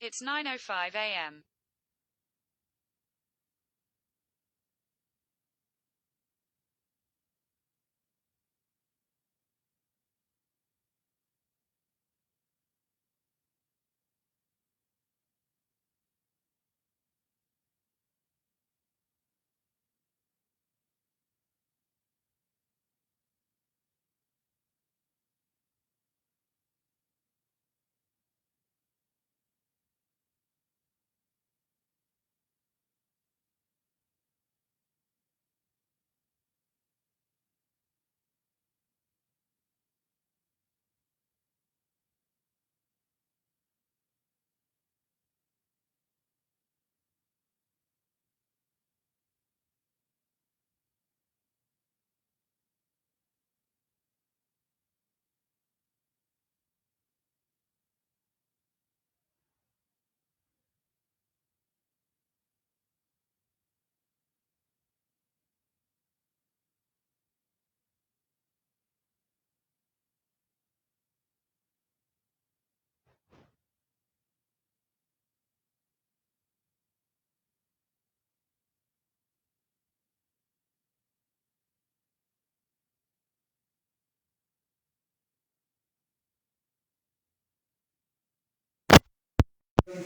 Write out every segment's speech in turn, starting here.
It's 9:05 a.m.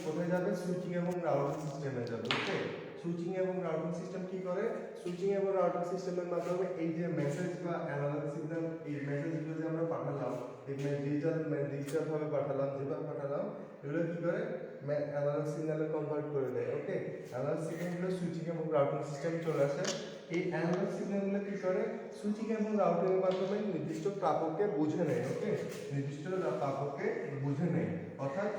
কোথায় যাবে? Switching এবং রাউটিং সিস্টেমে যাবে। ওকে, সুইচিং এবং রাউটিং সিস্টেম কি করে? সুইচিং এবং রাউটিং সিস্টেমের মাধ্যমে এই যে মেসেজ বা অ্যানালগ সিগন্যাল, এই মেসেজগুলো যে আমরা পাঠালাম, এই ডিজিটাল ভাবে পাঠালাম, যেভাবে পাঠালাম, এগুলো কি করে? অ্যানালগ সিগন্যালে কনভার্ট করে দেয়। ওকে, অ্যানালগ সিগন্যালগুলো সুইচিং এবং রাউটিং সিস্টেমে চলে আসে। এই অ্যানালগ সিগন্যালগুলো কি করে? সুইচিং এবং রাউটিং এর মাধ্যমে নির্দিষ্ট প্রাপককে বুঝে নেয়। ওকে, নির্দিষ্ট প্রাপককে বুঝে নেয়। অর্থাৎ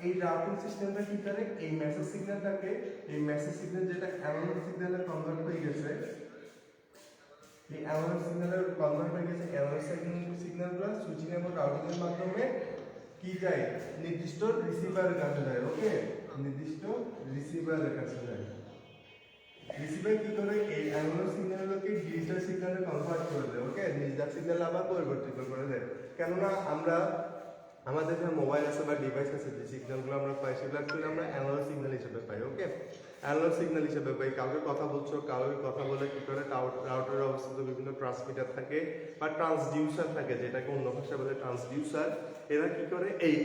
এই রাউটিং সিস্টেমটা কি করে? এই মেসেজ সিগন্যালটাকে, এই মেসেজ সিগন্যাল যেটা অ্যানালগ সিগন্যালে কনভার্ট হয়ে গেছে, এই অ্যানালগ সিগন্যালে কনভার্ট হয়ে গেছে, অ্যানালগ সিগন্যালগুলো সুইচিং এবং রাউটিং এর মাধ্যমে কি যায়? নির্দিষ্ট রিসিভারের কাছে যায়। ওকে, নির্দিষ্ট রিসিভারের কাছে যায়। রিসিভার কি করে? এই অ্যানালগ সিগন্যালগুলোকে ডিজিটাল সিগন্যালে কনভার্ট করে দেয়। ওকে, ডিজিটাল সিগন্যাল আবার পরিবর্তিত করে দেয়। কেননা আমরা আমাদের যে মোবাইল আছে বা ডিভাইস আছে, যে সিগন্যালগুলো আমরা পাই, সেগুলো অ্যাকচুয়ালি আমরা অ্যানালগ সিগন্যাল হিসেবে পাই। ওকে, অ্যানালগ সিগন্যাল হিসেবে পাই। কাউকে কথা বলছো, কাউকে কথা বলে কি করে? রাউটারে অবস্থিত বিভিন্ন ট্রান্সমিটার থাকে বা ট্রান্সডিউসার থাকে, যেটাকে অন্য ভাষায় বলে ট্রান্সডিউসার। এরা কি করে? এই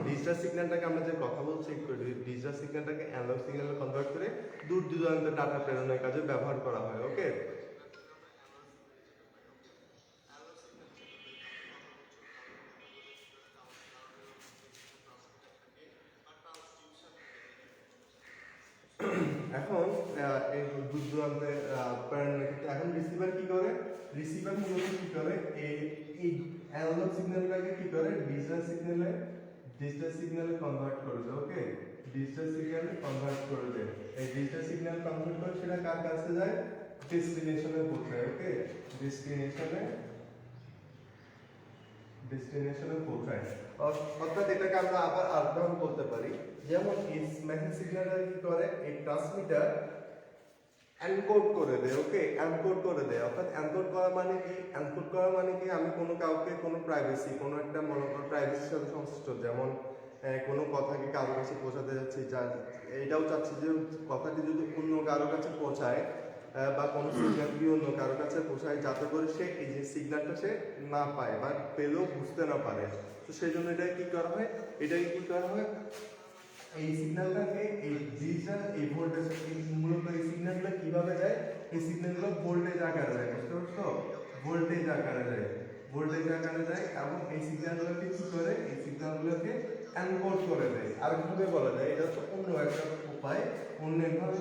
ডিজিটাল সিগন্যালটাকে, আমরা যে কথা বলছি, ডিজিটাল সিগন্যালটাকে অ্যানালগ সিগন্যালে কনভার্ট করে দূর দূরান্তে ডাটা প্রেরণের কাজে ব্যবহার করা হয়। ওকে, এখন এই দূর দূরান্তে প্রেরণের ক্ষেত্রে এখন রিসিভার কি করে? রিসিভার মূলত কি করে? এই অ্যানালগ সিগন্যালটাকে কি করে? ডিজিটাল সিগন্যালে কনভার্ট করে দেয়। ওকে, ডিজিটাল সিগন্যালে কনভার্ট করে দেয়। এই ডিজিটাল সিগন্যাল কনভার্ট করে সেটা কার কাছে যায়? ডেস্টিনেশনে পৌঁছায়। ওকে, ডেস্টিনেশনে পৌঁছায়। অর্থাৎ এটাকে আমরা আবার আরেকভাবে বলতে পারি, যেমন এই মেসেজ সিগন্যালটা কি করে? এই ট্রান্সমিটার এনকোড করে দেয়। ওকে, এনকোড করে দেয়। অর্থাৎ এনকোড করা মানে কি? এনকোড করা মানে কি? আমি কোনো কাউকে কোনো প্রাইভেসি, কোনো একটা মনে করো প্রাইভেসির সাথে সংশ্লিষ্ট, যেমন কোনো কথাকে কারোর কাছে পৌঁছাতে যাচ্ছি, যা এইটাও চাচ্ছি যে কথাটি যদি অন্য কারোর কাছে পৌঁছায়, বা কোনো সিগন্যাল দিয়ে অন্য কারোর কাছে পৌঁছায়, যাতে করে সে এই যে সিগন্যালটা সে না পায় বা পেলেও বুঝতে না পারে। তো সেই জন্য এটাকে কি করা হয়? এটাকে কি করা হয়? এই সিগন্যালটাকে এই ডিজিটাল এই ভোল্টেজ, মূলত এই সিগন্যালগুলো কিভাবে যায়? এই সিগন্যালগুলো ভোল্টেজ আকারে যায়। বুঝতে পারছো? ভোল্টেজ আকারে যায়, ভোল্টেজ আকারে যায়। এবং এই সিগন্যালগুলোকে কি করে? এই সিগন্যালগুলোকে এনকোড করে দেয়। আরেকভাবে বলা যায়, এটা হচ্ছে অন্য একটা উপায়, অন্য একভাবে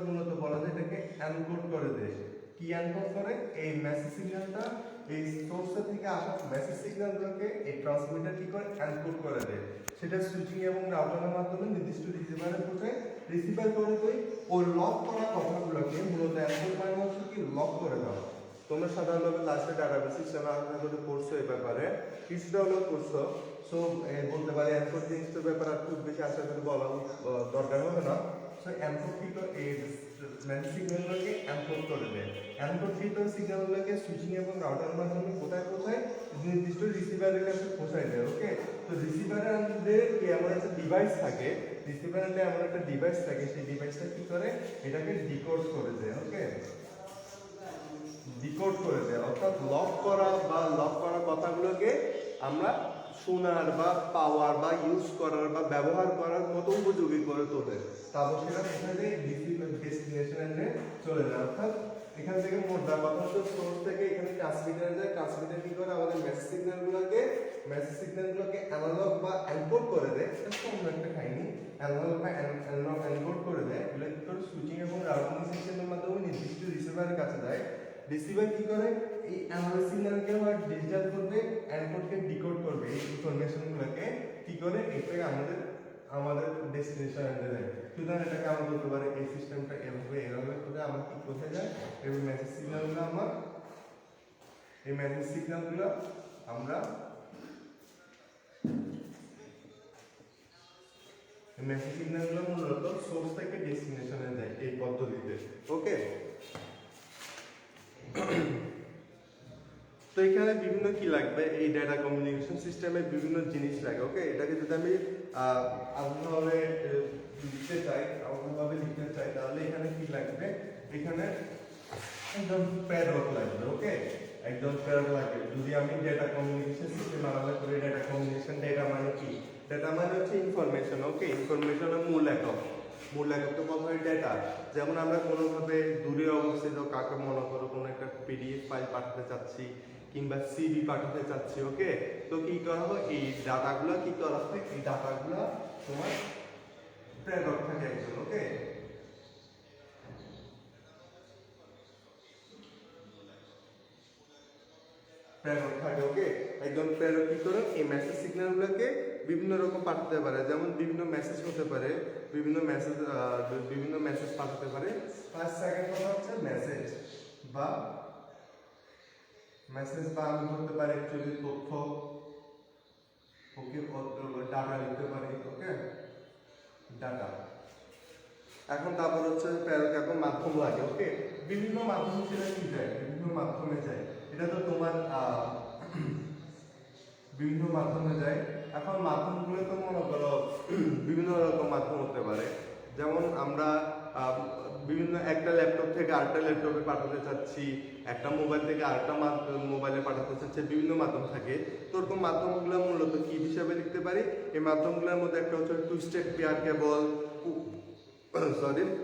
মূলত বলা যায় এটাকে এনকোড করে দেয়। কি এনকোড করে? এই মেসেজ সিগন্যালটা, এই সোর্স থেকে আসা মেসেজ সিগন্যালগুলোকে এই ট্রান্সমিটার কি করে? এনকোড করে দেয়। সেটা সুইচিং এবং রাউটারের মাধ্যমে নির্দিষ্ট রিসিভারে পৌঁছায়। রিসিভার করে দেয় ওই লক করা কথাগুলোকে, মূলত এনকোড মানে হচ্ছে কি? লক করে দেওয়া। তোমরা সাধারণভাবে লাস্টে ডাটাবেস সিস্টেমে আলোচনা করতে পড়ছো এই ব্যাপারে, কিছুটা হলেও পড়ছো। সো বলতে পারি এনকোড জিনিসটার ব্যাপারে আর খুব বেশি আশা করি বলা দরকার হবে না। সো এনকোড কি করে? এই মেসেজ সিগন্যালগুলোকে এনকোড করে দেয়। এনকোডকৃত সিগন্যালগুলোকে সুইচিং এবং রাউটারের মাধ্যমে কোথায় পৌঁছায়? নির্দিষ্ট রিসিভারের কাছে পৌঁছায় দেয়। ওকে, তো রিসিভারের যে এমন একটা ডিভাইস থাকে, রিসিভার হলে এমন একটা ডিভাইস থাকে, সেই ডিভাইসটা কি করে এটাকে ডিকোড করে দেয়। ওকে, ডিকোড করে দেয়, অর্থাৎ লক করা কথাগুলোকে আমরা শোনার বা পাওয়ার বা ইউজ করার বা ব্যবহার করার মতো উপযোগী করে তোলে। তারপর সেটা এখানে ডেস্টিনেশনে চলে যায়। অর্থাৎ এখান থেকে মোটা কথা হচ্ছে সোর্স থেকে এখানে ট্রান্সমিটারে যায়, ট্রান্সমিটার কি করে আমাদের মেসেজ সিগন্যালগুলোকে অ্যানালগ বা এনকোড করে দেয়। এটা অন্য একটা কাহিনী। অ্যানালগ বা এনকোড করে দেয়, এগুলো কি করে সুইচিং এবং রাউটিং সিস্টেমের মাধ্যমে নির্দিষ্ট রিসিভারের কাছে যায়। রিসিভার কি করে এই অ্যানালগ সিগন্যালকে আবার ডিজিটাল করবে, এনকোডকে ডিকোড করবে, এই ইনফরমেশনগুলোকে কি করে এটাকে আমাদের ডেস্টিনেশনে দেয়। সুতরাং এটাকে আমরা বলতে পারি এই সিস্টেমটা এভাবে করে আমরা কি কোথায় যায়, এই মেসেজ সিগন্যালগুলো আমরা মেসেজ সিগন্যালগুলো মূলত সোর্স থেকে ডেস্টিনেশনে যায় এই পদ্ধতিতে। ওকে, তো এখানে বিভিন্ন কি লাগবে, এই ডাটা কমিউনিকেশন সিস্টেমে বিভিন্ন জিনিস লাগে। ওকে, এটাকে যদি আমি আলাদাভাবে লিখতে চাই তাহলে এখানে কি লাগবে, এখানে একদম প্যারট লাগবে। ওকে, একদম প্যারট লাগবে। যদি আমি ডাটা কমিউনিকেশন সিস্টেম আলাদা করে ডাটা কমিউনিকেশন, ডাটা মানে কি, ডাটা মানে হচ্ছে ইনফরমেশন। ওকে, ইনফরমেশনের মূল এককটা বলা হয় ডেটা। যেমন আমরা কোনোভাবে দূরে অবস্থিত কাকে মনে করো কোনো একটা পিডিএফ ফাইল পাঠাতে চাচ্ছি কিংবা সিভি পাঠাতে চাচ্ছি। ওকে, তো কি করা হবে, এই ডাটাগুলো কি করা হবে, এই ডাটাগুলো তোমার প্রেরক থাকে একজন। ওকে, প্রেরক থাকে। ওকে, একজন প্রেরক কি করে এই মেসেজ সিগন্যালগুলোকে বিভিন্ন রকম পাঠাতে পারে। যেমন বিভিন্ন মেসেজ হতে পারে, বিভিন্ন মেসেজ পাঠাতে পারে। ফার্স্ট সেকেন্ড কথা হচ্ছে মেসেজ বা আমি বলতে পারি অ্যাকচুয়ালি তথ্য। ওকে, ডাটা লিখতে পারি। ওকে, ডাটা। এখন তারপর হচ্ছে প্রেরক এখন মাধ্যম লাগে। ওকে, বিভিন্ন মাধ্যমে সেটা কি যায়, বিভিন্ন মাধ্যমে যায়। এটা তো তোমার বিভিন্ন মাধ্যমে যায়। এখন মাধ্যমগুলো তো মনে করো বিভিন্ন রকম মাধ্যম হতে পারে। যেমন আমরা বিভিন্ন একটা ল্যাপটপ থেকে আরেকটা ল্যাপটপে পাঠাতে চাচ্ছি, একটা মোবাইল থেকে আরেকটা মোবাইলে পাঠাতে চাচ্ছি, বিভিন্ন মাধ্যম থাকে। তো ওরকম মাধ্যমগুলো মূলত কি হিসাবে লিখতে পারি, এই মাধ্যমগুলোর মধ্যে একটা হচ্ছে twisted pair cable,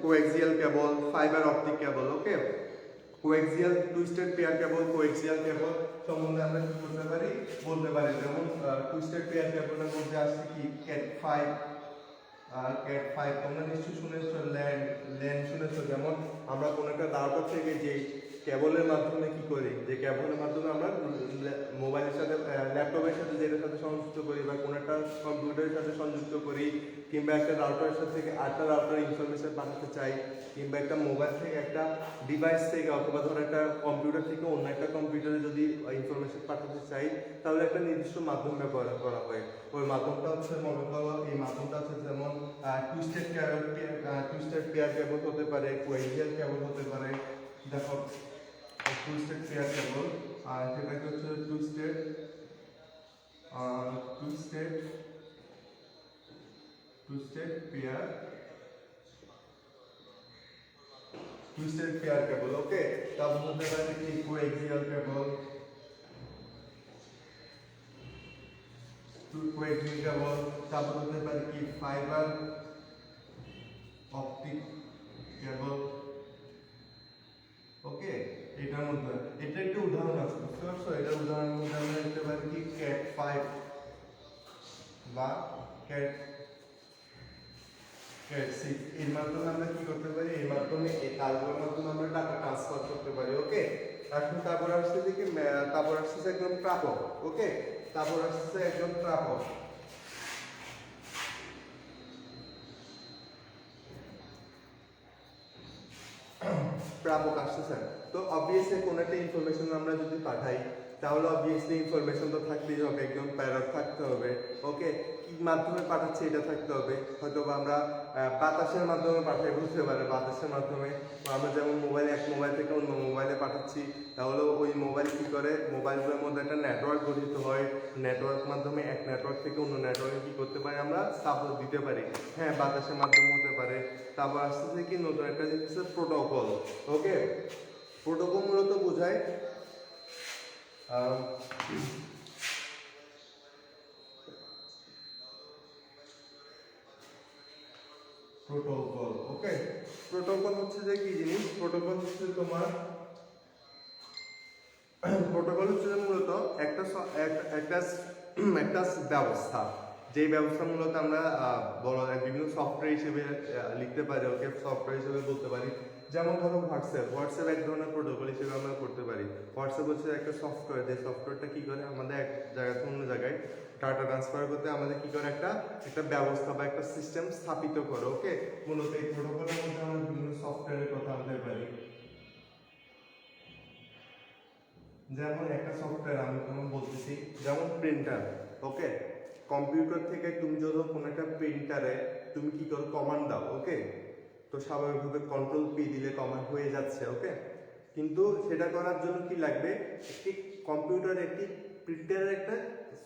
coaxial cable, fibre optic cable. Okay, coaxial, twisted pair cable, coaxial cable সম্বন্ধে আমরা কি বলতে পারি। যেমন টুইস্টেড পেয়ার কেবলের মধ্যে আসছে কি ক্যাট 5 তোমরা নিশ্চয়ই শুনেছো, ল্যান শুনেছো। যেমন আমরা কোনো একটা রাউটার থেকে যে কেবলের মাধ্যমে কি করি, যে কেবলের মাধ্যমে আমরা মোবাইলের সাথে ল্যাপটপের সাথে যেটার সাথে সংযুক্ত করি বা কোনো একটা কম্পিউটারের সাথে সংযুক্ত করি, কিংবা একটা রাউটারের সাথে থেকে আরেকটা রাউটার ইনফরমেশন পাঠাতে চাই, কিংবা একটা মোবাইল থেকে একটা ডিভাইস থেকে অথবা ধরো একটা কম্পিউটার থেকে অন্য একটা কম্পিউটারে যদি ইনফরমেশন পাঠাতে চাই, তাহলে একটা নির্দিষ্ট মাধ্যম ব্যবহার করা হয়। ওই মাধ্যমটা হচ্ছে মনে করো, এই মাধ্যমটা হচ্ছে যেমন টুইস্টেড পেয়ার কেবল হতে পারে, কোএক্সিয়াল কেবল হতে পারে। দেখো টুইস্টেড পেয়ার কেবল, আর সেটাকে হচ্ছে টুইস্টেড পেয়ার কেবল। ওকে, তারপর হতে পারে কি কোএক্সিয়াল কেবল, তারপর হতে পারে কি ফাইবার অপটিক কেবল। ওকে, এটার মধ্যে এটা একটা উদাহরণ আছে, বুঝতে পারছো? এটার উদাহরণের মধ্যে আমরা দেখতে পারি কি ক্যাট 5 বা ক্যাট 6। এর মাধ্যমে আমরা কি করতে পারি, এর মাধ্যমে এই তারগুলোর মাধ্যমে আমরা ডাটা ট্রান্সফার করতে পারি। ওকে, এখন তারপর আসছে একজন প্রাপক। ওকে, তারপর আসছে একজন প্রাপক। প্রাপক আসতেছেন। তো অবভিয়াসলি কোনো একটা ইনফরমেশন আমরা যদি পাঠাই তাহলে অবভিয়াসলি ইনফরমেশন তো থাকতেই হবে, একদম প্যারট থাকতে হবে। ওকে, কি মাধ্যমে পাঠাচ্ছি এটা থাকতে হবে। হয়তো বা আমরা বাতাসের মাধ্যমে পাঠাই, বুঝতে পারে বাতাসের মাধ্যমে আমরা যেমন মোবাইলে এক মোবাইল থেকে অন্য মোবাইলে পাঠাচ্ছি, তাহলে ওই মোবাইল কী করে, মোবাইলগুলোর মধ্যে একটা নেটওয়ার্ক গঠিত হয়, নেটওয়ার্ক মাধ্যমে এক নেটওয়ার্ক থেকে অন্য নেটওয়ার্কে কী করতে পারি আমরা সাপোর্ট দিতে পারি। হ্যাঁ, বাতাসের মাধ্যমে হতে পারে। তারপর আসতেছে কি নতুন একটা জিনিস প্রোটোকল। ওকে, প্রোটোকল মূলত বোঝায় প্রোটোকল। ওকে, প্রোটোকল হচ্ছে যে কি জিনিস, প্রোটোকল হচ্ছে তোমার প্রোটোকল হচ্ছে যে মূলত একটা একটা একটা ব্যবস্থা, যেই ব্যবস্থা মূলত আমরা বলা যায় বিভিন্ন সফটওয়্যার হিসেবে লিখতে পারি। ওকে, সফটওয়্যার হিসেবে বলতে পারি। যেমন ধরো হোয়াটসঅ্যাপ এক ধরনের প্রোটোকল হিসেবে আমরা করতে পারি। হোয়াটসঅ্যাপ হচ্ছে একটা সফটওয়্যার, যে সফটওয়্যারটা কি করে আমাদের এক জায়গা থেকে অন্য জায়গায় ডাটা ট্রান্সফার করতে আমাদের কি করে একটা ব্যবস্থা বা একটা সিস্টেম স্থাপিত করে। ওকে, মূলত এই প্রোটোকলের মধ্যে আমরা বিভিন্ন সফটওয়্যারের কথা বলতে পারি। যেমন একটা সফটওয়্যার আমি তোমাকে বলতেছি, যেমন প্রিন্টার। ওকে, কম্পিউটার থেকে তুমি যদি কোনো একটা প্রিন্টারে তুমি কি করো, কমান্ড দাও। ওকে, তো স্বাভাবিকভাবে কন্ট্রোল পি দিলে কমান্ড হয়ে যাচ্ছে। ওকে, কিন্তু সেটা করার জন্য কি লাগবে, একটি কম্পিউটারে একটি প্রিন্টারের একটা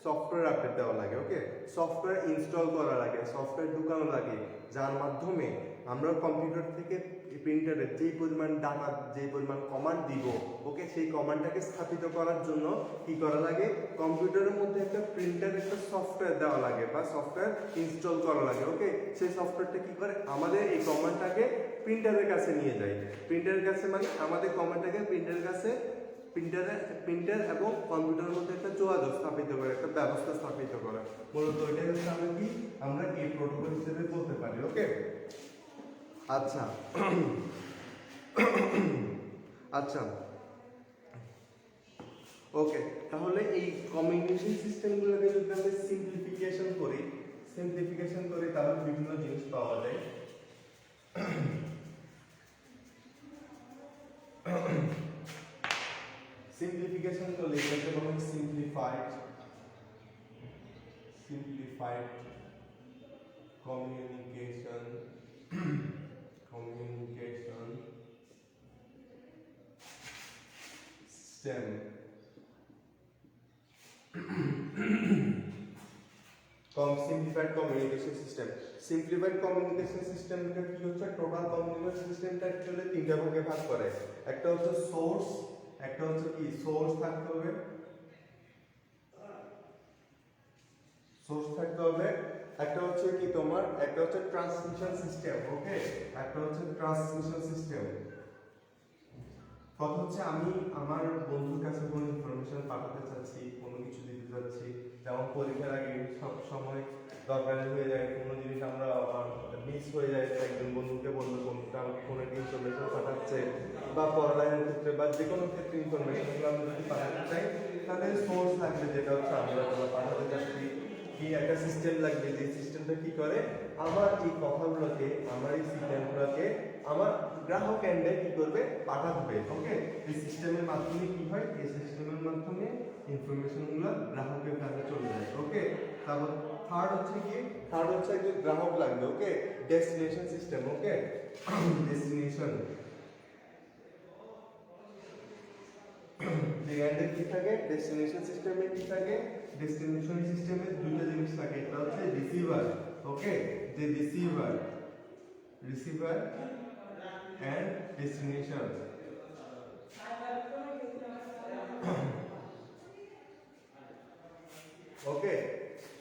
সফটওয়্যার আপডেট দেওয়া লাগে। ওকে, সফটওয়্যার ইনস্টল করা লাগে, সফটওয়্যার ঢুকানো লাগে, যার মাধ্যমে আমরা কম্পিউটার থেকে প্রিন্টারে যেই পরিমাণ ডাটা, যেই পরিমাণ কমান্ড দিব, ওকে, সেই কমান্ডটাকে স্থাপিত করার জন্য কি করা লাগে, কম্পিউটারের মধ্যে একটা প্রিন্টার একটা সফটওয়্যার দেওয়া লাগে বা সফটওয়্যার ইনস্টল করা লাগে। ওকে, সেই সফটওয়্যারটা কি করে, আমাদের এই কমান্ডটাকে প্রিন্টারের কাছে নিয়ে যায়। প্রিন্টারের কাছে মানে আমাদের কমান্ডটাকে প্রিন্টারের কাছে, প্রিন্টার এবং কম্পিউটারের মধ্যে একটা যোগাযোগ স্থাপিত করে, একটা ব্যবস্থা স্থাপিত করে। মূলত ওইটাই হচ্ছে আমরা এই প্রোটোকল হিসেবে বলতে পারি। ওকে, আচ্ছা আচ্ছা ওকে, তাহলে এই কমিউনিকেশন সিস্টেমগুলোকে যদি আমরা সিম্পলিফিকেশন করি তাহলে বিভিন্ন জিনিস পাওয়া যায়। সিম্পলিফিকেশন করলে এটাকে বলা হয় simplified communication system. Simplified communication system. Simplified communication সিস্টেমটা কি হচ্ছে, টোটাল কমিউনিকেশন সিস্টেমটা অ্যাকচুয়ালি তিনটা ভাগে ভাগ করে। একটা হচ্ছে সোর্স, একটা হচ্ছে কি সোর্স থাকতে হবে, একটা হচ্ছে কি তোমার, একটা হচ্ছে ট্রান্সমিশন সিস্টেম। ওকে, একটা হচ্ছে ট্রান্সমিশন সিস্টেম। কথা হচ্ছে আমি আমার বন্ধুর কাছে কোনো ইনফরমেশন পাঠাতে চাচ্ছি, কোনো কিছু দিতে চাচ্ছি, যেমন পরীক্ষার আগে সব সময় দরকারি হয়ে যায়, কোনো জিনিস আমরা মিস হয়ে যায়, একজন বন্ধুকে বললো বন্ধুটা আমাকে কোনো একটা ইনফরমেশন পাঠাচ্ছে, বা পড়ালেখার ক্ষেত্রে বা যে কোনো ক্ষেত্রে ইনফরমেশনগুলো আমি যদি পাঠাতে চাই, তাহলে সোর্স লাগবে, যেটা হচ্ছে আমরা পাঠাতে চাচ্ছি। কি একটা সিস্টেম লাগবে, যে সিস্টেমটা কি করে আমার এই কথাগুলোকে, আমার এই সিগন্যালগুলোকে আমার গ্রাহক এন্ডে কি করবে, পাঠাবে। ওকে, এই সিস্টেমের মাধ্যমে কি হয়, এই সিস্টেমের মাধ্যমে ইনফরমেশনগুলো গ্রাহকের কাছে চলে যায়। ওকে, তারপর থার্ড হচ্ছে একজন গ্রাহক লাগবে। ওকে, ডেস্টিনেশন সিস্টেম। ওকে, ডেস্টিনেশন এন্ডে কি থাকে, ডেস্টিনেশন সিস্টেমে কি থাকে, ডেস্টিনেশন সিস্টেমে দুটো জিনিস থাকে, একটা হচ্ছে রিসিভার। ওকে, যে receiver and destination. Okay,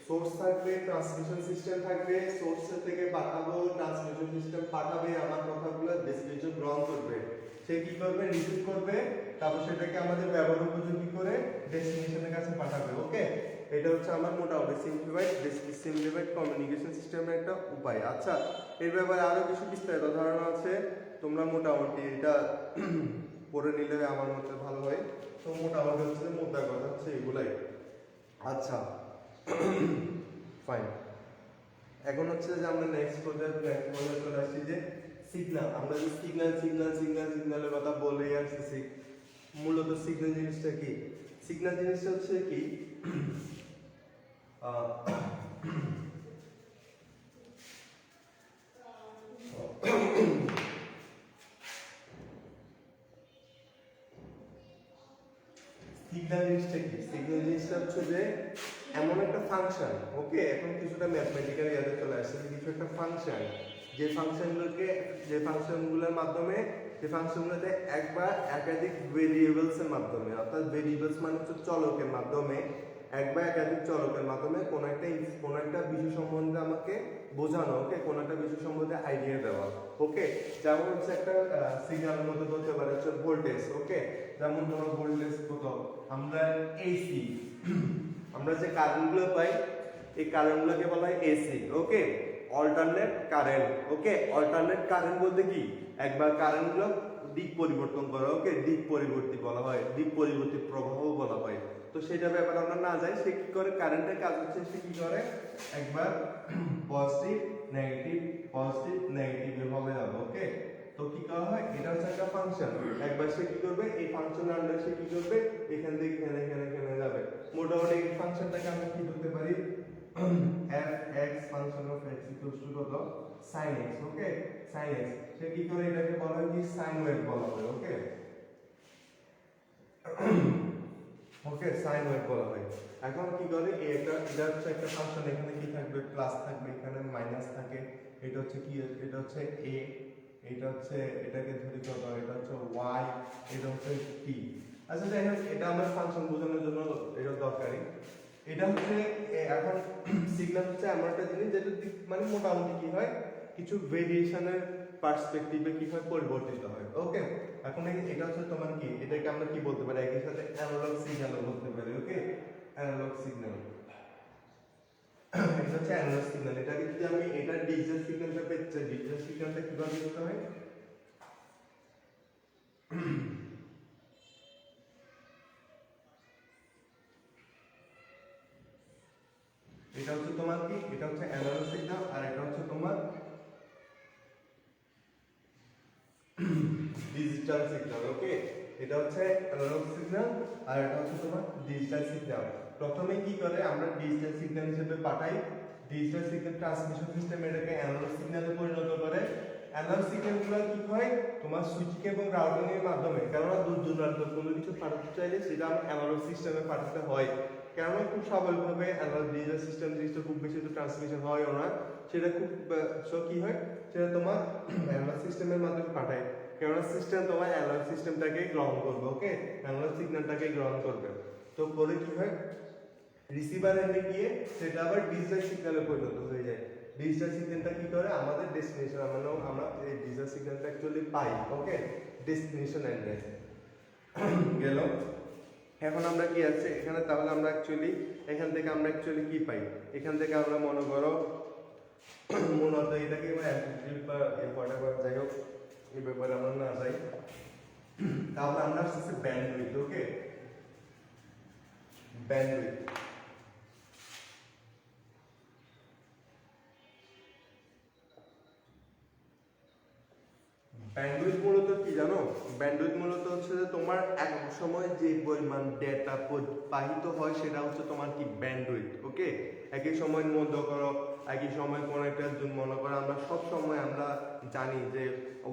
source থাকবে, ট্রান্সমিশন সিস্টেম থাকবে, সোর্স থেকে পাঠাবো, ট্রান্সমিশন সিস্টেম পাঠাবে আমার কথাগুলো, ডেস্টিনেশন গ্রহণ করবে, সে কি করবে, রিসিভ করবে, তারপর সেটাকে আমাদের ব্যবহার উপযোগী করে ডেস্টিনেশনের কাছে পাঠাবে। ওকে, এটা হচ্ছে আমার মোটামুটি সিম্পলিফাইড কমিউনিকেশন সিস্টেমের একটা উপায়। আচ্ছা, এর ব্যাপারে আরো কিছু বিস্তারিত ধারণা আছে, তোমরা মোটামুটি এটা পড়ে নিলে আমার মতে ভালো হয়। তো মোটামুটি হচ্ছে মোদ্দা কথা হচ্ছে এগুলাই। আচ্ছা ফাইন, এখন হচ্ছে যে আমরা নেক্সট পর্যায়ে চলে আসছি, যে সিগন্যাল, আমরা যে সিগন্যালের কথা বলেই আসতেছি, মূলত সিগন্যাল জিনিসটা কি? সিগন্যাল জিনিসটা হচ্ছে কি, সিগন্যাল জিনিসটা কি? সিগন্যাল জিনিসটা হচ্ছে যে এমন একটা ফাংশন, ওকে, এখন কিছুটা ম্যাথমেটিক্যাল ইয়াতে চলে আসছে, কিছু একটা ফাংশন, যে ফাংশনগুলোর মাধ্যমে, যে ফাংশনগুলোতে একবার একাধিক ভেরিয়েবলসের মাধ্যমে, অর্থাৎ ভেরিয়েবলস মানে হচ্ছে চলকের মাধ্যমে, একবার একাধিক চলকের মাধ্যমে কোনো একটা বিষয় সম্বন্ধে আমাকে বোঝানো, ওকে, কোনো একটা বিষয় সম্বন্ধে আইডিয়া দেওয়া, ওকে। যেমন হচ্ছে একটা সিগন্যালের মধ্যে বলতে পারে হচ্ছে ভোল্টেজ, ওকে, যেমন ধরো ভোল্টেজ কত, আমরা এসি, আমরা যে কারেন্টগুলো পাই এই কারেন্টগুলোকে বলা হয় এসি, ওকে, অল্টারনেট কারেন্ট, ওকে। অল্টারনেট কারেন্ট বলতে কি, একবার কারেন্টগুলো দিক পরিবর্তন করা, ওকে, দিক পরিবর্তী বলা হয়, দিক পরিবর্তী প্রবাহ বলা হয়। তো সেটা ব্যাপারে আমরা না যাই, সে কি করে, কারেন্টের কাজ হচ্ছে সে কি করে, একবার পজিটিভ নেগেটিভ এভাবে যাবে, ওকে। তো কি করা হয়, এটা হচ্ছে একটা ফাংশন, একবার সে কি করবে, এই ফাংশনের আন্ডারে সে কি করবে, এখান থেকে এখানে যাবে। মোটামুটি এই ফাংশনটাকে আমরা কি করতে পারি, f(x) function of x equals to কত, sin x, ওকে, sin x, সে কি করে, এটাকে বলা হয় কি, সাইন ওয়েভ বলা হয়, ওকে, ওকে, সাইন ওয়েভ বলা হয়। এখন কি করে, এটা হচ্ছে একটা ফাংশন, এখানে কি থাকবে, প্লাস থাকবে, এখানে মাইনাস থাকে, এটা হচ্ছে কি, এটা হচ্ছে a, এটা হচ্ছে, এটাকে ধরি কত, এটা হচ্ছে y, এটা হচ্ছে t। আচ্ছা যাই হোক, এটা আমার ফাংশন বোঝানোর জন্য এটা দরকারি। এটা হচ্ছে এখন সিগন্যাল হচ্ছে এমন একটা জিনিস যেটা মানে মোটামুটি কি হয়, কিছু ভেরিয়েশনের পার্সপেক্টিভে কি হয়, পরিবর্তিত হয়, ওকে। এখন এটা হচ্ছে তোমার কি, এটাকে আমরা কি বলতে পারি, একই সাথে অ্যানালগ সিগন্যালও বলতে পারি, ওকে, অ্যানালগ সিগন্যাল। এটা হচ্ছে অ্যানালগ সিগন্যাল। এটাকে যদি আমি এটা ডিজিটাল সিগন্যালটা পেতে চাই, ডিজিটাল সিগন্যালটা কিভাবে করতে হয়, এটা হচ্ছে তোমার কি, এটা হচ্ছে অ্যানালগ সিগন্যাল, আর এটা হচ্ছে তোমার ডিজিটাল সিগন্যাল, ওকে। এটা হচ্ছে অ্যানালগ সিগন্যাল আর এটা হচ্ছে তোমার ডিজিটাল সিগন্যাল। প্রথমে কি করে, আমরা ডিজিটাল সিগন্যাল হিসেবে পাঠাই, ডিজিটাল সিগন্যাল ট্রান্সমিশন সিস্টেম এটাকে অ্যানালগ সিগন্যালে পরিণত করে। অ্যানালগ সিগন্যালগুলো কি হয়, তোমার সুইচিং এবং রাউটিং এর মাধ্যমে, কারণ দূর দূরান্ত কোনো কিছু পাঠাতে চাইলে সেটা অ্যানালগ সিস্টেমে পাঠাতে হয়, কেননা খুব স্বাভাবিকভাবে অ্যানালগ ডিজিটাল সিস্টেম জিনিসটা খুব বেশি তো ট্রান্সমিশন হয় না, সেটা খুব কি হয়, সেটা তোমার অ্যানালগ সিস্টেমের মাধ্যমে পাঠায়, কেননা সিস্টেম তোমার অ্যানালগ সিস্টেমটাকে গ্রহণ করবে, ওকে, অ্যানালগ সিগন্যালটাকে গ্রহণ করবে। তো পরে কি হয়, রিসিভার এন্ডে গিয়ে সেটা আবার ডিজিটাল সিগন্যালে পরিণত হয়ে যায়। ডিজিটাল সিগন্যালটা কি করে, আমাদের ডেস্টিনেশন, আমরা এই ডিজিটাল সিগন্যালটা অ্যাকচুয়ালি পাই, ওকে, ডেস্টিনেশন এন্ডে গেল। এখন আমরা কি আছে এখানে, তাহলে আমরা অ্যাকচুয়ালি এখান থেকে আমরা অ্যাকচুয়ালি কি পাই, এখান থেকে আমরা মনে করো মূলত এটাকে অ্যামপ্লিটিউড বা হোয়াটএভার, যাই হোক এই ব্যাপারে আমরা না যাই। তাহলে আমরা আসছে ব্যান্ডউইথ, ওকে, ব্যান্ডউইথ। ব্যান্ডউইথ মূলত কি জানো, ব্যান্ডউইথ মূলত হচ্ছে যে তোমার এক সময় যে পরিমাণ ডেটা বাহিত হয় সেটা হচ্ছে তোমার কি ব্যান্ডউইথ, ওকে। একই সময় মধ্যে করো, একই সময় কোনো একটা মনে করো, আমরা সব সময় আমরা জানি যে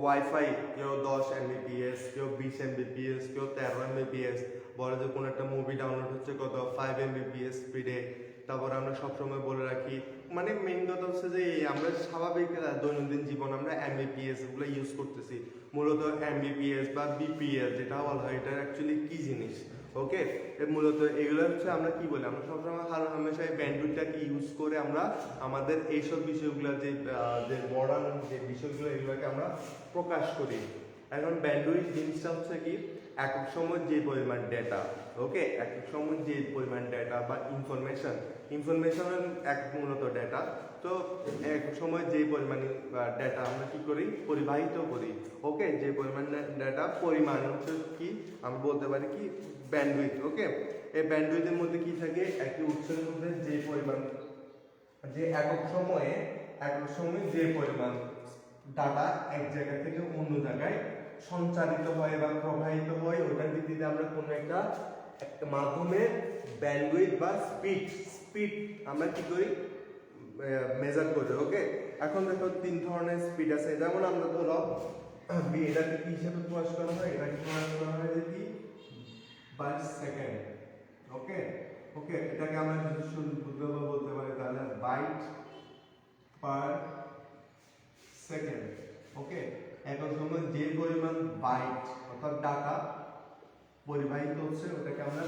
ওয়াইফাই কেউ 10 Mbps, কেউ 20 Mbps, কেউ 13 Mbps, বলে যে কোনো একটা মুভি ডাউনলোড হচ্ছে কত 5 Mbps স্পিডে। তারপর আমরা সবসময় বলে রাখি, মানে মেইন কথা হচ্ছে যে আমরা স্বাভাবিক দৈনন্দিন জীবন আমরা Mbps গুলো ইউজ করতেছি, মূলত Mbps বা BPS যেটা বলা হয়, এটা অ্যাকচুয়ালি কি জিনিস, ওকে। মূলত এগুলো হচ্ছে আমরা কি বলি, আমরা সবসময় হামেশা এই ব্যান্ডউইথটাকে ইউজ করে আমরা আমাদের এইসব বিষয়গুলো যে মডার্ন যে বিষয়গুলো এগুলোকে আমরা প্রকাশ করি। এখন ব্যান্ডউইথ জিনিসটা হচ্ছে কি, এক সময় যে পরিমাণ ডেটা, ওকে, এক সময় যে পরিমাণ ডেটা বা ইনফরমেশন এক মূলত ডেটা, তো এক সময় যে পরিমাণ ডেটা আমরা কি করি, পরিবাহিত করি, ওকে, যে পরিমাণ ডেটা পরিমাণ হচ্ছে কি, আমরা বলতে পারি কি ব্যান্ডউইথ, ওকে। এই ব্যান্ডউইথের মধ্যে কি থাকে, একটি উৎসের মধ্যে যে পরিমাণ, যে একক সময়ে যে পরিমাণ ডাটা এক জায়গা থেকে অন্য জায়গায় সঞ্চারিত হয় বা প্রবাহিত হয়, ওটার ভিত্তিতে আমরা কোনো একটা মাধ্যমে ব্যান্ডউইথ বা স্পিড আমরা কি করি, মেজার করি। ওকে, এখন দেখো তিন ধরনের স্পিড আছে, যেমন আমরা ধরো এটাকে কি হিসেবে প্রকাশ করা হয়, এটাকে প্রকাশ করা হয় কি পার সেকেন্ড। ওকে ওকে, এটাকে আমরা যদি শুদ্ধভাবে বলতে পারি তাহলে বাইট পার সেকেন্ড। ওকে, এখন সময় যে পরিমাণ বাইট অর্থাৎ ডাটা পরিবাহিত হচ্ছে ওটাকে আমরা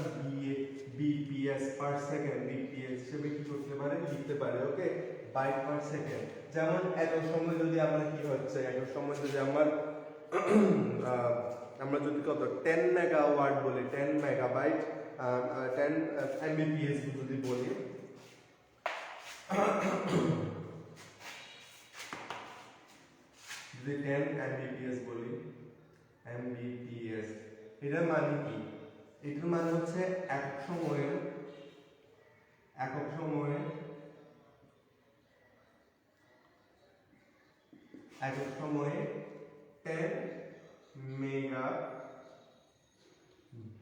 বিপিএস পার সেকেন্ড, বিপিএস হিসেবে কি করতে পারি, লিখতে পারি। ওকে, বাইট পার সেকেন্ড। যেমন এত সময় যদি আমরা কি হচ্ছে, এত সময় যদি আমরা যদি কত 10 মেগাওয়াট বলি, 10 মেগাবাইট 10 এমবিপিএস যদি বলি, যদি 10 এমবিপিএস বলি, এমবিপিএস এটার মানে কি? এটার মানে হচ্ছে একক সময়ে 10 মেগা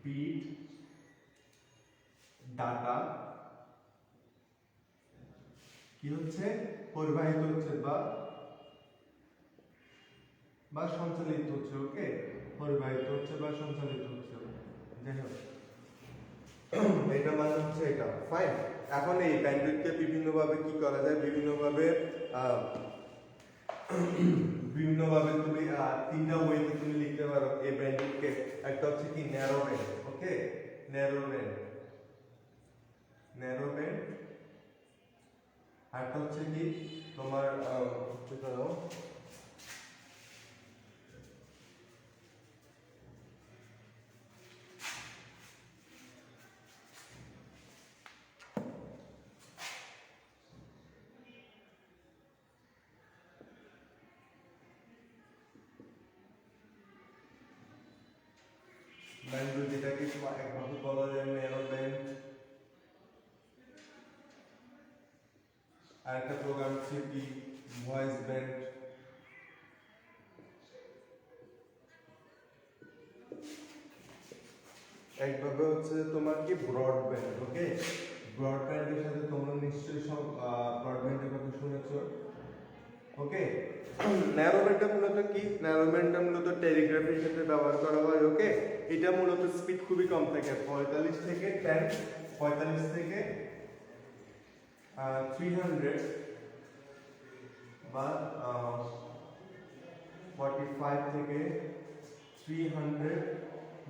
বিট ডাটা কি হচ্ছে, পরিবাহিত হচ্ছে বা সঞ্চালিত হচ্ছে। ওকে, পরিবাহিত হচ্ছে বা সঞ্চালিত হচ্ছে, যাই হোক এটা মানে হচ্ছে এটা। ফাইন, এখন এই ব্যান্ডউইথকে বিভিন্নভাবে কি করা যায়, বিভিন্নভাবে তুমি তিনটা ওয়েতে তুমি লিখতে পারো এই ব্যান্ডউইথকে। একটা হচ্ছে কি ন্যারো ব্যান্ড। ওকে, ন্যারো ব্যান্ড, আরেকটা হচ্ছে কি তোমার কি করো, ব্যান্ডউইথ, যেটাকে একভাবে বলা যায় ন্যারো ব্যান্ড। আরেকটা প্রোগ্রাম হচ্ছে কি ভয়েস ব্যান্ড। একভাবে হচ্ছে তোমার কি ব্রডব্যান্ড। ওকে, ব্রডব্যান্ডের সাথে তোমরা নিশ্চয়ই সব ব্রডব্যান্ডের কথা শুনেছো। ওকে, ন্যারো ব্যান্ডটা মূলত কি, ন্যারো ব্যান্ডটা মূলত টেলিগ্রাফির ক্ষেত্রে ব্যবহার করা হয়। ওকে, এটা মূলত স্পিড খুবই কম থাকে, 45 থেকে 300 বা 45 থেকে 300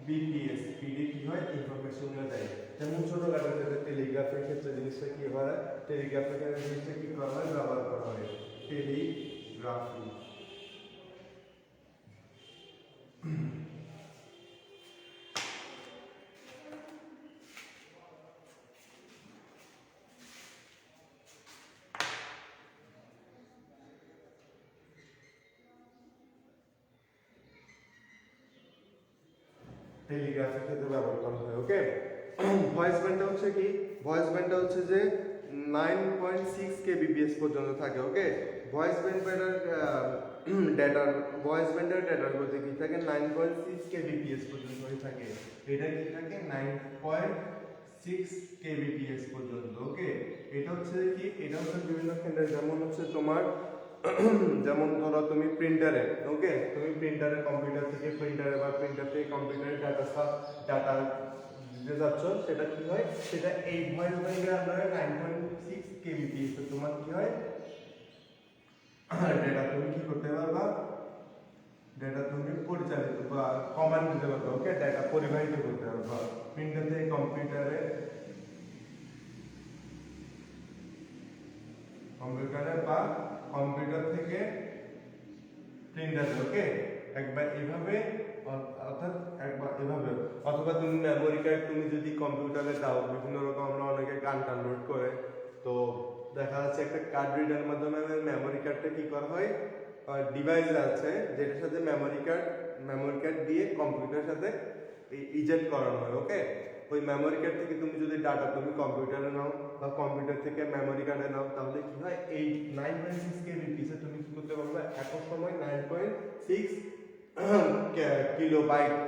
বিপিএস স্পিডে কি হয়, ইনফরমেশনগুলো দেয়। যেমন ছোটখাটো ক্ষেত্রে টেলিগ্রাফের ক্ষেত্রে জিনিসটা কি হয়, টেলিগ্রাফের ক্ষেত্রে জিনিসটা কি করা হয়, ব্যবহার করা হয় টেলিগ্রাফি। টেলিগ্রাফের ক্ষেত্রে ব্যবহার করা হয়। ওকে, ভয়েস ব্যান্ডটা হচ্ছে কি, ভয়েস ব্যান্ডটা হচ্ছে যে 9.6 কেবিপিএস পর্যন্ত থাকে। ওকে, ভয়েস ব্যান্ডের ডেটার বলতে কি থাকে 9.6 কেবিপিএস পর্যন্ত হয়ে থাকে। এটা কি থাকে 9.6 কেবিপিএস পর্যন্ত। ওকে, এটা হচ্ছে কি, এটা হচ্ছে বিভিন্ন ক্ষেত্রে, যেমন হচ্ছে তোমার যেমন ধরো তুমি প্রিন্টারে, ওকে, তুমি প্রিন্টারে কম্পিউটার থেকে প্রিন্টারে বা প্রিন্টার থেকে কম্পিউটারে ডাটা দিতে যাচ্ছ, সেটা কি হয়, সেটা এই ভয়েস ব্যান্ডে আপনার 9.6 কেবিপিএস তোমার কি হয়, ডেটা তুমি কি করতে পারবা, ডেটা তুমি পরিচালিত বা কমান্ড দিতে পারবা। ওকে, ডেটা পরিবাহিত করতে পারবা প্রিন্টার থেকে কম্পিউটারে বা কম্পিউটার থেকে প্রিন্টারে। ওকে, একবার এভাবে, অর্থাৎ একবার এভাবে, অথবা তুমি মেমোরি কার্ড তুমি যদি কম্পিউটারে দাও, বিভিন্ন রকম আমরা অনেকে গান ডাউনলোড করে, তো দেখা যাচ্ছে একটা কার্ড রিডারের মাধ্যমে মেমোরি কার্ডটা কি করা হয়, ডিভাইস আছে যেটার সাথে মেমোরি কার্ড দিয়ে কম্পিউটারের সাথে ইজেক্ট করানো হয়। ওকে, ওই মেমোরি কার্ড থেকে তুমি যদি ডাটা তুমি কম্পিউটারে নাও বা কম্পিউটার থেকে মেমোরি কার্ডে নাও, তাহলে কি হয় এই 9.6 কেবিপিসে তুমি কি করতে পারবে এক সময় 9.6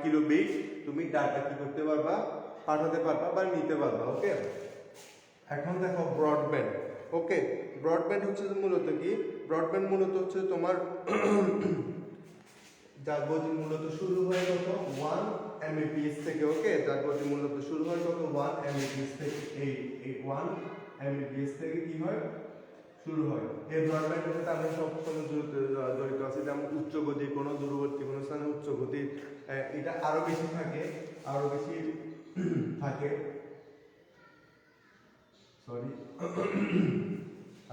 কিলোবিট তুমি ডাটা কি করতে পারবা, পাঠাতে পারবা বা নিতে পারবা। ওকে, এখন দেখো ব্রডব্যান্ড। ওকে, ব্রডব্যান্ড হচ্ছে মূলত কি, ব্রডব্যান্ড মূলত হচ্ছে তোমার যার গতি মূলত শুরু হয় কত 1 Mbps থেকে। ওকে, যার গতি মূলত শুরু হয় কত 1 Mbps থেকে, এই 1 Mbps থেকে কি হয় শুরু হয়। এই ব্রডব্যান্ডের সাথে আমরা সবসময় জড়িত আছি, যেমন উচ্চ গতি কোনো দূরবর্তী কোনো স্থানে উচ্চ গতি, এটা আরো বেশি থাকে, আরো বেশি থাকে, সরি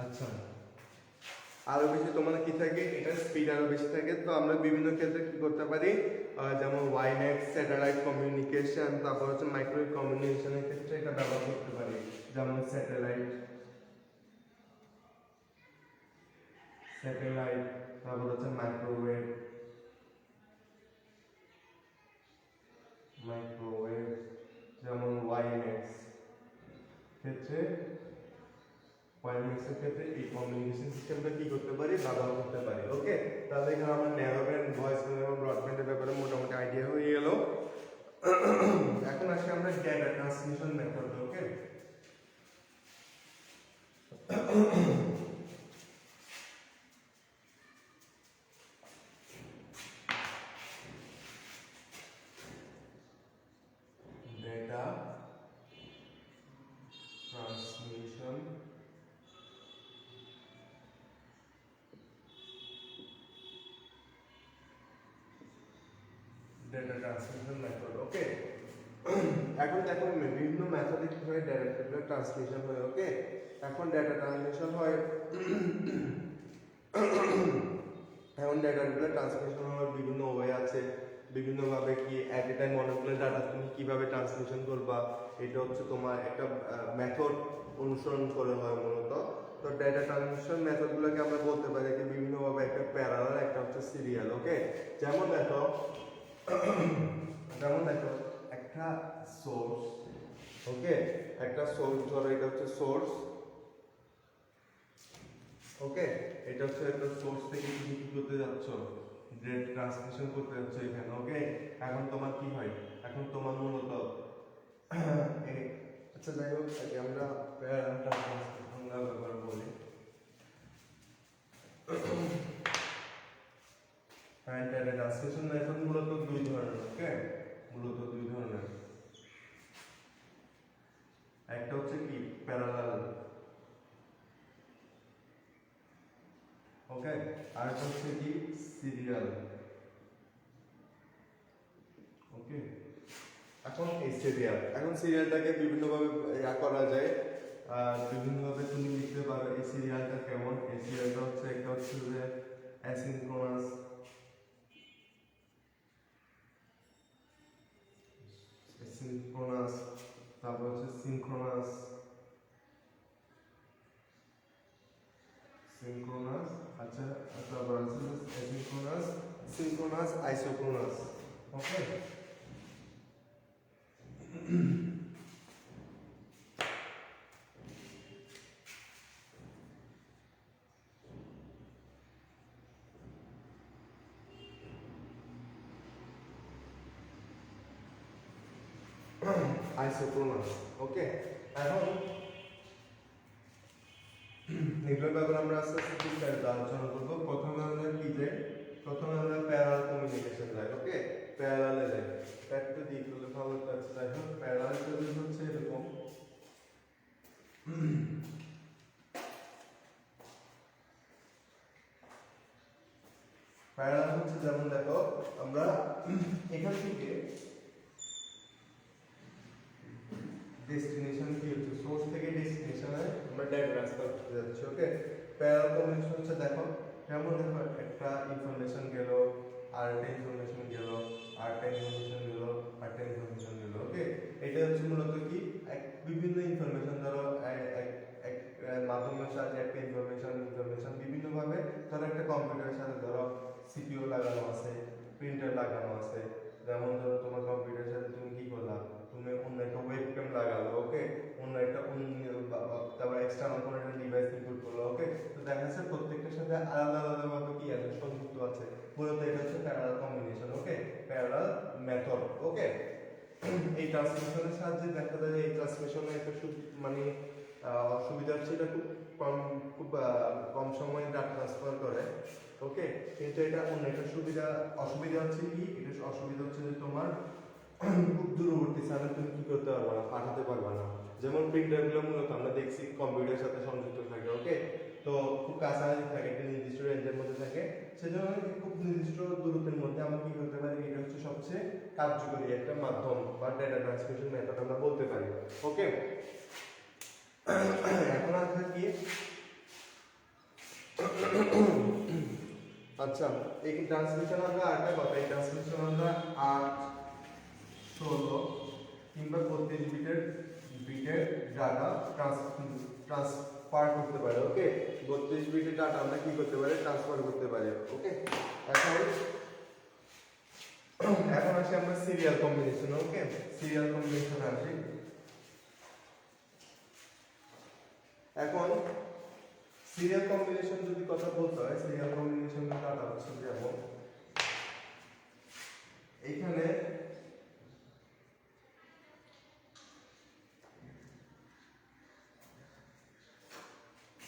আচ্ছা আরো বেশি তোমার কি থাকে, এটা স্পিড আরো বেশি থাকে। তো আমরা বিভিন্ন ক্ষেত্রে কি করতে পারি, যেমন ওয়াইনেক্স স্যাটেলাইট কমিউনিকেশন, তারপর হচ্ছে মাইক্রোওয়েভ কমিউনিকেশনের ক্ষেত্রে এটা ব্যবহার করতে পারি, যেমন স্যাটেলাইট, তারপর হচ্ছে মাইক্রোওয়েভ, যেমন ওয়াইনেক্স ক্ষেত্রে, ওয়াইনেক্সের ক্ষেত্রে এই কমিউনিকেশন সিস্টেমটা কি করতে পারি, ব্যবহার করতে পারি। ওকে, তাহলে এখানে আমরা ন্যারো ব্যান্ড, ভয়েস এবং ব্রডব্যান্ডের ব্যাপারে মোটামুটি আইডিয়া হয়ে গেল। এখন আসি আমরা ডেটা ট্রান্সমিশন মেথড। ওকে, ডেটা ট্রান্সমিশন মেথড। ওকে, এখন দেখো বিভিন্ন মেথডে কি হয় ডেটা ট্রান্সমিশন হয়। ওকে, এখন ডেটা ট্রান্সমিশন হয় এখন ডেটাগুলো ট্রান্সমিশন হওয়ার বিভিন্ন ওয়ে আছে, বিভিন্নভাবে কি অ্যাট এ টাইম অনেকগুলো ডাটা তুমি কিভাবে ট্রান্সমিশন করবা, এটা হচ্ছে তোমার একটা মেথড অনুসরণ করে হয় মূলত। তো ডেটা ট্রান্সমিশন মেথডগুলোকে আমরা বলতে পারি যে বিভিন্নভাবে, একটা প্যারালাল, একটা হচ্ছে সিরিয়াল। ওকে, যেমন দেখো একটা সোর্স, ওকে, একটা সোর্স ধরো, এটা হচ্ছে সোর্স। ওকে, এটা হচ্ছে একটা সোর্স থেকে তুমি কি করতে যাচ্ছ, ডেটা ট্রান্সমিশন করতে যাচ্ছ এখানে। ওকে, এখন তোমার কি হয়, এখন তোমার মূলত আচ্ছা যাই হোক, আগে আমরা প্যারালাল ট্রান্সমিশন ব্যবহার বলি। হ্যাঁ, ডেটা ট্রান্সমিশন মেথড মূলত দুই ধরনের। ওকে, মূলত দুই ধরনের, একটা হচ্ছে কি প্যারালাল, ওকে, আর একটা হচ্ছে কি সিরিয়াল। ওকে, এখন এই সিরিয়ালটাকে বিভিন্নভাবে করা যায়, বিভিন্নভাবে তুমি লিখতে পারো এই সিরিয়ালটা কেমন। এই সিরিয়ালটা হচ্ছে একটা হচ্ছে যে অ্যাসিনক্রোনাস, তারপর হচ্ছে সিনক্রোনাস, আচ্ছা, তারপর হচ্ছে অ্যাসিনক্রোনাস, সিনক্রোনাস, আইসোক্রোনাস। ওকে, আইসোক্রোনাস। ওকে, এখন এগুলোর ব্যাপারে আমরা আস্তে আস্তে বিস্তারিত আলোচনা করবো। প্রথমে আমরা কি যাই, প্রথমে আমরা প্যারালাল কমিউনিকেশন যাই। ওকে, প্যারালালে যাই, একটা দিক হলে ভালো লাগছে। যাই হোক, প্যারালাল হচ্ছে এরকম, প্যারালাল হচ্ছে যেমন দেখো আমরা এখান থেকে ডেস্টিনেশন কি হচ্ছে, সোর্স থেকে ডেস্টিনেশনে আমরা ডেটা ট্রান্সফার করতে যাচ্ছি। ওকে, প্যারালাল কমিউনিকেশন হচ্ছে দেখো যেমন দেখো একটা ইনফরমেশন গেল, আর একটা ইনফরমেশন গেল, আর একটা ইনফরমেশন গেল, আর একটা ইনফরমেশন গেল। ওকে, এটা হচ্ছে মূলত কি বিভিন্ন ইনফরমেশন ধরো এক মাধ্যমের সাথে একটা ইনফরমেশন বিভিন্নভাবে, ধরো একটা কম্পিউটারের সাথে ধরো সিপিইউ লাগানো আছে, প্রিন্টার লাগানো আছে, যেমন ধরো তোমার কম্পিউটারের সাথে তুমি কি করলা, তুমি অন্য একটা ওয়েব আছে, মূলত এটা হচ্ছে প্যারালাল কম্বিনেশন। ওকে, প্যারালাল মেথড। ওকে, এই ট্রান্সমিশনের সাহায্যে দেখা যায় এই ট্রান্সমিশনে একটা মানে অসুবিধা হচ্ছে এটা খুব কম সময়ে ডাটা ট্রান্সফার করে। ওকে, কিন্তু এটা অন্য একটা অসুবিধা হচ্ছে কি, এটা অসুবিধা হচ্ছে যে তোমার খুব দূরবর্তী স্থানে তুমি কি করতে পারবে না, পাঠাতে পারবে না। যেমন প্রিন্টারগুলো মূলত আমরা দেখছি কম্পিউটারের সাথে সংযুক্ত থাকে। ওকে, তো খুব কাছাকাছি থাকে, একটা নির্দিষ্ট রেঞ্জের মধ্যে থাকে, সেজন্য খুব নির্দিষ্ট দূরত্বের মধ্যে আমরা কি করতে পারি, এটা হচ্ছে সবচেয়ে কার্যকরী একটা মাধ্যম বা ডেটা ট্রান্সমিশন মেথড আমরা বলতে পারি। ওকে, এখন আসবে কি, আচ্ছা এই ট্রান্সমিশন আমরা আরেকটা কথা, এই ট্রান্সমিশন আমরা 8, 16 কিংবা 32 বিটের ডাটা ট্রান্সফার করতে পারি। ওকে, 32 বিটের ডাটা আমরা কি করতে পারি, ট্রান্সফার করতে পারি। ওকে, এখন আসি আমরা সিরিয়াল কম্বিনেশন। ওকে, সিরিয়াল কম্বিনেশন আসি। এখন সিরিয়াল কম্বিনেশন যদি কথা বলতে হয়, সিরিয়াল কম্বিনেশন ডাটা হচ্ছে যেমন এইখানে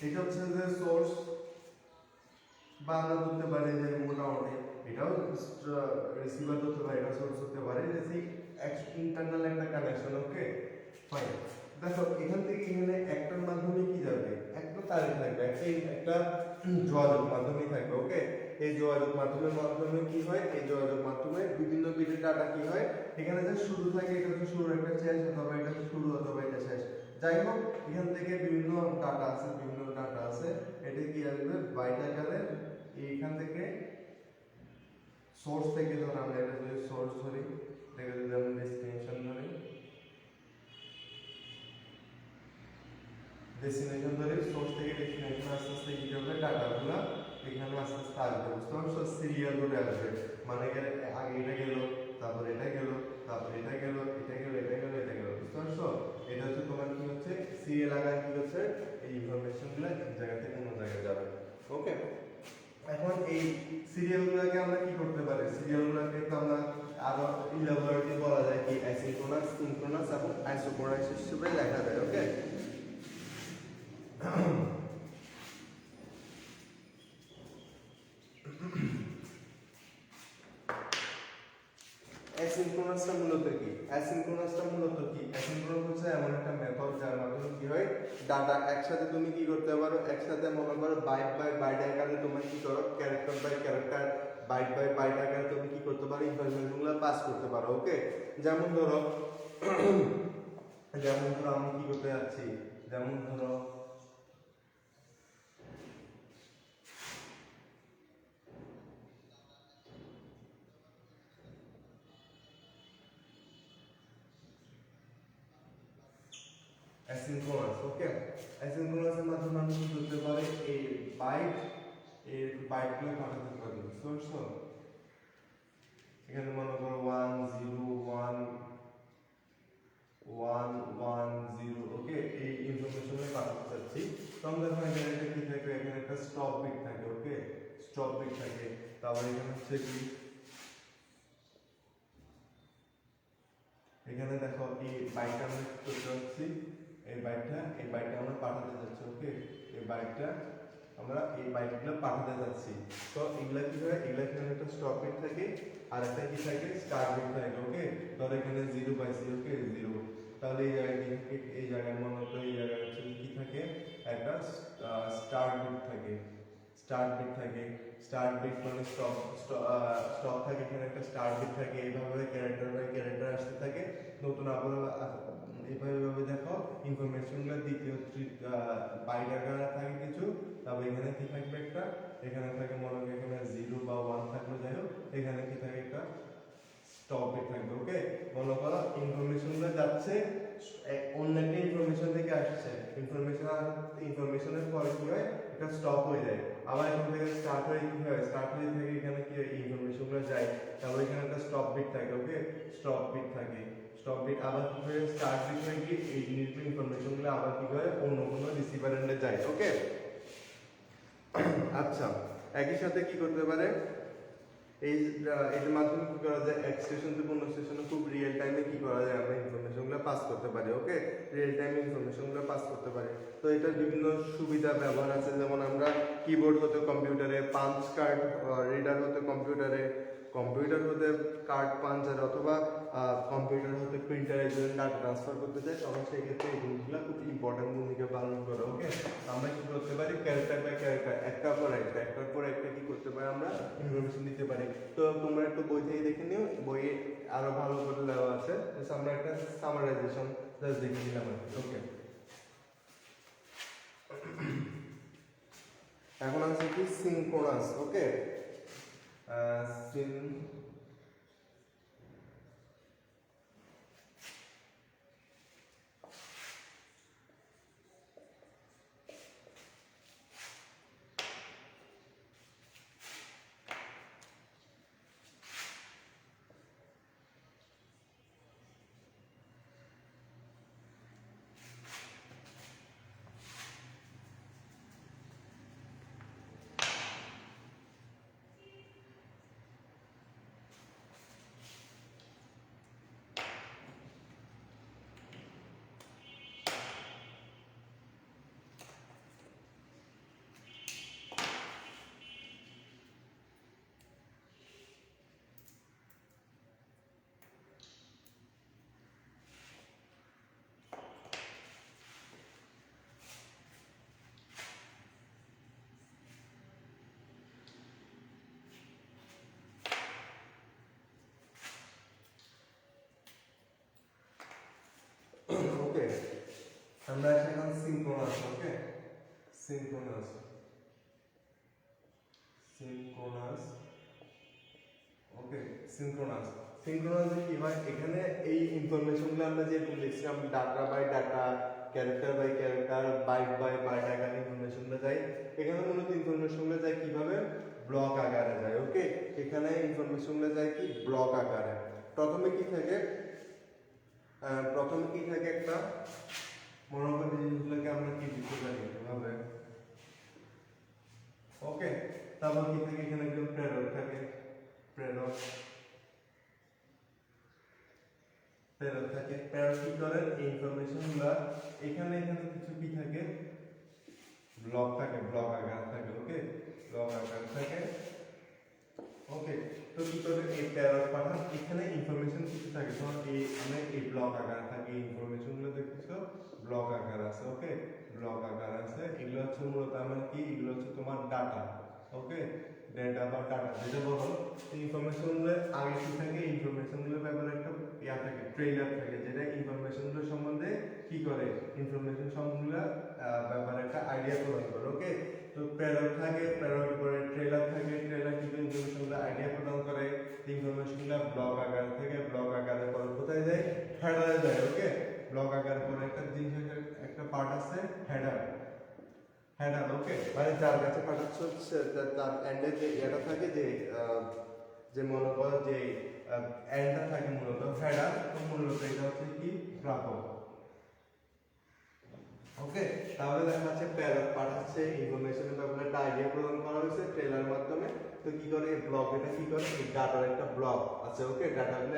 এটা হচ্ছে যে সোর্স বা আমরা ধরতে পারি যে মোটামুটি এটাও রিসিভার ধরতে পারি, এটা সোর্স হতে পারে, যে ইন্টারনাল একটা কানেকশন। ওকে, ফাইন। দেখো এখান থেকে এখানে একটার মাধ্যমে কি যাবে, একটা তারে থাকবে, একটা যোগাযোগ মাধ্যমে থাকবে। ওকে, এই যোগাযোগ মাধ্যমে কি হয়, এই যোগাযোগ মাধ্যমে বিভিন্ন বিটের ডাটা কি হয়, এখানে যে শুরু থাকে এটা হচ্ছে শুরুর একটা শেষ, অথবা এটা শুরু অথবা এটা শেষ। যাই হোক, এখান থেকে বিভিন্ন ডাটা আছে, এটা কি আসবে বাইট আকারে। এইখান থেকে সোর্স থেকে ধর আমরা এটা যদি সোর্স ধরি, এটাকে যদি আমরা ডেস্টিনেশন ধরি, সোর্স থেকে ডেস্টিনেশন আস্তে আস্তে কি হবে, ডাটাগুলো এখানে আস্তে আস্তে আসবে। বুঝতে পারছো, সিরিয়াল ধরে আসবে, মানে আগে এটা গেল, তারপর এটা গেল, তারপর এটা গেল, এটা গেল, এটা গেল, এটা গেল। বুঝতে পারছো, এটা হচ্ছে তোমার কি হচ্ছে সিরিয়াল আকারে কি হচ্ছে, এই ইনফরমেশনগুলো এক জায়গা থেকে অন্য জায়গায় যাবে। ওকে, এখন এই সিরিয়ালগুলোকে আমরা কি করতে পারি, সিরিয়ালগুলোকে তো আমরা আরো ইলাবোরেটলি বলা যায় কি অ্যাসিনক্রোনাস, সিনক্রোনাস এবং আইসোক্রোনাস হিসেবে লেখা যায়। ওকে, অ্যাসিনক্রোনাসটা মূলত কি, অ্যাসিনক্রোনাস হচ্ছে এমন একটা মেথড যার মাধ্যমে কি হয়, ডাটা একসাথে তুমি কি করতে পারো, একসাথে মনে করো বাইট বাই বাইট আকারে তুমি কি করো, character by character, byte by byte আকারে তুমি কি করতে পারো, ইনফরমেশনগুলো পাস করতে পারো। ওকে, যেমন ধরো আমি কি করতে যাচ্ছি, যেমন ধরো অ্যাসিনক্রোনাস। ওকে, অ্যাসিনক্রোনাসের মাধ্যমে আমি কি করতে পারি, এই বাইটগুলো পাঠাতে পারি। বুঝছো, এখানে মনে করো 1 0 1 1 1 0। ওকে, এই ইনফরমেশনে পাঠাতে চাচ্ছি, তখন দেখো এখানে একটা কি থাকে, এখানে একটা স্টপ বিট থাকে। ওকে, স্টপ বিট থাকে, তারপর এখানে হচ্ছে কি, এখানে দেখো এই বাইটটা আমরা কি করতে যাচ্ছি, এই বাইটটা আমরা পাঠাতে যাচ্ছি। ওকে, এই বাইটগুলো পাঠাতে যাচ্ছি। তো এগুলা কি হয়, এখানে একটা স্টপ বিট থাকে আর একটা কি থাকে, স্টার্ট বিট থাকে। ওকে, ধর এখানে 0 পাইছি। ওকে, 0, তাহলে এই জায়গায় কি থাকে, এই জায়গায় মনে করো এই জায়গায় হচ্ছে কি থাকে, একটা স্টার্ট বিট থাকে। স্টার্ট বিট মানে স্টপ থাকে, এখানে একটা স্টার্ট বিট থাকে। এইভাবে ক্যারেক্টার বাই ক্যারেক্টার আসতে থাকে, নতুন আবার এইভাবে দেখো ইনফরমেশনগুলো দ্বিতীয় বাইট আকারে থাকে কিছু, তারপর এখানে কি থাকবে একটা, এখানে থাকে মনে করো এখানে 0 বা 1 থাকলো, যাই হোক এখানে কি থাকে, একটা স্টপ বিট থাকবে। ওকে, মনে করো ইনফরমেশনগুলো যাচ্ছে অন্য একটা ইনফরমেশন থেকে আসছে, ইনফরমেশনের পরে কি হয়, এটা স্টপ হয়ে যায়, আবার এখান থেকে স্টার্ট হয়ে কি হয়, স্টার্ট হয়ে থেকে এখানে কি ইনফরমেশনগুলো যায়, তারপর এখানে একটা স্টপ বিট থাকে। ওকে, স্টপ বিট আবার কি হয়, স্টার্ট বিট হয়ে কি এই ইনফরমেশনগুলো আবার কি হয় অন্য কোনো রিসিভার এন্ডে যায়। ওকে, আচ্ছা একই সাথে কি করতে পারে, এটার মাধ্যমে কি করা যায়, এক স্টেশন থেকে অন্য স্টেশনে খুব রিয়েল টাইমে কি করা যায়, আমরা ইনফরমেশনগুলো পাস করতে পারি। ওকে, রিয়েল টাইমে ইনফরমেশনগুলো পাস করতে পারি। তো এটার বিভিন্ন সুবিধা ব্যবহার আছে, যেমন আমরা কিবোর্ড হতে কম্পিউটারে, পাঞ্চ কার্ড রিডার হতে কম্পিউটারে, কম্পিউটার হতে কার্ড পাঞ্চার, অথবা কম্পিউটার হতে প্রিন্টারে যদি ডাটা ট্রান্সফার করতে চাই, তখন সেই ক্ষেত্রে এই জিনিসগুলো খুব ইম্পর্টেন্ট ভূমিকা পালন করে। ওকে, আমরা কি করতে পারি, ক্যারেক্টার বাই ক্যারেক্টার, একটার পর একটা কি করতে পারি, আমরা ইনফরমেশন দিতে পারি। তো তোমরা একটু বই থেকে দেখে নিও, বইয়ে আরো ভালো করে দেওয়া আছে। আমরা একটা সামারাইজেশন জাস্ট দেখে নিলাম। ওকে, এখন আছে কি সিনক্রোনাস। ওকে, ওকে, আমরা এখন synchronous. Okay, synchronous okay, synchronous কি হয়, এখানে এই ইনফরমেশনগুলো আমরা যে লিখছিলাম, data by data, character by character, byte by byte আকারে ইনফরমেশনগুলো যায়। এখানে মূলত ইনফরমেশনগুলো যায় কিভাবে, ব্লক আকারে যায়। ওকে, এখানে ইনফরমেশনগুলো যায় কি, ব্লক আকারে। প্রথমে কি থাকে একটা মনোভাব, জিনিসগুলোকে আমরা কি দিতে পারি এভাবে। ওকে, তারপর কি থাকে, এখানে একজন প্রেরক থাকে, প্রেরক কি করেন, এই ইনফরমেশনগুলো এখানে কিছু কি থাকে, ব্লক থাকে, ব্লক আকার থাকে। ওকে, ব্লক আকার থাকে। ওকে, তো কি করে এই প্রেরক পাঠান, এখানে ইনফরমেশন কিছু থাকে, ধর এই ব্লক আকার থাকে, এই ইনফরমেশনগুলো দেখতেছো ব্লক আকার আছে। ওকে, ব্লক আকার আছে। এগুলো হচ্ছে মূলত আমার কি, এগুলো হচ্ছে তোমার ডাটা। ওকে, ডেটা বা ডাটা যেটা বলো, এই ইনফরমেশনগুলো আগে কি থাকে, ইনফরমেশনগুলোর ব্যাপারে একটা থাকে, ট্রেইলার থাকে, যেটা ইনফরমেশনগুলো সম্বন্ধে কি করে, ইনফরমেশন সম্বন্ধে ব্যাপারে একটা আইডিয়া প্রদান করে। ওকে, তো প্রেরক থাকে, প্রেরকের পরে ট্রেইলার থাকে, ট্রেইলার কি ইনফরমেশনগুলো আইডিয়া প্রদান করে, ইনফরমেশনগুলো ব্লক আকার থেকে, ব্লক আকারে পরে কোথায় যায়, হেডারে যায়। ওকে, ব্লক আকার পরে একটা জিনিস, একটা পার্ট আছে হেডার। ওকে, মানে যার কাছে পাঠাচ্ছ তার এন্ডে যে এটা থাকে, যে মনে করো যে এন্ডটা থাকে মূলত হেডার, তো মূলত এটা হচ্ছে কি, প্রাপক। ওকে, তাহলে দেখা যাচ্ছে প্রেরক পাঠাচ্ছে ইনফরমেশনের ব্যাপারে একটা আইডিয়া প্রদান করা হয়েছে ট্রেলার মাধ্যমে। তো কি করে, এই ব্লক, এটা কি করে, এই ডাটার একটা ব্লক আছে। ওকে, ডাটাগুলো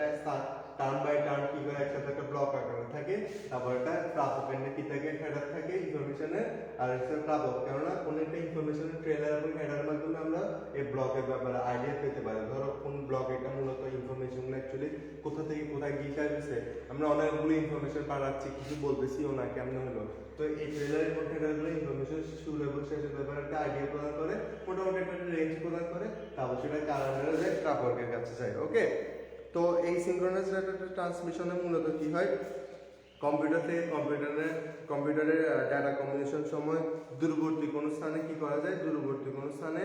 টার্ন বাই টার্ন কি করে একসাথে একটা ব্লক আকারে থাকে। তারপর একটা প্রাপক এন্ডে কি থাকে, হেডার থাকে ইনফরমেশনের, আর একটা প্রাপক, কেননা কোন একটা ইনফরমেশনের ট্রেলার এবং হেডারের মাধ্যমে আমরা এই ব্লকের ব্যাপারে আইডিয়া পেতে পারি। ধরো কোন ব্লক, এটা মূলত ইনফরমেশনগুলো অ্যাকচুয়ালি কোথা থেকে কোথায় গিয়ে আসছে, আমরা অনেকগুলো ইনফরমেশন পাঠাচ্ছি, কিছু বলতেছিও না, কেমন হলো। তো এই ট্রেলারের মধ্যে হেডারগুলো ইনফরমেশন শুরু এবং শেষের ব্যাপারে একটা আইডিয়া প্রদান করে, মোটামুটি একটা রেঞ্জ প্রদান করে, তারপর সেটা কারেন্টারে যায়, প্রাপকের কাছে যায়। ওকে, তো এই সিনক্রোনাস ডাটা ট্রান্সমিশনে মূলত কি হয়, কম্পিউটার থেকে কম্পিউটারের ডাটা কম্বিনেশন সময় দূরবর্তী কোনো স্থানে কি করা যায়, দূরবর্তী কোনো স্থানে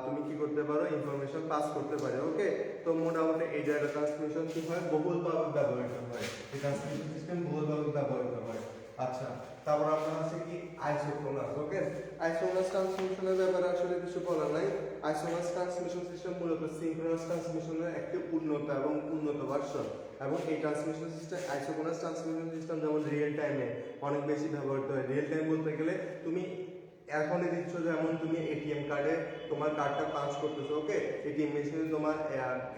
তুমি কি করতে পারো, ইনফরমেশন পাস করতে পারো। ওকে, তো মোটামুটি এই ডাটা ট্রান্সমিশন কি হয়, বহুলভাবে ব্যবহৃত হয়, এই ট্রান্সমিশন সিস্টেম বহুলভাবে ব্যবহৃত হয়। আচ্ছা, তারপর আপনার আছে কি আইসোক্রোনাস। ওকে, আইসোক্রোনাস ট্রান্সমিশনের ব্যাপারে আসলে কিছু বলার নাই। আইসোক্রোনাস ট্রান্সমিশন সিস্টেম মূলত সিনক্রোনাস ট্রান্সমিশনের একটি উন্নত এবং উন্নত ভার্সন, এবং এই transmission system, isochronous transmission system যেমন রিয়েল টাইমে অনেক বেশি ব্যবহৃত হয়। রিয়েল টাইম বলতে গেলে তুমি এখনই দিচ্ছ, যেমন তুমি এটিএম কার্ডে তোমার কার্ডটা পাঞ্চ করতেছো, ওকে, এটিএম মেশিনে তোমার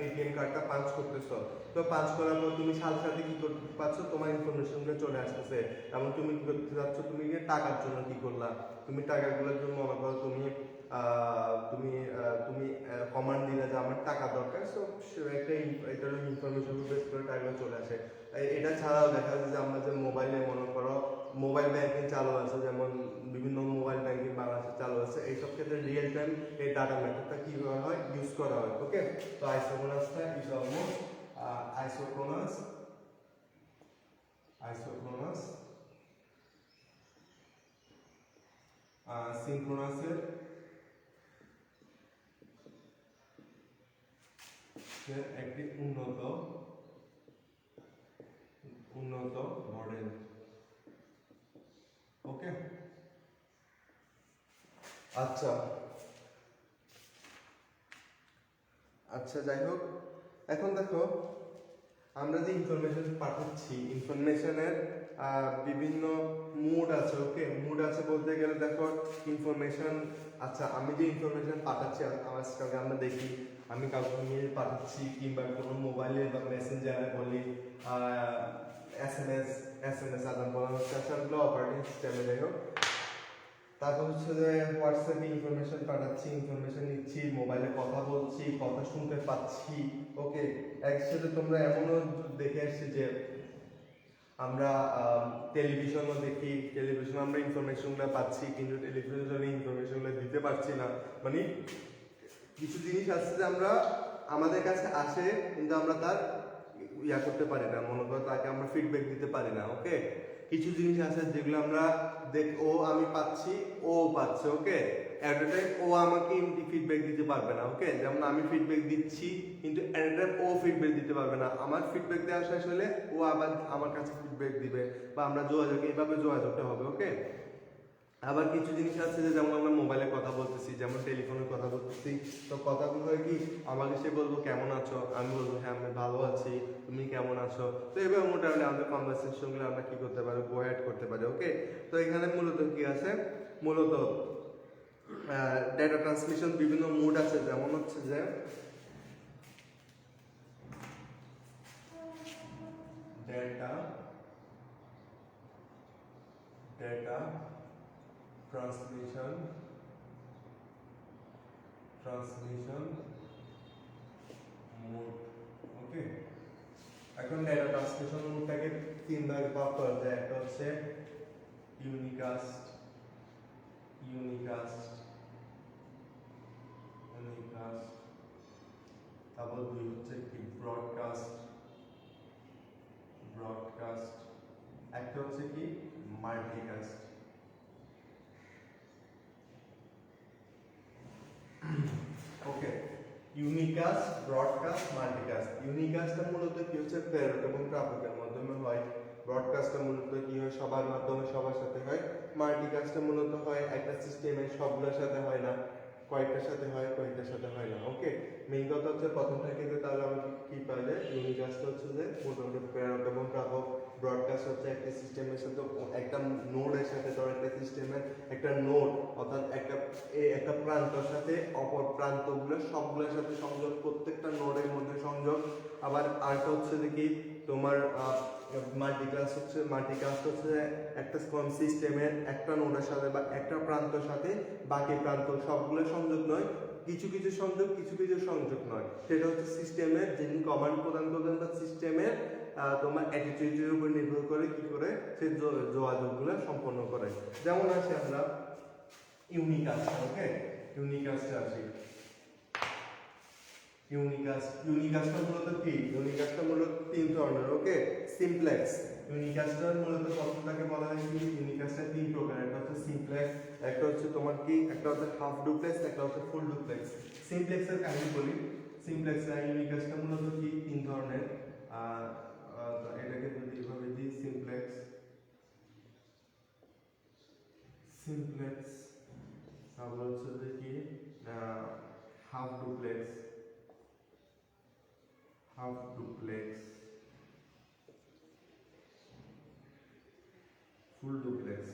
এটিএম কার্ডটা পাঞ্চ করতেছো, তো পাঞ্চ করার পর তুমি সাথে সাথে কি করতে পারছো, তোমার ইনফরমেশনগুলো চলে আসতেছে। এবং তুমি কি করতে চাচ্ছ, তুমি টাকার জন্য কি করলা, তুমি টাকাগুলোর জন্য মনে করো তুমি তুমি তুমি কমান্ড দিলে যে আমার টাকা দরকার, সো একটা এটার ইনফরমেশন বেস করে টাকাগুলো চলে আসে। এটা ছাড়াও দেখা যায় যে আমরা যে মোবাইলে মনে করো মোবাইল ব্যাংকিং চালু আছে, যেমন বিভিন্ন মোবাইল ব্যাংকিং বাংলাদেশে চালু আছে, এইসব ক্ষেত্রে রিয়েল টাইম এই ডাটা মেথডটা কি করা হয়, ইউজ করা হয়, ওকে। তো আইসোক্রোনাসটা ইজ অলমোস্ট আইসোক্রোনাস আইসোক্রোনাস সিনক্রোনাসের একটি উন্নত মডেল, ওকে। আচ্ছা আচ্ছা, যাই হোক, এখন দেখো আমরা যে ইনফরমেশন পাঠাচ্ছি, ইনফরমেশনের বিভিন্ন মুড আছে, ওকে। মুড আছে বলতে গেলে দেখো ইনফরমেশন, আচ্ছা আমি যে ইনফরমেশন পাঠাচ্ছি আজকাল আমরা দেখি, আমি কাউকে মেল পাঠাচ্ছি কিংবা কোনো মোবাইলে বা মেসেঞ্জারে বলি এস এম এস আদান প্রদান হচ্ছে, আসলে অপারেটিং সিস্টেমে, যাই হোক। তারপর হচ্ছে যে হোয়াটসঅ্যাপে ইনফরমেশন পাঠাচ্ছি, ইনফরমেশন নিচ্ছি, মোবাইলে কথা বলছি, কথা শুনতে পাচ্ছি, ওকে। একসাথে তোমরা এমনও দেখে আসছি যে আমরা টেলিভিশনও দেখি, টেলিভিশনে আমরা ইনফরমেশনগুলো পাচ্ছি, কিন্তু টেলিভিশনে ইনফরমেশনগুলো দিতে পারছি না। মানে কিছু জিনিস আছে যে আমরা আমাদের কাছে আসে কিন্তু আমরা তার করতে পারি না, মনে করো তাকে আমরা ফিডব্যাক দিতে পারি না, ওকে। কিছু জিনিস আছে যেগুলো আমরা আমি পাচ্ছি, ও পাচ্ছে, ওকে। এট এ টাইম ও আমাকে ফিডব্যাক দিতে পারবে না, ওকে। যেমন আমি ফিডব্যাক দিচ্ছি কিন্তু এট এ টাইম ও ফিডব্যাক দিতে পারবে না, আমার ফিডব্যাক দেওয়া শেষ হলে ও আবার আমার কাছে ফিডব্যাক দিবে, বা আমরা এইভাবে যোগাযোগটা হবে, ওকে। আবার কিছু জিনিস আছে যে যেমন আমরা মোবাইলে কথা বলতেছি, যেমন টেলিফোনে কথা বলতেছি, তো কথাগুলো হয় কি, আমাকে সে বলবো কেমন আছো, আমি বলবো হ্যাঁ আমি ভালো আছি, তুমি কেমন আছো, তো এভাবে মোটামুটি আমাদের কনভারসেশনগুলো আমরা কি করতে পারি, গো অ্যাড করতে পারি, ওকে। তো এখানে মূলত কি আছে, মূলত ডেটা ট্রান্সমিশন বিভিন্ন মুড আছে, যেমন হচ্ছে যে ডেটা ট্রান্সমিশন মোড, ওকে। এখন ডেটা ট্রান্সমিশন মোডটাকে তিন ভাগে ভাগ করা যায়, একটা হচ্ছে ইউনিকাস্ট তারপর দুই হচ্ছে কি ব্রডকাস্ট, একটা হচ্ছে কি multicast, okay. Unicast, broadcast, multicast. ইউনিকাস্টটা মূলত কি হচ্ছে প্রেরক এবং প্রাপকের মাধ্যমে হয়, ব্রডকাস্টটা মূলত কি হয় সবার মাধ্যমে সবার সাথে হয়, মাল্টিকাস্টটা মূলত হয় একটা সিস্টেমে সবগুলোর সাথে হয় না, কয়েকটার সাথে হয় কয়েকটার সাথে হয় না, ওকে। মেইন কথা হচ্ছে প্রথমটা কিন্তু তাহলে আমরা কি পাই যে ইউনিকাস্ট হচ্ছে যে মোটামুটি প্রেরক এবং প্রাপক, ব্রডকাস্ট হচ্ছে একটা সিস্টেমের সাথে একটা নোডের সাথে ধর একটা সিস্টেমের একটা নোড অর্থাৎ একটা প্রান্তর সাথে অপর প্রান্তগুলো সবগুলোর সাথে সংযোগ, প্রত্যেকটা নোডের মধ্যে সংযোগ। আবার আরেকটা হচ্ছে যে কি তোমার মাল্টিকাস্ট হচ্ছে একটা সিস্টেমের একটা নোডের সাথে বা একটা প্রান্তর সাথে বাকি প্রান্ত সবগুলো সংযোগ নয়, কিছু কিছু সংযোগ নয়, সেটা হচ্ছে সিস্টেমের যিনি কমান্ড প্রদান করবেন বা সিস্টেমের তোমার অ্যাটিটিউডের উপর নির্ভর করে কি করে সে যোগাযোগগুলো সম্পন্ন করে। যেমন আছে আমরা ইউনিকাস্ট, ওকে। ইউনিকাস্টে আসি, ইউনিকাস্টটা মূলত কি, ইউনিকাস্টটা মূলত তিন ধরনের, ওকে। সিমপ্লেক্স, ইউনিকাস্টের মূলত প্রথমটাকে বলা হয় কি, ইউনিকাস্টের তিন প্রকার, একটা হচ্ছে সিমপ্লেক্স, একটা হচ্ছে তোমার কি, একটা হচ্ছে হাফ ডুপ্লেক্স, একটা হচ্ছে ফুল ডুপ্লেক্স। সিমপ্লেক্সের কাহিনী বলি, সিমপ্লেক্সের ইউনিকাস্টটা মূলত কি তিন ধরনের, এটাকে যদি এভাবে দিই সিমপ্লেক্স, তারপর হচ্ছে যে কি হাফ ডুপ্লেক্স, ফুল ডুপ্লেক্স।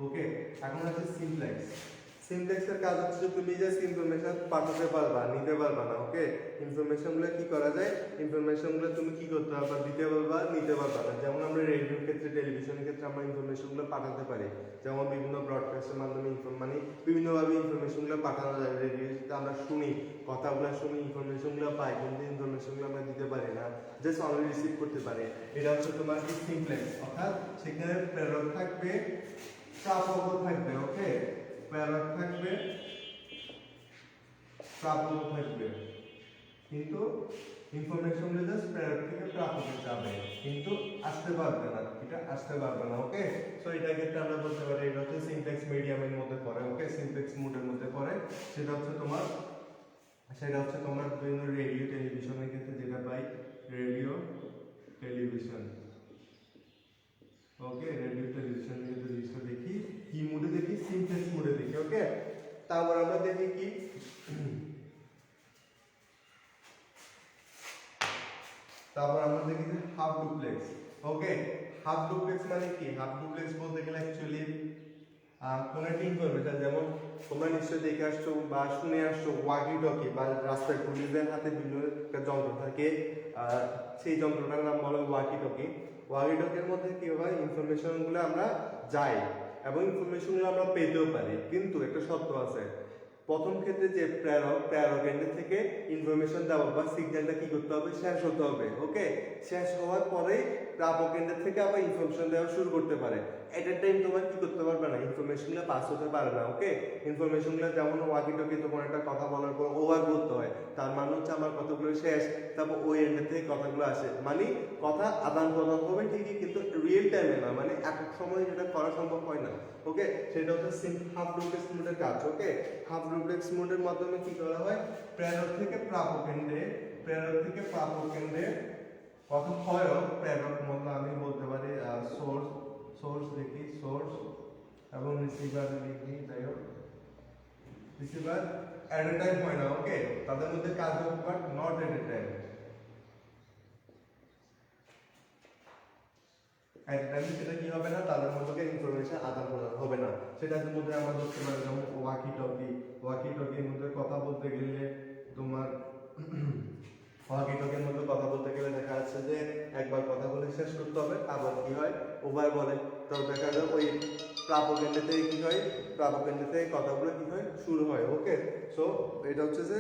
ওকে, এখন আছে সিমপ্লেক্স। সিমপ্লেক্সের কাজ হচ্ছে যে তুমি জাস্ট ইনফরমেশন পাঠাতে পারবা, নিতে পারবা না। ওকে, ইনফরমেশনগুলো কি করা যায়, ইনফরমেশনগুলো তুমি কি করতে পারবা, দিতে পারবা, নিতে পারবা না। যেমন আমরা রেডিওর ক্ষেত্রে, টেলিভিশনের ক্ষেত্রে আমরা ইনফরমেশনগুলো পাঠাতে পারি, যেমন বিভিন্ন ব্রডকাস্টের মাধ্যমে মানে বিভিন্নভাবে ইনফরমেশনগুলো পাঠানো যায়। রেডিওতে আমরা শুনি, কথাগুলো শুনি, ইনফরমেশনগুলো পাই, কিন্তু ইনফরমেশনগুলো আমরা দিতে পারি না, জাস্ট অনলি রিসিভ করতে পারি। এটা হচ্ছে তোমার কি সিমপ্লেক্স, অর্থাৎ সেখানে প্রেরক থাকবে, প্রাপক থাকবে। ওকে, প্রেরক থাকবে, প্রাপক থাকবে, কিন্তু ইনফরমেশনগুলো জাস্ট প্রেরক থেকে প্রাপকে যাবে, কিন্তু আসতে পারবে না, এটা আসতে পারবে না। ওকে, সো এটার ক্ষেত্রে আমরা বলতে পারি এটা হচ্ছে সিমপ্লেক্স মিডিয়ামের মধ্যে পড়ে। ওকে, সিমপ্লেক্স মোডের মধ্যে পড়ে। সেটা হচ্ছে তোমার বিভিন্ন রেডিও টেলিভিশনের ক্ষেত্রে যেটা পাই, রেডিও টেলিভিশন। ওকে, রেডিও টেলিভিশন ক্ষেত্রে জিনিসটা দেখি কি মোডে দেখি, সিমপ্লেক্স মোডে দেখি। ওকে, তারপর আমরা দেখি কি, তারপর আমরা দেখি যে হাফ ডুপ্লেক্স। ওকে, হাফ ডুপ্লেক্স মানে কি, হাফ ডুপ্লেক্স বলতে গেলে অ্যাকচুয়ালি কোন একটা ইনফরমেশন, যেমন তোমরা নিশ্চয়ই দেখে আসছো বা শুনে আসছো ওয়াকি টকি, বা রাস্তায় পুলিশদের হাতে বিভিন্ন একটা যন্ত্র থাকে, সেই যন্ত্রটার নাম বলো ওয়াকি টকি। ওয়াকি টকির মধ্যে কি হয়, ইনফরমেশনগুলো আমরা যাই এবং ইনফরমেশনগুলো আমরা পেতেও পারি, কিন্তু একটা শর্ত আছে। প্রথম ক্ষেত্রে যে প্রেরক এন্ড থেকে ইনফরমেশন দেওয়া বা সিগন্যালটা কি করতে হবে, শেষ হতে হবে। ওকে, শেষ হওয়ার পরে প্রাপক এন্ড থেকে আবার ইনফরমেশন দেওয়া শুরু করতে পারে। এট এ টাইম তোমার কি করতে পারবে না, ইনফরমেশনগুলো পাস হতে পারে না। ওকে, ইনফরমেশনগুলো যেমন ওয়াকি টকি তোমার একটা কথা বলার পর ওভার বলতে হয়, তার মানে হচ্ছে আমার কথাগুলো শেষ, তারপর ওই এন্ড থেকে কথাগুলো আসে, মানে কথা আদান প্রদান হবে ঠিকই, কিন্তু রিয়েল টাইমে না, মানে একক সময় যেটা করা সম্ভব হয় না। ওকে, সেটা হচ্ছে হাফ ডুপ্লেক্স মোডের কাজ। ওকে, হাফ ডুপ্লেক্স মোডের মাধ্যমে কি করা হয়, প্রেরক থেকে প্রাপক এন্ডে কথা হয়, প্রেরক মধ্যে আমি বলতে পারি সোর্স দেখি, সোর্স এবং রিসিভার লিখি, যাই হোক রিসিভার এট এ টাইম হয় না। ওকে, তাদের মধ্যে কাজ হবে but not at A time. সেটা কি হবে না, তাদের মধ্যে ইনফরমেশন আদান প্রদান হবে না। সেটার মধ্যে আমরা ধরতে পারি যেমন ওয়াকি টকির মধ্যে কথা বলতে গেলে তোমার ওয়াকি টকির মধ্যে কথা বলতে গেলে দেখা যাচ্ছে যে একবার কথা বলে শেষ করতে হবে, আবার কি হয় ওভার বলে, তো দেখা যায় ওই প্রাপক এন্ড থেকে কি হয়, প্রাপক এন্ড থেকে কথাগুলো কি হয় শুরু হয়। ওকে, সো এটা হচ্ছে যে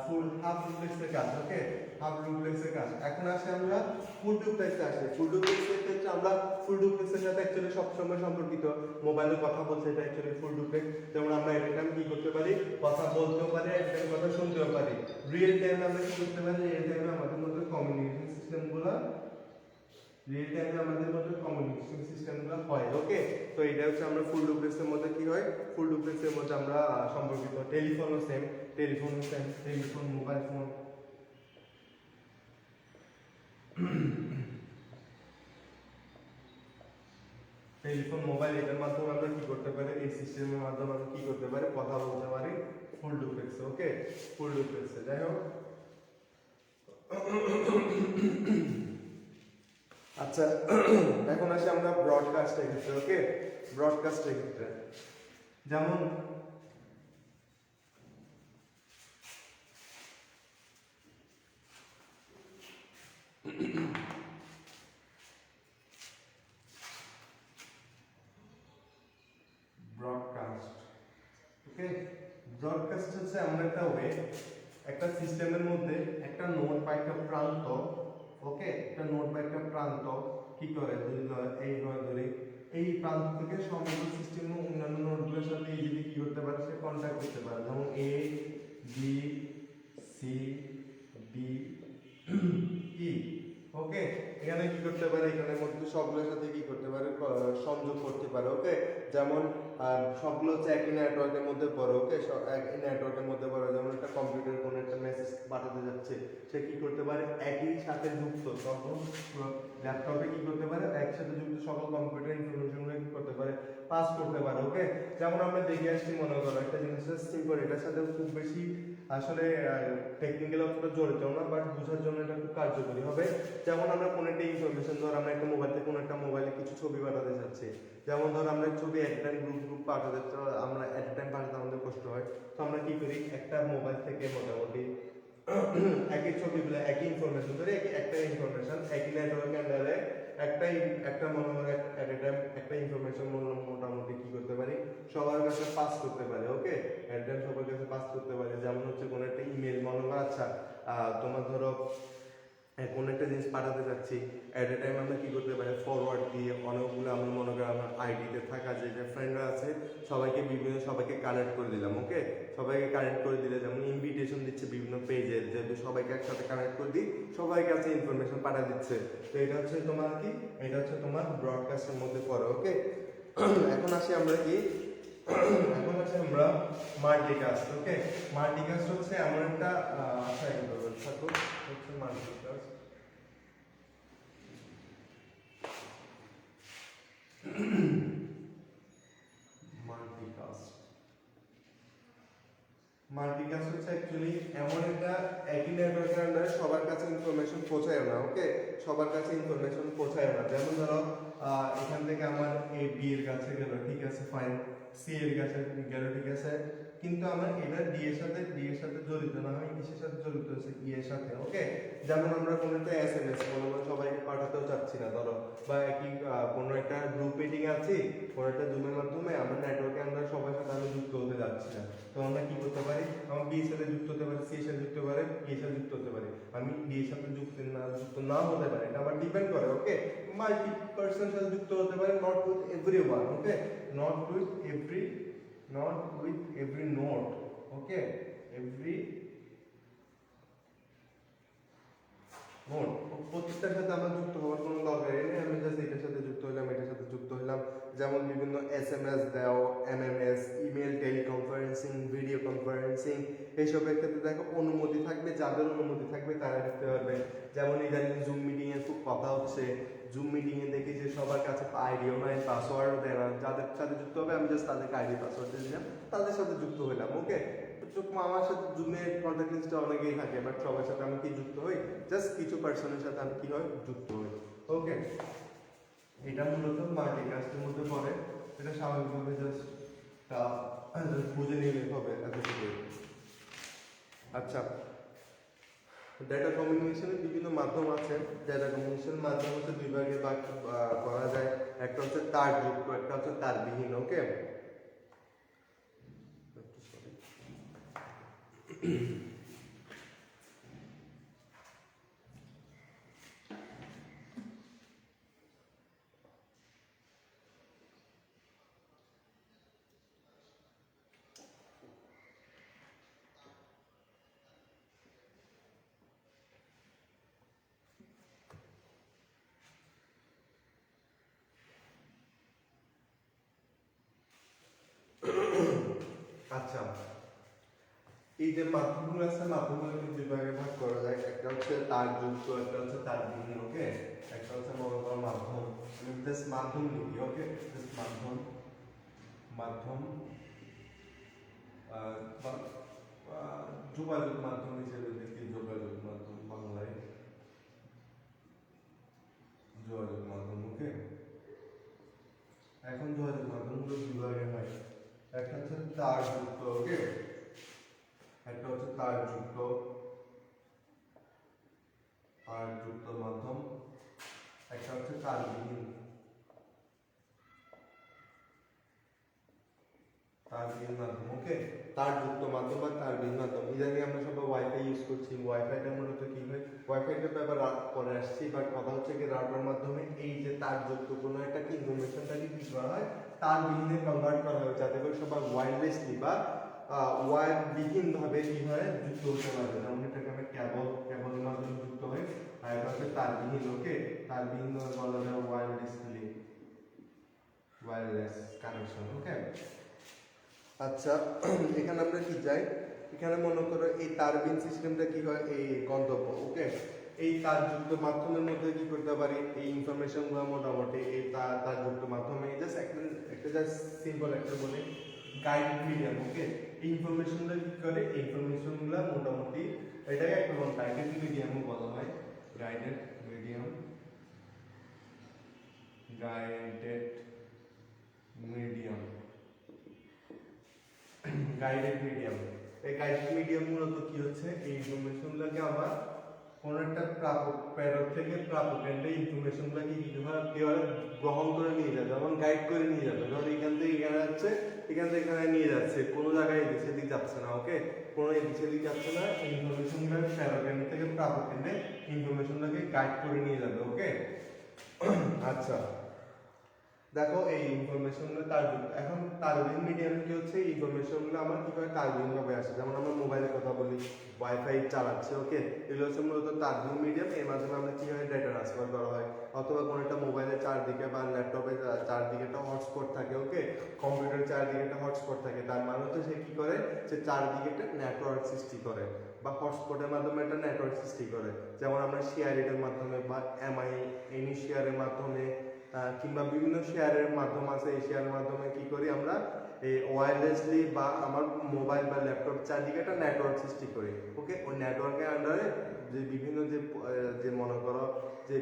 ফুল হাফ ডুপ্লেক্সের কাজ। ওকে, হাফ ডুপ্লেক্সের কাজ। এখন আসে আমরা ফুল ডুপ্লেক্সে আসি। ফুল ডুপ্লেক্সের ক্ষেত্রে আমরা ফুল ডুপ্লেক্সের সাথে অ্যাকচুয়ালি সবসময় সম্পর্কিত, মোবাইলে কথা বলছে এটা অ্যাকচুয়ালি ফুল ডুপ্লেক্স। যেমন আমরা এট টাইম কি করতে পারি, কথা বলতেও পারি, এট টাইম কথা শুনতেও পারি। রিয়েল টাইমে আমরা কি করতে পারি, রিয়েল টাইমে আমাদের মধ্যে কমিউনিকেশন সিস্টেমগুলো হয়। ওকে, তো এটা হচ্ছে আমরা ফুল ডুপ্লেক্সের মধ্যে কি হয়, ফুল ডুপ্লেক্সের মধ্যে আমরা সম্পর্কিত। টেলিফোনও same, telephone, mobile phone. Telephone, mobile, এটার মাধ্যমে আমরা কি করতে পারি, এই সিস্টেমের মাধ্যমে আমরা কি করতে পারি, কথা বলতে পারি ফুল ডুপ্লেক্সে। ওকে, ফুল ডুপ্লেক্সে। যাই হোক, আচ্ছা এখন আসি আমরা ব্রডকাস্টের ক্ষেত্রে। ওকে, ব্রডকাস্টের ক্ষেত্রে যেমন ব্রডকাস্ট। ওকে, ব্রডকাস্ট হচ্ছে এমন একটা ওয়ে, একটা সিস্টেমের মধ্যে একটা নোড বা একটা প্রান্ত, ওকে, একটা নোড বা একটা প্রান্ত কি করে, এই প্রান্ত থেকে সমগ্র সিস্টেমের অন্যান্য নোডগুলোর সাথে ইজিলি কি করতে পারে, সে কন্ট্যাক্ট করতে পারে। যেমন এ, বি, সি, ডি, ই। ওকে, এখানে কি করতে পারে, এখানের মধ্যে সবগুলোর সাথে কি করতে পারে, সংযোগ করতে পারে। ওকে, যেমন সবগুলো হচ্ছে একই নেটওয়ার্কের মধ্যে পড়ে। ওকে, একই নেটওয়ার্কের মধ্যে পড়ে। যেমন একটা কম্পিউটার কোনো একটা মেসেজ পাঠাতে যাচ্ছে, সে কি করতে পারে, একই সাথে যুক্ত সকল ল্যাপটপে কি করতে পারে, একসাথে যুক্ত সকল কম্পিউটার ইনফরমেশনগুলো কি করতে পারে, পাস করতে পারে। ওকে, যেমন আমরা দেখে আসছি, মনে করো একটা জিনিস সিম্পল, এটার সাথে খুব বেশি আসলে টেকনিক্যাল অতটা জড়িত না, বাট বোঝার জন্য এটা খুব কার্যকরী হবে। যেমন আমরা কোনো একটা ইনফরমেশন, ধর আমরা একটা মোবাইল থেকে কোনো একটা মোবাইলে কিছু ছবি পাঠাতে চাচ্ছি, যেমন ধর আমরা ছবি এট টাইম গ্রুপ পাঠাতে, আমরা এট টাইম পাঠাতে আমাদের কষ্ট হয়, তো আমরা কি করি, একটা মোবাইল থেকে মোটামুটি একই ছবিগুলো, একই ইনফরমেশন ধরে একটা ইনফরমেশন একই নেটওয়ার্ক আন্ডারে একটা মনে হয় এট এ টাইম একটা ইনফরমেশন মোটামুটি কি করতে পারি, সবার কাছে পাস করতে পারি। ওকে, এট টাইম সবার কাছে পাস করতে পারি। যেমন হচ্ছে কোনো একটা ইমেল মনে হয়, আচ্ছা তোমার ধরো কোনো একটা জিনিস পাঠাতে চাচ্ছি, এট এ টাইম আমরা কি করতে পারি, ফরওয়ার্ড দিয়ে অনেকগুলো আমরা মনে করি আমার আইডিতে থাকা যে ফ্রেন্ডরা আছে সবাইকে কানেক্ট করে দিলাম। ওকে, সবাইকে কানেক্ট করে দিলে যেমন ইনভিটেশন দিচ্ছে বিভিন্ন পেজের, যেহেতু সবাইকে একসাথে কানেক্ট করে দিই, সবার কাছে ইনফরমেশন পাঠা দিচ্ছে। তো এটা হচ্ছে তোমার কি, এটা হচ্ছে তোমার ব্রডকাস্টের মধ্যে পড়ে। ওকে, এখন আসি আমরা কি, এখন হচ্ছে আমরা মাল্টিকাস্ট। ওকে, মাল্টিকাস্ট হচ্ছে এমন একটা হচ্ছে মাল্টিকাস্ট। মাল্টিকাস্ট হচ্ছে অ্যাকচুয়ালি এমন একটা একই নেটওয়ার্কের আন্ডারে সবার কাছে ইনফরমেশন পৌঁছায় না। ওকে, সবার কাছে ইনফরমেশন পৌঁছায় না। যেমন ধরো এখান থেকে আমার এ বি এর কাছে গেল, ঠিক আছে ফাইন, সি এর কাছে গেল, ঠিক আছে, কিন্তু আমার এটা ডি এর সাথে জড়িত না, আমি কিসের সাথে জড়িত হচ্ছে, ই এর সাথে। ওকে, যেমন আমরা কোনো একটা এসএমএস সবাইকে পাঠাতেও চাচ্ছি না ধরো, বা একই কোনো একটা গ্রুপ মিটিং আছি, কোনো একটা জুমের মাধ্যমে আমরা নেটওয়ার্কে আমরা সবার সাথে আমি যুক্ত হতে যাচ্ছি না, তো আমরা কি করতে পারি, আমার বি এর সাথে যুক্ত হতে পারি, সি এর সাথে যুক্ত হতে পারে, ই এর সাথে যুক্ত হতে পারি, আমি ডি এর সাথে যুক্ত না হতে পারে, এটা আমার ডিপেন্ড করে। ওকে, মাল্টি পারসন সাথে যুক্ত হতে পারে, not with everyone. Okay, not with every note. Okay, every note, প্রত্যেকটার সাথে আমরা যুক্ত হওয়ার কোনো দরকারই নেই, আমি জাস্ট এটার সাথে যুক্ত হলাম, এটার সাথে যুক্ত হলাম। যেমন বিভিন্ন এসএমএস দাও, MMS, email, teleconferencing, video conferencing, এইসবের ক্ষেত্রে দেখো অনুমতি থাকবে, যাদের অনুমতি থাকবে তারা দিতে পারবে। যেমন ইদানিং জুম মিটিং এর খুব কথা হচ্ছে, জুম মিটিং এ দেখি যে সবার কাছে আইডিও নাই, পাসওয়ার্ডও দেয় না, যাদের সাথে যুক্ত হবে আমি জাস্ট তাদেরকে আইডি পাসওয়ার্ড দিয়ে দিলাম, তাদের সাথে যুক্ত হলাম। ওকে, আমার সাথে জুমে কন্ট্যাক্ট লিস্টে অনেকেই থাকে, বাট সবার সাথে আমি কি যুক্ত হই, জাস্ট কিছু পার্সনের সাথে আমি কি হয়, যুক্ত হই। ওকে, এটা মূলত মাল্টিকাস্টের মধ্যে পড়ে, এটা স্বাভাবিকভাবে জাস্ট বুঝে নিলে হবে এতটুকু। আচ্ছা, ডেটা কমিউনিকেশনের বিভিন্ন মাধ্যম আছে। ডেটা কমিউনিকেশনের মাধ্যম হচ্ছে দুই ভাগে ভাগ করা যায়, একটা হচ্ছে তারযুক্ত, একটা হচ্ছে তারবিহীন। ওকে, আচ্ছা, এই যে মাধ্যমগুলো আছে, মাধ্যমগুলোকে দুই ভাগে ভাগ করা যায়, একটা হচ্ছে তারযুক্ত, একটা হচ্ছে তারবিহীন। ওকে, একটা হচ্ছে মনে করো মাধ্যম, জাস্ট মাধ্যম লিখি। ওকে, জাস্ট মাধ্যম যোগাযোগ মাধ্যম হিসেবে দেখি, যোগাযোগ মাধ্যম, বাংলায় যোগাযোগ মাধ্যম। ওকে, এখন যোগাযোগ মাধ্যমগুলো দুই ভাগে হয়, একটা হচ্ছে তারযুক্ত, ওকে, একটা হচ্ছে তারযুক্ত মাধ্যম, একটা হচ্ছে তারবিহীন মাধ্যম। ওকে, তারযুক্ত মাধ্যম বা তারবিহীন মাধ্যম, ইদানিং আমরা সবাই ওয়াইফাই ইউজ করছি, ওয়াইফাইটা মূলত কি হয়, ওয়াইফাইটা ব্যাপার পরে আসছি, বাট কথা হচ্ছে কি রাউটার মাধ্যমে এই যে তারযুক্ত কোনো একটা ইনফরমেশনটাকে কি করা হয়, তারবিহীনে কনভার্ট করা হয়, যাতে করে সবাই ওয়্যারলেসলি বা ওয়্যারবিহীন ভাবে কি হয়, যুক্ত হতে পারে। যেমন এটাকে আমি কেবলের মাধ্যমে যুক্ত হয়, আর এটা হচ্ছে তারবিহীন। ওকে, তারবিহীন বলা যায় ওয়্যারলেস কানেকশন। ওকে, আচ্ছা, এখানে আমরা কি চাই, এখানে মনে করো এই তারবিহীন সিস্টেমটা কি হয়, এই গন্তব্য। ওকে, এই তারযুক্ত মাধ্যমের মধ্যে কি করতে পারি, এই ইনফরমেশনগুলো মোটামুটি এই তারযুক্ত মাধ্যমে জাস্ট একটা জাস্ট সিম্পল একটা বলি গাইড মিডিয়াম। ওকে, এই ইনফরমেশনগুলো কি করে, এই ইনফরমেশনগুলো মোটামুটি এটাকে একটা গাইডেড মিডিয়ামও বলা হয়। তো guided medium, guided medium, guided medium. এই গাইডেড মিডিয়াম মূলত কি হচ্ছে, এই ইনফরমেশনগুলোকে আমার কোন একটা প্রেরক থেকে প্রাপকেন্দ্রে ইনফরমেশনগুলোকে কিভাবে গ্রহণ করে নিয়ে যাবে, যেমন গাইড করে নিয়ে যাবে। ধর এখান থেকে এখানে যাচ্ছে, এখান থেকে এখানে নিয়ে যাচ্ছে, কোনো জায়গায় এদিক সেদিক যাচ্ছে না। ওকে, কোনো এদিক সেদিক যাচ্ছে না, ইনফরমেশনগুলো প্রেরকেন্দ্র থেকে প্রাপকেন্দ্রে ইনফরমেশনটাকে গাইড করে নিয়ে যাবে। ওকে আচ্ছা, দেখো এই ইনফরমেশনগুলো এখন টার্গেটিং মিডিয়াম কি হচ্ছে, এই ইনফরমেশনগুলো আমার কিভাবে টার্গেটিং ভাবে আসে। যেমন আমরা মোবাইলের কথা বলি, ওয়াইফাই চালাচ্ছে। ওকে, এগুলো হচ্ছে মূলত টার্গেটিং মিডিয়াম, এর মাধ্যমে আমরা কিভাবে ডেটা ট্রান্সফার করা হয়। অথবা কোনো একটা মোবাইলের চারদিকে বা ল্যাপটপের চারদিকে একটা হটস্পট থাকে। ওকে, কম্পিউটারের চারদিকে একটা হটস্পট থাকে, তার মানে হচ্ছে সে কি করে, সে চারদিকে একটা নেটওয়ার্ক সৃষ্টি করে বা হটস্পটের মাধ্যমে একটা নেটওয়ার্ক সৃষ্টি করে। যেমন আমরা শেয়ারের মাধ্যমে বা এমআই এনি শেয়ারের মাধ্যমে কিংবা বিভিন্ন শেয়ারের মাধ্যম আছে, এই শেয়ারের মাধ্যমে কি করি আমরা, এই ওয়্যারলেসলি বা আমার মোবাইল বা ল্যাপটপ চারদিকে একটা নেটওয়ার্ক সৃষ্টি করি। ওকে, ওই নেটওয়ার্কের আন্ডারে যে বিভিন্ন যে মনে করো যে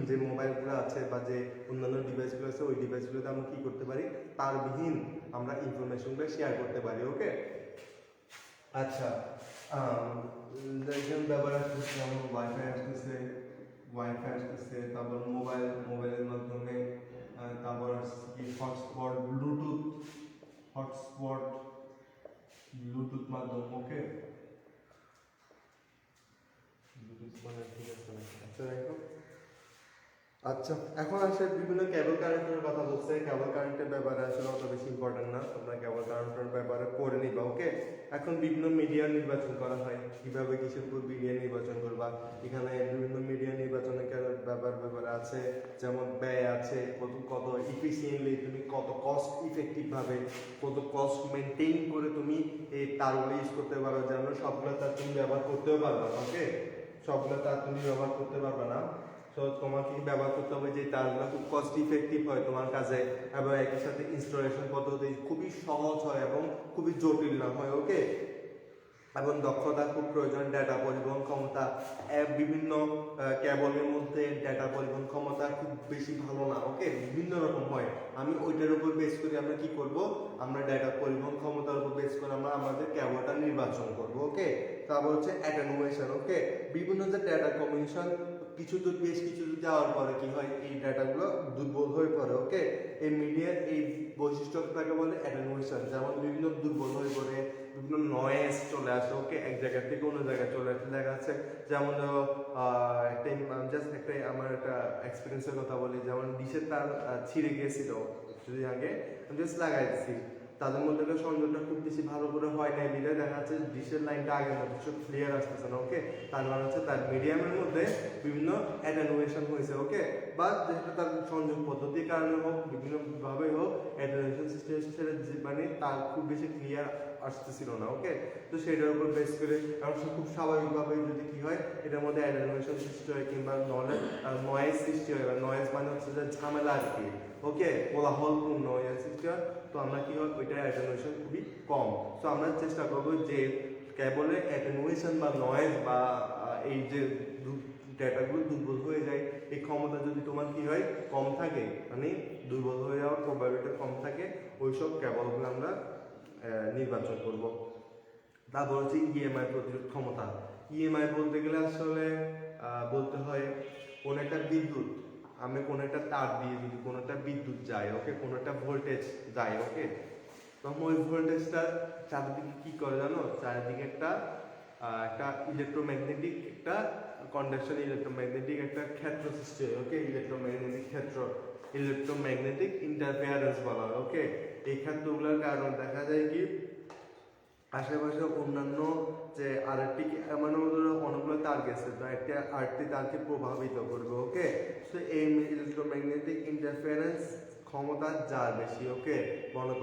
যে মোবাইলগুলো আছে বা যে অন্যান্য ডিভাইসগুলো আছে, ওই ডিভাইসগুলোতে আমরা কি করতে পারি, তারবিহীন আমরা ইনফরমেশনগুলো শেয়ার করতে পারি। ওকে আচ্ছা, ব্যবহার আসতেছে, আমার ওয়াইফাই আসতেছে, তারপর মোবাইলের মাধ্যমে, তারপর হটস্পট, ব্লুটুথ মাধ্যম। ওকে, আচ্ছা, এখন আসে বিভিন্ন কেবল কানেক্টরের কথা বলছে। কেবল কানেক্টের ব্যাপারে আসলে অত বেশি ইম্পর্টেন্ট না, তোমরা কেবল কানেক্টরের ব্যাপারে পড়ে নিবা। ওকে, এখন বিভিন্ন মিডিয়া নির্বাচন করা হয়, কিভাবে কিসের উপর মিডিয়া নির্বাচন করবা। এখানে বিভিন্ন মিডিয়া নির্বাচনের ব্যাপারে আছে, যেমন ব্যয় আছে, কত ইফিসিয়েন্টলি তুমি, কত কস্ট ইফেক্টিভ ভাবে, কত কস্ট মেনটেন করে তুমি এই তারগুলো ইউজ করতে পারো। যেমন সবগুলো তার তুমি ব্যবহার করতেও পারবা না। ওকে, সবগুলো তার তুমি ব্যবহার করতে পারবে না। তো তোমাকে ব্যবহার করতে হবে যে তারগুলো খুব কস্ট ইফেক্টিভ হয় তোমার কাছে, এবং একই সাথে ইনস্টলেশন পদ্ধতি খুবই সহজ হয় এবং খুবই জটিল না হয়। ওকে, এবং দক্ষতা খুব প্রয়োজন, ডেটা পরিবহন ক্ষমতা, বিভিন্ন কেবলের মধ্যে ডেটা পরিবহন ক্ষমতা খুব বেশি ভালো না। ওকে, বিভিন্ন রকম হয়, আমি ওইটার উপর বেস করে আমরা কি করব, আমরা ডেটা পরিবহন ক্ষমতার উপর বেস করে আমরা আমাদের কেবলটা নির্বাচন করব। ওকে, তারপর হচ্ছে অ্যাটেনুয়েশন। ওকে, বিভিন্ন যে ডেটা কমিউনিকেশন কিছু দূর বেশ কিছু দূর যাওয়ার পরে কি হয়, এই ডাটাগুলো দুর্বল হয়ে পড়ে। ওকে, এই মিডিয়ার এই বৈশিষ্ট্যটাকে বলে অ্যাটেনুয়েশন। যেমন বিভিন্ন দুর্বল হয়ে পড়ে, বিভিন্ন নয়েজ চলে আসে। ওকে, এক জায়গা থেকে অন্য জায়গায় চলে আসে। দেখা যাচ্ছে যেমন একটা আমার একটা এক্সপিরিয়েন্সের কথা বলি, যেমন ডিশের তার ছিঁড়ে গিয়েছিল কিছুদিন আগে, আমি জাস্ট লাগাইছি, তাদের মধ্যে সংযোগটা খুব বেশি ভালো করে হয় নাই, মিলে দেখা যাচ্ছে ডিশের লাইনটা আগের মতো সব ক্লিয়ার আসতেছে না। ওকে, তার মানে হচ্ছে তার মিডিয়ামের মধ্যে বিভিন্ন অ্যাটেনুয়েশন হয়েছে। ওকে, বা যেটা তার সংযোগ পদ্ধতির কারণে হোক, বিভিন্নভাবে হোক, অ্যাটেনুয়েশন সিস্টেম মানে তার খুব বেশি ক্লিয়ার আসতেছিল না। ওকে, তো সেটার উপর বেস করে কারণ খুব স্বাভাবিকভাবে যদি কি হয়, এটার মধ্যে অ্যাটেনুয়েশন সৃষ্টি হয় কিংবা নয়েজ সৃষ্টি হয়, বা নয়েজ মানে হচ্ছে যে ঝামেলা আর কি। ওকে, কোলাহলপূর্ণ নয়েজ সৃষ্টি হয়, তো আমরা কি হয়, ওইটার অ্যাটেনুয়েশন খুবই কম। তো আমরা চেষ্টা করবো যে কেবলের অ্যাটেনুয়েশন বা নয়েজ বা এই যে ডেটাগুলো দুর্বল হয়ে যায়, এই ক্ষমতা যদি তোমার কি হয়, কম থাকে, মানে দুর্বল হয়ে যাওয়ার প্রবাবিলিটি কম থাকে, ওইসব কেবলগুলো আমরা নির্বাচন করব। তারপর হচ্ছে ইএমআই প্রতিরোধ ক্ষমতা। ইএমআই বলতে গেলে আসলে বলতে হয় কোন একটা বিদ্যুৎ, আমি কোন একটা তার দিয়ে যদি কোনো একটা বিদ্যুৎ যায়, ওকে, কোনো একটা ভোল্টেজ যায়, ওকে, তখন ওই ভোল্টেজটা চারিদিকে কি করে জানো, চারিদিকে একটা ইলেকট্রোম্যাগনেটিক একটা কন্ডাকশন, ইলেকট্রোম্যাগনেটিক একটা ক্ষেত্র সৃষ্টি হয়। ওকে, ইলেকট্রোম্যাগনেটিক ইন্টারফেয়ারেন্স বলা হয়। ওকে, এই ক্ষেত্রগুলোর কারণে দেখা যায় কি আশেপাশে অন্যান্য যে আরেকটি মানে অনেকগুলো তার গেছে, তো একটা আরেকটি তারকে প্রভাবিত করবে। ওকে, তো এই ইলেকট্রোম্যাগনেটিক ইন্টারফেয়ারেন্স ক্ষমতা যার বেশি, ওকে, মনে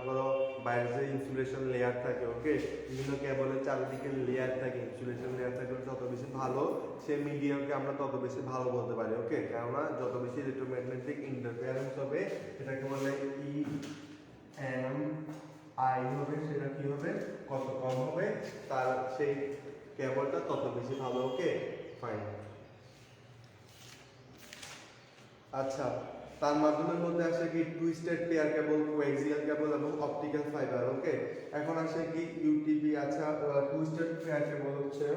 করো বাইরে যে ইনসুলেশন লেয়ার থাকে, ওকে, বিভিন্ন কেবলের চারিদিকে লেয়ার থাকে, ইনসুলেশন লেয়ার থাকে, যত বেশি ভালো সে মিডিয়ামকে আমরা তত বেশি ভালো বলতে পারি। ওকে, কেননা যত বেশি ইলেকট্রোম্যাগনেটিক ইন্টারফেয়ারেন্স হবে, এটাকে বলে আই হবে, সেটা কি হবে, কত কম হবে, তার সেই কেবলটা তত বেশি ভালো। ওকে, ফাইন। আচ্ছা, তার মাধ্যমের মধ্যে আসে কি টুইস্টেড পেয়ার কেবল, কোএক্সিয়াল কেবল এবং অপটিক্যাল ফাইবার। ওকে, এখন আসে কি ইউটিপি। আচ্ছা, টুইস্টেড পেয়ার কেবল হচ্ছে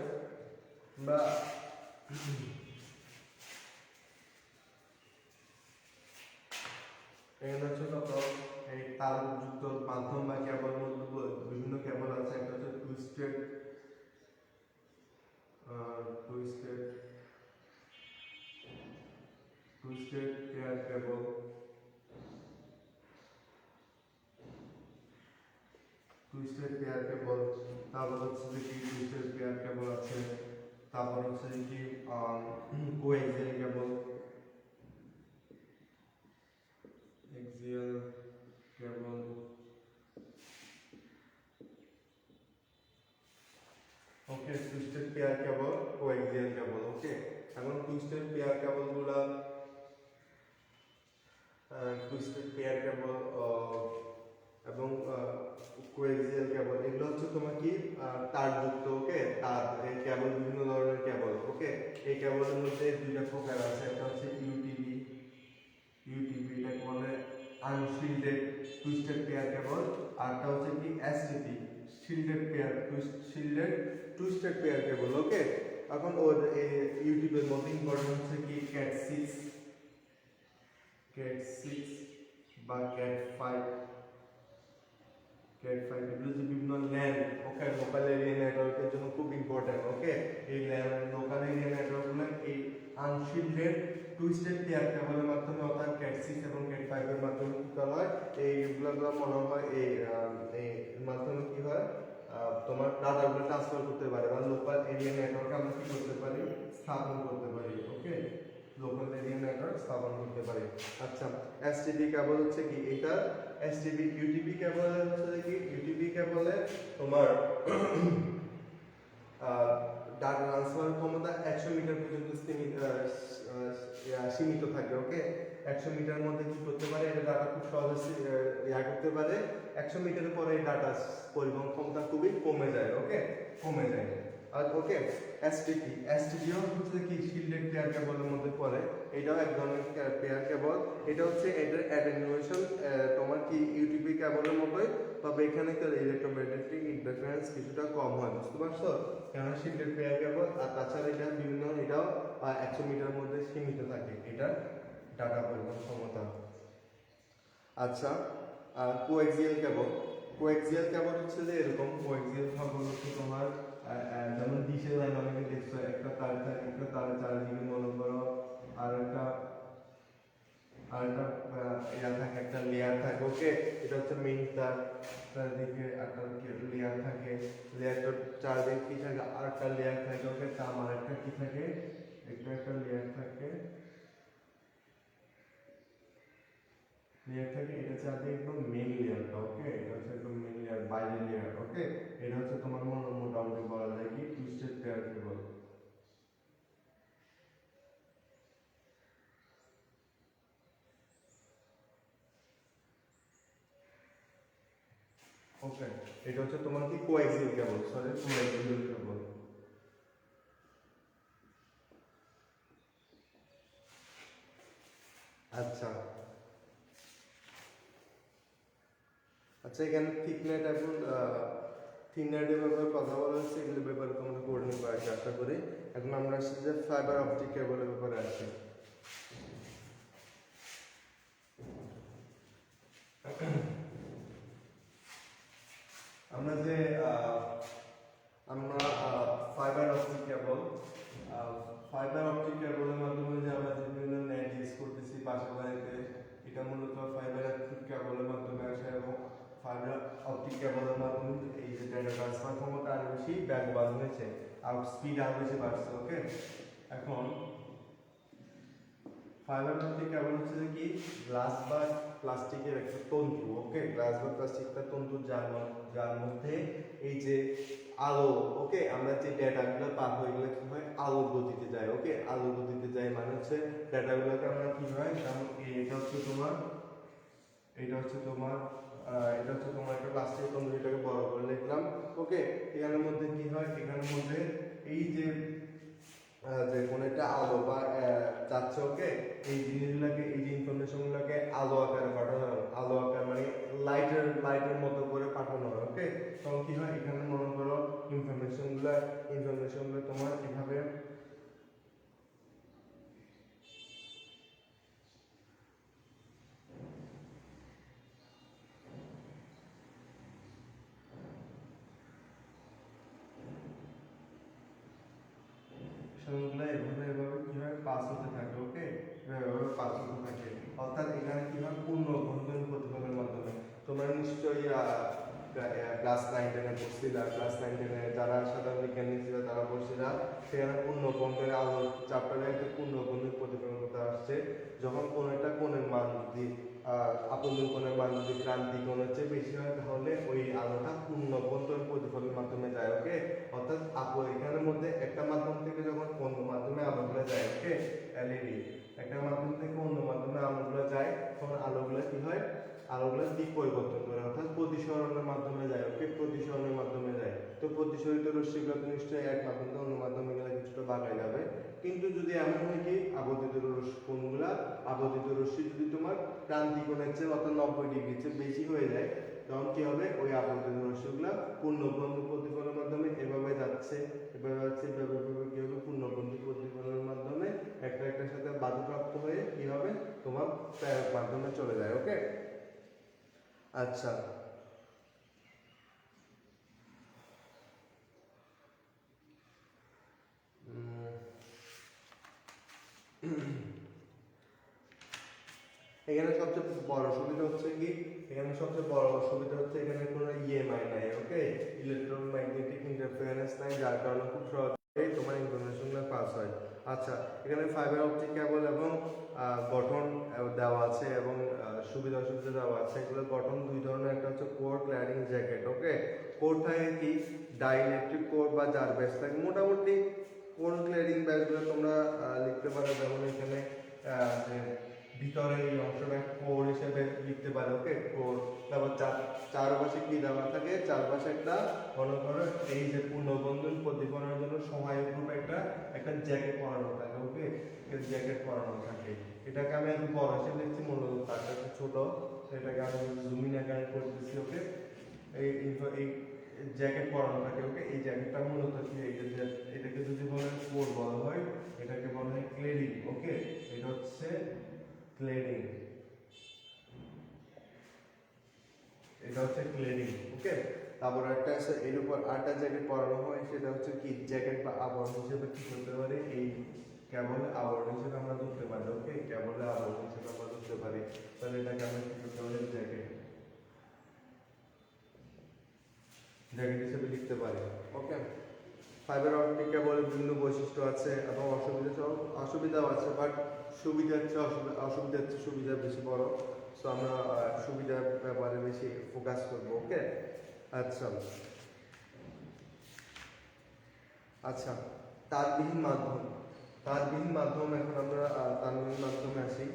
বা এখানে হচ্ছে কত এই তারযুক্ত মাধ্যম বা কেবল মধ্যে বিভিন্ন কেবল আছে। একটা হচ্ছে টুইস্টেড টুইস্টেড টুইস্টেড পেয়ার কেবল, টুইস্টেড পেয়ার কেবল, তারপর হচ্ছে যে কি টুইস্টেড পেয়ার কেবল আছে, তারপর হচ্ছে কি coaxial cable, axial cable, okay, twisted pair cable, coaxial cable. Okay, এখন টুইস্টেড পেয়ার কেবলগুলো, টুইস্টেড পেয়ার কেবল এবং কোএক্সিয়াল কেবল, এগুলো হচ্ছে তোমার কি তারযুক্ত। ওকে, তার এই কেবল বিভিন্ন ধরনের কেবল। ওকে, এই কেবলের মধ্যে দুইটা প্রকার আছে। একটা হচ্ছে ইউটিপি, এটাকে বলে আনশিল্ডেড টুইস্টেড পেয়ার কেবল। আরটা হচ্ছে কি STP, shielded twisted pair cable. Okay, এখন ওর ইউটিউবের মধ্যে ইম্পর্টেন্ট হচ্ছে কি ক্যাট 6 বা ক্যাট 5 এগুলো যে বিভিন্ন ল্যান, ওকে, লোকাল এরিয়া নেটওয়ার্কের জন্য খুব ইম্পর্টেন্ট। ওকে, এই ল্যান লোকাল এরিয়া নেটওয়ার্কগুলো এই আনশিল্ডেড টুইস্টেড পেয়ার কেবলের মাধ্যমে অর্থাৎ ক্যাট 6 এবং ক্যাট 5 এর মাধ্যমে কি করা হয়, এইগুলো মনে হয় এই মাধ্যমে কি হয় তোমার ডাটাগুলো ট্রান্সফার করতে পারে বা লোকাল এরিয়া নেটওয়ার্ক আমরা কি করতে পারি, স্থাপন করতে পারি। ওকে, লোকাল এরিয়া নেটওয়ার্ক স্থাপন করতে পারি। আচ্ছা, এসটিপি কেবল হচ্ছে কি এটা ইউটিপি কেবল হচ্ছে কি ইউটিপি কেবলে তোমার ডাটা ট্রান্সফার ক্ষমতা 100 মিটার পর্যন্ত সীমিত থাকে। ওকে, 100 মিটার মধ্যে কি করতে পারে, এটা ডাটা খুব সহজে করতে পারে। 100 মিটারের পরে এই ডাটা পরিবহন ক্ষমতা খুবই কমে যায়। ওকে, কমে যায়। আর ওকে, এসটিপিও হচ্ছে কি শিল্ডেড পেয়ার কেবলের মধ্যে পড়ে। এটাও এক ধরনের পেয়ার কেবল। এটা হচ্ছে এটার অ্যাটেনুয়েশন তোমার কি ইউটিপি কেবলের মতোই, তবে এখানে ইলেকট্রোম্যাগনেটিক ইন্টারফারেন্স কিছুটা কম হয়। বুঝতে পারছো, কেন শিল্ডেড পেয়ার কেবল। আর তাছাড়া এটা বিভিন্ন, এটাও 100 মিটার মধ্যে সীমিত থাকে এটা ডাটা পরিবহন ক্ষমতা। আচ্ছা, কোএক্সিয়াল কেবল হচ্ছে যে এরকম কোএক্সিয়াল কেবল হচ্ছে তোমার যেমন ডিশের লাইন অনেকে দেখছো, একটা তারের চারিদিকে মনে করো আর একটা ইয়া থাকে, একটা লেয়ার থাকে। ওকে, এটা হচ্ছে মেইন তার, চারিদিকে একটা লেয়ার থাকে, লেয়ারটার চারদিকে কি থাকে, আর একটা লেয়ার থাকে। ওকে, তার আরেকটা কি থাকে, একটা লেয়ার থাকে, এটা চারদিকে একদম মেইন লেয়ারটা। ওকে, এটা হচ্ছে একদম মেইন লেয়ার, বাইরের লেয়ার। ওকে, এটা হচ্ছে তোমার মোটামুটি বলা যায় কি টুইস্টেড পেয়ার কেবল। ওকে, এটা হচ্ছে তোমার কি কোএক্সিয়াল কেবল, আচ্ছা আচ্ছা, এখানে থিকনেট এবং থিননেটের ব্যাপারে কথা বলা হচ্ছে, এগুলোর ব্যাপারে তোমরা করে নিবে আশা করি। এখন আমরা আসছি যে ফাইবার অপটিক কেবলের ব্যাপারে আসি। আমরা যে আমরা ফাইবার অপটিক কেবলের মাধ্যমে যে আমরা যে বিভিন্ন নেট ইউজ করতেছি বাসা বাড়িতে, এটা মূলত ফাইবার অপটিক কেবলের মাধ্যমে আসে। এবং ফাইবার অপটিক কেবলের মাধ্যমে এই যে ডেটা ট্রান্সফার ক্ষমতা আরো বেশি বেগবান হয়েছে, আর স্পিড আরো বেশি বাড়ছে। ওকে, এখন ফাইবার অপটিক কেবল হচ্ছে যে কি গ্লাস বা প্লাস্টিকের একটা তন্তু। ওকে, গ্লাস বা প্লাস্টিকের তন্তু, যার মধ্যে এই যে আলো, ওকে, আমরা যে ডেটাগুলো পাবো এগুলো কি হয়, আলোর গতিতে যায়। ওকে, আলোর গতিতে যায় মানে হচ্ছে ডেটাগুলোকে আমরা কি হয়, যেমন এটা হচ্ছে তোমার একটা প্লাস্টিক তন্তু, এটাকে বড় করে লিখলাম। ওকে, এখানের মধ্যে কি হয়, এখানের মধ্যে এই যে যে কোনো একটা আলো বা যাচ্ছে, ওকে। এই জিনিসগুলোকে, এই যে ইনফরমেশনগুলোকে আলো আকারে পাঠানো হয়, আলো আকার মানে লাইটের মতো করে পাঠানো হয়, ওকে। তখন কি হয়, এখানে মনে করো ইনফরমেশনগুলো তোমার এভাবে এভাবে কি হয়, পাস হতে থাকে, ওকে। এভাবে পাস হতে থাকে, অর্থাৎ এখানে কি হয়, পূর্ণ বন্ধন প্রতিফলনের মাধ্যমে। তোমরা নিশ্চয়ই ক্লাস 9-10 পড়ছিলা, ক্লাস 9-10 যারা সাধারণ বিজ্ঞান নিয়েছিল তারা পড়ছিলা, সেখানে পূর্ণ বন্ধনের আলো চ্যাপ্টারে একটা পূর্ণ বন্ধন প্রতিফলন করতে আসছে। যখন কোনো একটা কোণের মান যদি আপতন কোণের মান যদি ক্রান্তি কোণের চেয়ে বেশি হয়, তাহলে ওই আলোটা পূর্ণ বন্ধন প্রতিফলনের মাধ্যমে যায়, ওকে। অর্থাৎ এখানের মধ্যে একটা মাধ্যম থেকে যখন অন্য মাধ্যমে আলোগুলো যায়, ওকে, এলইডি একটা মাধ্যম থেকে অন্য মাধ্যমে আলোগুলো যায়, তখন আলোগুলো কি হয়, আলোগুলো দিক পরিবর্তন করে, অর্থাৎ প্রতিসরণের মাধ্যমে যায়, ওকে, প্রতিসরণের মাধ্যমে যায়। তো প্রতিসরিত রশ্মিগুলো তো নিশ্চয়ই এক মাধ্যম থেকে অন্য মাধ্যমে গেলে কিছুটা বাঁকায় যাবে, কিন্তু যদি এমন হয় কি আবর্তিত কোণগুলা, আবর্তিত রশ্মি যদি তোমার ক্রান্তি কোণের চেয়ে অর্থাৎ 90 ডিগ্রির চেয়ে বেশি হয়ে যায়, তখন কি হবে, ওই আবর্তিত রশ্মিগুলা পূর্ণবন্ধ প্রতিফলনের মাধ্যমে এভাবে যাচ্ছে, এভাবে কি হবে, পূর্ণবন্ধ প্রতিফলনের মাধ্যমে একটার সাথে বাধাপ্রাপ্ত হয়ে কি হবে, তোমার প্রেরক মাধ্যমে চলে যায়, ওকে। আচ্ছা, এখানে সবচেয়ে বড় সুবিধা হচ্ছে কি, এখানে কোনো ইএমআই নাই, ওকে, ইলেকট্রোম্যাগনেটিক ইন্টারফারেন্স নাই, যার কারণে খুব সহজেই তোমার ইনফরমেশনগুলো পাস হয়। আচ্ছা, এখানে ফাইবার অপটিক কেবল এবং গঠন দেওয়া আছে এবং সুবিধা অসুবিধা দেওয়া আছে। এগুলো গঠন দুই ধরনের, একটা হচ্ছে কোর ক্ল্যাডিং জ্যাকেট, ওকে। কোর থাকে কি, ডাইইলেকট্রিক কোর বা জার ব্যাস থাকে। মোটামুটি কোর ক্ল্যাডিং ব্যাসগুলো তোমরা লিখতে পারো, যেমন এখানে যে ভিতরে এই অংশটা কোর হিসেবে লিখতে পারো, ওকে, কোর। তারপর চারপাশে কি দেওয়া থাকে, চারপাশে একটা মনে করো এই যে পূর্ণবন্ধন প্রতিফলনের জন্য সহায়ক রূপে একটা জ্যাকেট পরানো থাকে, ওকে, জ্যাকেট পরানো থাকে। এটাকে আমি একটু বড় হিসেবে লিখছি, মূলত তারটা একটু ছোট, এটাকে আমি জুমিং আকারে করতেছি, ওকে। এই জ্যাকেট পরানো থাকে, ওকে। এই জ্যাকেটটা মূলত কি, এটাকে যদি বলে কোর বলা হয়, এটাকে বলা হয় ক্লেডিং, ওকে। এটা হচ্ছে ক্লেডিং, ওকে। তারপর একটা আছে এর উপর আটটা জ্যাকেট পরানো হয়, সেটা হচ্ছে কি জ্যাকেট বা আবরণ হিসেবে কি করতে পারে, এই কেবল আবরণ হিসেবে আমরা ধরতে পারি, ওকে, কেবল আবরণ হিসেবে আমরা ধরতে পারি। তাহলে এটাকে আমরা কি করতে পারি, জ্যাকেট হিসেবে লিখতে পারি, ওকে। ফাইবার অপটিক কেবলের বিভিন্ন বৈশিষ্ট্য আছে এবং অসুবিধাও আছে, বাট অসুবিধার চেয়ে সুবিধা বেশি বড়। সো আমরা সুবিধার ব্যাপারে বেশি ফোকাস করব, ওকে। আচ্ছা, তারবিহীন মাধ্যম এখন আমরা তারবিহীন মাধ্যমে আসি।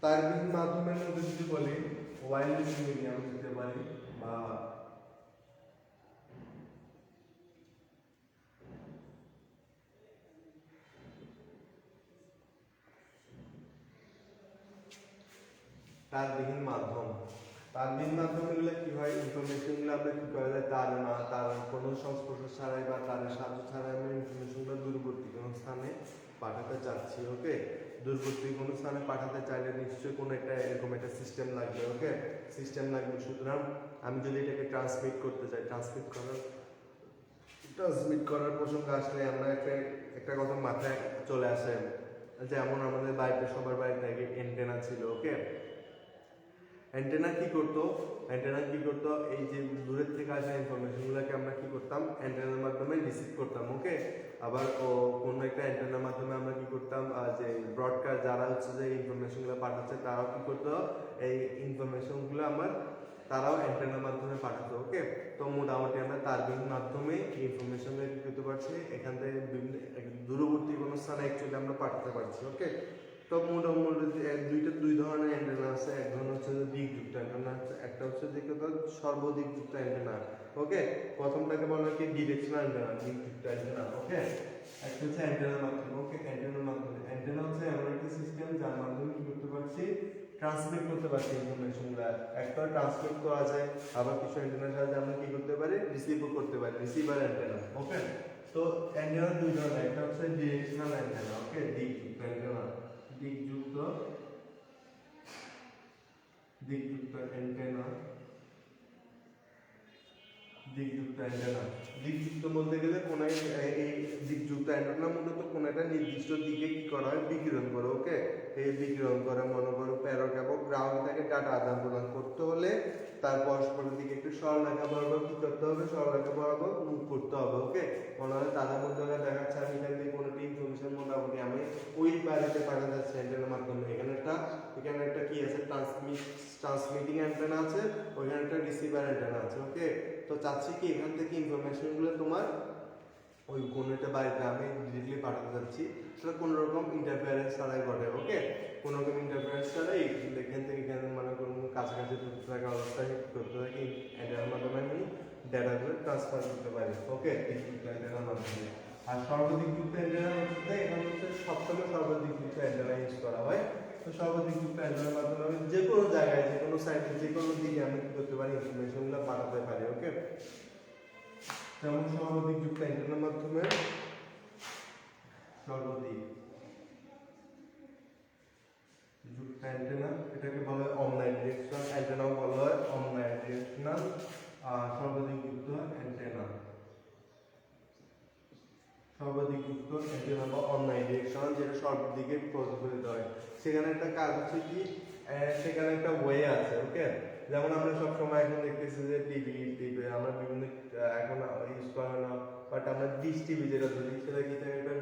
তারবিহীন মাধ্যমের মধ্যে যদি বলি ওয়্যারলেস মিডিয়াম দিতে পারি, বা তারবিহীন মাধ্যমগুলো কি হয়, ইনফরমেশনগুলো আমরা কি করা যায়, তার কোনো সংস্পর্শ ছাড়াই বা তারের সাহায্য ছাড়াই আমরা ইনফরমেশনগুলো দূরবর্তী কোনো স্থানে পাঠাতে চাচ্ছি, ওকে। দূরবর্তী কোনো স্থানে পাঠাতে চাইলে নিশ্চয়ই কোনো একটা এরকম একটা সিস্টেম লাগবে, ওকে, সুতরাং আমি যদি এটাকে ট্রান্সমিট করতে চাই, ট্রান্সমিট করার প্রসঙ্গ আসলে আমরা একটা কথা মাথায় চলে আসে, যেমন আমাদের বাড়িতে সবার বাড়িতে আগে অ্যান্টেনা ছিল, ওকে। অ্যান্টেনা কি করতো, এই যে দূরের থেকে আসা ইনফরমেশনগুলোকে আমরা কি করতাম, অ্যান্টেনার মাধ্যমে রিসিভ করতাম, ওকে। আবার কোনো একটা অ্যান্টেনার মাধ্যমে আমরা কি করতাম, যে ব্রডকাস্ট যারা হচ্ছে যে ইনফরমেশনগুলো পাঠাচ্ছে, তারাও কি করতো, এই ইনফরমেশনগুলো তারাও অ্যান্টেনার মাধ্যমে পাঠাতো, ওকে। তো মোটামুটি আমরা তারবিহীন মাধ্যমে ইনফরমেশনগুলো কি করতে পারতাম, পারছি, এখান থেকে বিভিন্ন দূরবর্তী কোনো স্থানে অ্যাকচুয়ালি আমরা পাঠাতে পারছি। ওকে, তো মোটামুটি দুই ধরনের অ্যান্টেনা আছে। এক ধরনের হচ্ছে যে দিকযুক্ত অ্যান্টেনা আছে, একটা হচ্ছে যে সর্বদিকযুক্ত অ্যান্টেনা। ওকে, প্রথমটাকে বলা হয় কি ডিরেকশনাল অ্যান্টেনা, দিকযুক্ত অ্যান্টেনা। ওকে, একটা হচ্ছে অ্যান্টেনার মাধ্যমে। ওকে, অ্যান্টেনার মাধ্যমে, অ্যান্টেনা হচ্ছে এমন একটা সিস্টেম যার মাধ্যমে কি করতে পারছি, ট্রান্সমিট করতে পারছি ইনফরমেশনগুলো। একটা ট্রান্সমিট করা যায়, আবার কিছু অ্যান্টেনার সাহায্যে আমরা কি করতে পারি, রিসিভও করতে পারি, রিসিভার অ্যান্টেনা। ওকে, তো অ্যান্টেনা দুই ধরনের, একটা হচ্ছে ডিরেকশনাল অ্যান্টেনা। ওকে, দিকযুক্ত অ্যান্টেনা, দিকযুক্ত দিকযুক্ত অ্যান্টেনা, দিকযুক্ত অ্যান্টেনা। দিকযুক্ত বলতে গেলে কোন এই দিকযুক্ত অ্যান্টেনা মূলত কোন একটা নির্দিষ্ট দিকে কি করা হয়, বিকিরণ করে। ওকে, এই বিকিরণ করে মনে করো প্রেরক এবং গ্রাহক থেকে ডাটা আদান প্রদান করতে হলে তার পরস্পরের দিকে একটু সরলরেখা বরাবর কি করতে হবে, সরলরেখা বরাবর মুভ করতে হবে। ওকে, মনে হয় তাদের মধ্যে দেখাচ্ছে আমি এখান থেকে কোনো ইনফরমেশন মোটামুটি আমি ওই বাড়িতে পাঠাতে যাচ্ছি অ্যান্টেনার মাধ্যমে। এখানে একটা কি আছে, ট্রান্সমিটিং অ্যান্টেনা আছে, ওইখানে একটা রিসিভার অ্যান্টেনা আছে। ওকে, তো চাচ্ছি কি এখান থেকে ইনফরমেশনগুলো তোমার ওই কোনো একটা বাড়িতে আমি ডিরেক্টলি পাঠাতে যাচ্ছি, সেটা কোনো রকম ইন্টারফারেন্স ছাড়াই ঘটে। ওকে, কোনো রকম ইন্টারফারেন্স ছাড়াই এখান থেকে এখানে মানে কোনো কাছাকাছি থাকা অবস্থায় করতে থাকি অ্যান্টেনার মাধ্যমে আমি ডাটাগুলো ট্রান্সফার করতে পারি। ওকে, দিকযুক্ত অ্যান্টেনার মাধ্যমে। আর সর্বদিকযুক্ত অ্যান্টেনা হচ্ছে এখানে হচ্ছে সবসময় সর্বদিকযুক্ত অ্যান্টেনা ইউজ করা হয়। তো সর্বদিকযুক্ত অ্যান্টেনার মাধ্যমে আমি যে কোনো জায়গায়, যে কোনো সাইডে, যে কোনো দিকে আমি কি করতে পারি, ইনফরমেশনগুলো পাঠাতে পারি। ওকে, যেমন সর্বদিকযুক্ত অ্যান্টেনার মাধ্যমে সর্বদিক যুক্ত অ্যান্টেনা, এটাকে বলা হয় অমনাইডিরেকশনাল অ্যান্টেনাও বলা হয়, অমনাইডিরেকশনাল সর্বদিকযুক্ত অ্যান্টেনা, সর্বদিকযুক্ত অ্যান্টেনা বা অমনাইডিরেকশনাল, যেটা সর্বদিকে প্রতিফলিত হয়। সেখানে একটা কাজ হচ্ছে কি, সেখানে একটা ওয়ে আছে। ওকে, যেমন আমরা সবসময় এখন দেখতেছি যে টিভি আমরা বিভিন্ন এখন ইউজ করা না, বাট আমরা ডিশ টিভি যেটা ধরি সেটা কি থাকে, একটা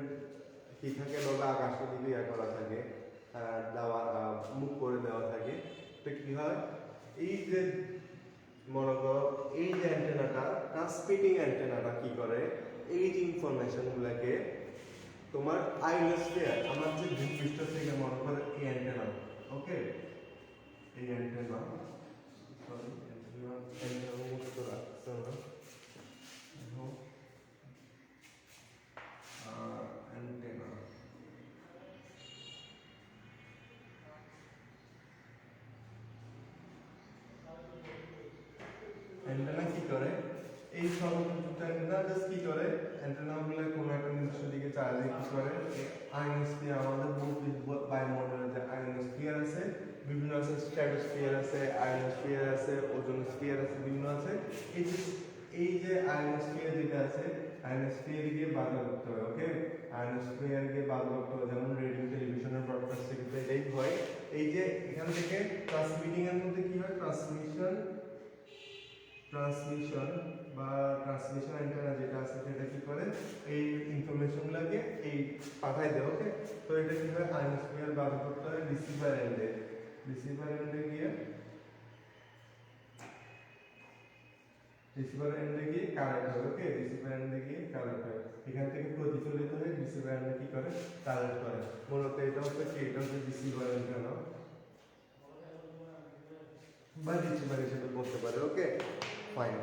কি থাকে, লোলা আকাশের দিকে করা থাকে, দেওয়া মুখ করে দেওয়া থাকে। তো কি হয়, এই যে মনে করো এই যে অ্যান্টেনাটা, ট্রান্সমিটিং অ্যান্টেনাটা কি করে, এই যে ইনফরমেশনগুলোকে তোমার আইনোস্ফিয়ার, আমার যে ভূপৃষ্ঠ থেকে মনে করো এই অ্যান্টেনা। ওকে, এই অ্যান্টেনা, সরি অ্যান্টেনা মুক্ত রাখছে না, অ্যান্টেনা অ্যান্টেনা কি করে, এই সর্বদিকযুক্ত অ্যান্টেনা জাস্ট কি করে, অ্যান্টেনাগুলো কোনো একটা নির্দিষ্ট দিকে চাইলে কি করে, আয়নোস্ফিয়ার, আমাদের বায়ুমণ্ডলের যে আয়নোস্ফিয়ার আছে, বিভিন্ন আছে, স্ট্র্যাটোস্ফিয়ার আছে, আয়নোস্ফিয়ার আছে, ওজোনোস্ফিয়ার আছে, বিভিন্ন আছে। এই যে আয়নোস্ফিয়ার যেটা আছে, আয়নোস্ফিয়ার গিয়ে বাধা করতে হয়। ওকে, আয়নোস্ফিয়ার গিয়ে বাধা করতে হয়, যেমন রেডিও, টেলিভিশনের ব্রডকাস্টিং এটাই হয়। এই যে এখান থেকে ট্রান্সমিটিং এর মধ্যে কি হয়, ট্রান্সমিশন বা ট্রান্সমিশন অ্যান্টেনা যেটা আছে সেটা কি করে, এই ইনফরমেশনগুলোকে এই পাঠায় দেয়। ওকে, তো এটা কি হয়, আয়নোস্ফিয়ার বাধা করতে হয় রিসিভার এন্ডে গিয়ে কারেক্ট হয়। ওকে, রিসিভার এন্ডে গিয়ে কারেক্ট হয়, এখান থেকে প্রতিফলিত হয়ে রিসিভার এন্ডে কি করে, কারেক্ট করে। মূলত এটা হচ্ছে কি, এটা হচ্ছে রিসিভার অ্যান্টেনা বা রিসিভার হিসেবে বলতে পারে। ওকে, ফাইন।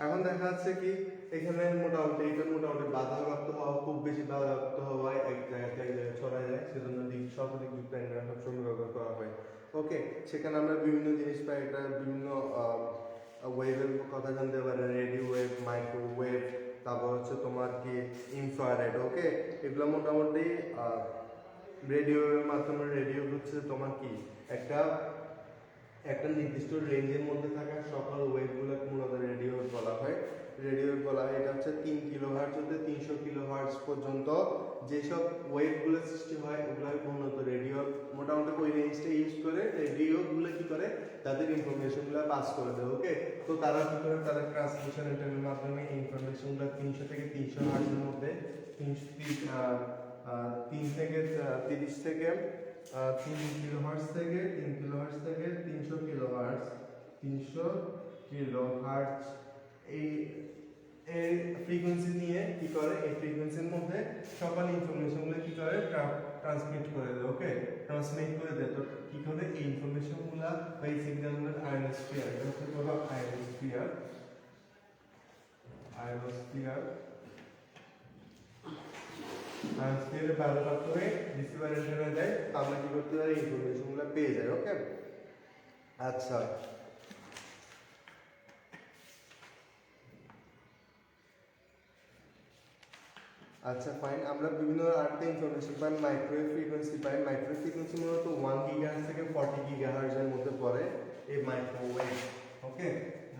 এখন দেখা যাচ্ছে কি এখানে মোটামুটি বাধাপ্রাপ্ত হওয়া, খুব বেশি বাধাপ্রাপ্ত হওয়ায় এক জায়গা থেকে এক জায়গায় ছড়া যায়, সেজন্য সর্বদিকযুক্ত অ্যান্টেনা সবসময় ব্যবহার করা হয়। ওকে, সেখানে আমরা বিভিন্ন জিনিস পাই, এটা বিভিন্ন ওয়েভের কথা জানতে পারি, রেডিও ওয়েভ, মাইক্রোওয়েভ, তারপর হচ্ছে তোমার কি ইনফ্রারেড। ওকে, এগুলো মোটামুটি রেডিওর মাধ্যমে, রেডিও হচ্ছে তোমার কি একটা নির্দিষ্ট রেঞ্জের মধ্যে থাকা সকল ওয়েভগুলো মূলত রেডিও বলা হয়। এটা হচ্ছে 3 কিলোহার্টজ হতে 300 কিলোহার্টজ পর্যন্ত যেসব ওয়েভগুলো সৃষ্টি হয় ওগুলো মূলত রেডিও, মোটামুটি ওই রেঞ্জটা ইউজ করে রেডিওগুলো কি করে তাদের ইনফরমেশনগুলো পাস করে দেয়। ওকে, তো তারা কি করে, তারা ট্রান্সমিশন অ্যান্টেনার মাধ্যমে ইনফরমেশনগুলো 300 থেকে 300 হার্টজের মধ্যে 3 থেকে 30 থেকে 3 কিলোহার্টজ থেকে 300 কিলোহার্টজ এই এই ফ্রিকোয়েন্সি নিয়ে কি করে, এই ফ্রিকোয়েন্সির মধ্যে সকল ইনফরমেশনগুলো কি করে ট্রান্সমিট করে দেয়। ওকে, ট্রান্সমিট করে দেয়। তো কি করে এই ইনফরমেশনগুলো বা এই সিগন্যালগুলোর আয়নোস্ফিয়ার, এটা হচ্ছে বলা আয়নোস্ফিয়ার, আয়নোস্ফিয়ারে ব্যবহার করে রিসিভার এন্টেনা দেয়, আমরা কি করতে পারি, ইনফরমেশনগুলো পেয়ে যাই। ওকে, আচ্ছা আচ্ছা ফাইন, আমরা বিভিন্ন আরেকটা ইনফরমেশন পাই, মাইক্রোওয়েভ ফ্রিকোয়েন্সি পাই। মাইক্রোওয়েভ ফ্রিকোয়েন্সি মূলত 1 গিগাহার্টজ থেকে 40 গিগাহার্টজের মধ্যে পড়ে এই মাইক্রোওয়েভ। ওকে,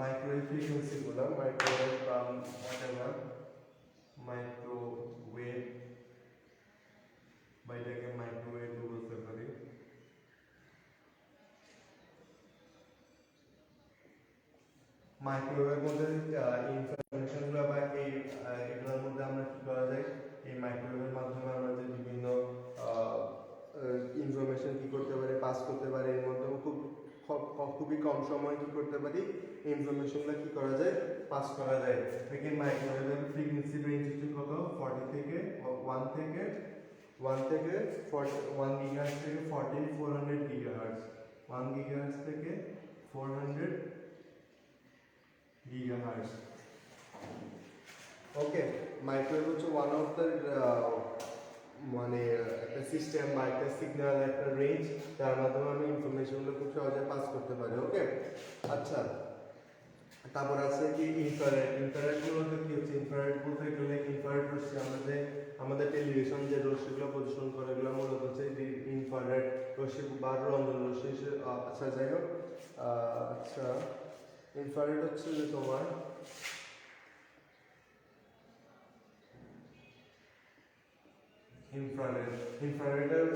মাইক্রোওয়েভ ফ্রিকোয়েন্সিগুলো, মাইক্রোওয়েভ বা হোয়াটএভার, মাইক্রোওয়েভ বা এটাকে মাইক্রোওয়েভ বলতে পারি। মাইক্রোওয়েভের মধ্যে ইনফরমেশনগুলো বা এগুলোর মধ্যে আমরা কি করা যায়, এই মাইক্রোওয়েভের মাধ্যমে আমরা যে বিভিন্ন ইনফরমেশন কি করতে পারি, পাস করতে পারি। এর মধ্যে খুবই কম সময়ে কি করতে পারি, ইনফরমেশনগুলো কি করা যায়, পাস করা যায়। দেখেন মাইক্রোওয়েভের ফ্রিকোয়েন্সি রেঞ্জ হচ্ছে কত, 1 থেকে 1 গিগাহার্টজ থেকে 400 গিগাহার্টজ, 1 গিগাহার্টজ থেকে 400 gigahertz. ওকে, মাইক্রোওয়েভ হচ্ছে ওয়ান অফ দ্য মানে একটা সিস্টেম বা একটা সিগন্যাল, একটা রেঞ্জ, যার মাধ্যমে আমি ইনফরমেশনগুলো খুব সহজে পাস করতে পারি। ওকে, আচ্ছা তারপর আছে কি ইনফ্রারেড। ইনফ্রারেড বলতে কি হচ্ছে, ইনফ্রারেড বলতে গেলে ইনফ্রারেড রশ্মি, আমাদের টেলিভিশন যে রশ্মিগুলো প্রদর্শন করে এগুলো মূলত হচ্ছে ইনফ্রারেড রশ্মি বা রঞ্জন রশ্মি। আচ্ছা যাই হোক, আচ্ছা ইনফ্রারেড হচ্ছে যে তোমার ইনফ্রারেডের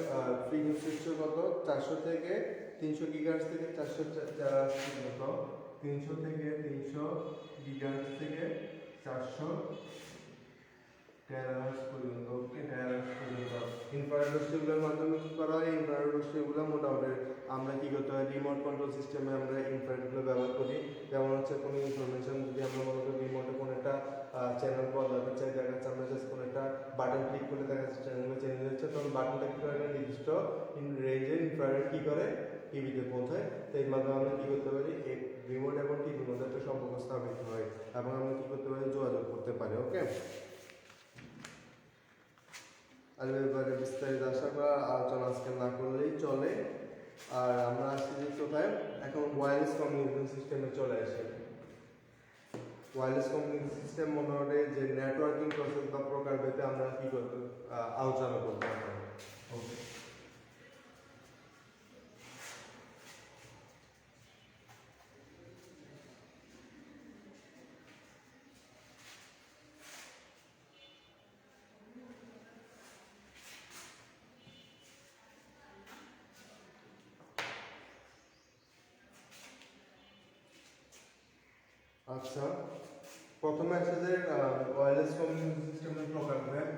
ফ্রিকোয়েন্সি হচ্ছে কত, 400 থেকে 300 গিগাহার্টজ থেকে 300 থেকে 300 গিগাহার্টজ থেকে 400 টেরাহার্টজ পর্যন্ত। ওকে, টেরাহার্টজ পর্যন্ত ইনফ্রারেড রশ্মিগুলোর মাধ্যমে কি করা হয়, ইনফ্রারেড রশ্মিগুলো মোটামুটি আমরা কি করতে হয়, রিমোট কন্ট্রোল সিস্টেমে আমরা ইনফ্রারেডগুলো ব্যবহার করি। যেমন হচ্ছে কোনো ইনফরমেশন যদি আমরা মনে করি রিমোটে কোনো একটা চ্যানেল বদলাতে চাই, দেখা যাচ্ছে আমরা জাস্ট কোনো একটা বাটন ক্লিক করলে দেখা যাচ্ছে চ্যানেলগুলো চেঞ্জ হচ্ছে, তখন বাটনটা কি করে, নির্দিষ্ট রেঞ্জের ইনফ্রারেড কি করে টিভিতে পৌঁছায়। তো এর মাধ্যমে আমরা কি করতে পারি, এই রিমোট এবং টিভির মধ্যে একটা সম্পর্ক স্থাপিত হয় এবং আমরা কি করতে পারি, যোগাযোগ করতে পারি। ওকে, আর এবারে বিস্তারিত আশা করা আলোচনা আজকে না করলেই চলে। আর আমরা আসছি যে কোথায়, এখন ওয়্যারলেস কমিউনিকেশন সিস্টেমে চলে আসি। ওয়্যারলেস কমিউনিকেশন সিস্টেম মোটামুটি যে নেটওয়ার্কিং প্রসেস বা প্রকারভেদে আমরা কি করতে আলোচনা করতে পারি। ওকে, আচ্ছা প্রথমে আছে যে ওয়্যারলেস কমিউনিকেশন সিস্টেমের প্রকারভেদ,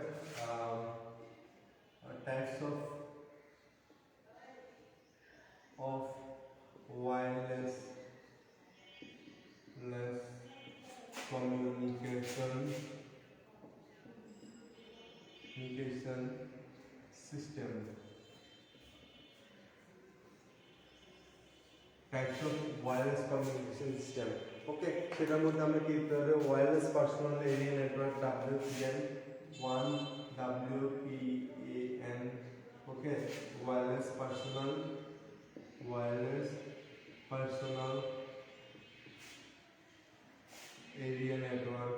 types of wireless communication system. Types of wireless communication system. ওকে, সেটার মধ্যে আমরা কি করতে হবে, wireless personal area network WPN 1 WPAN। ওকে, ওয়্যারলেস পার্সোনাল এরিয়া নেটওয়ার্ক।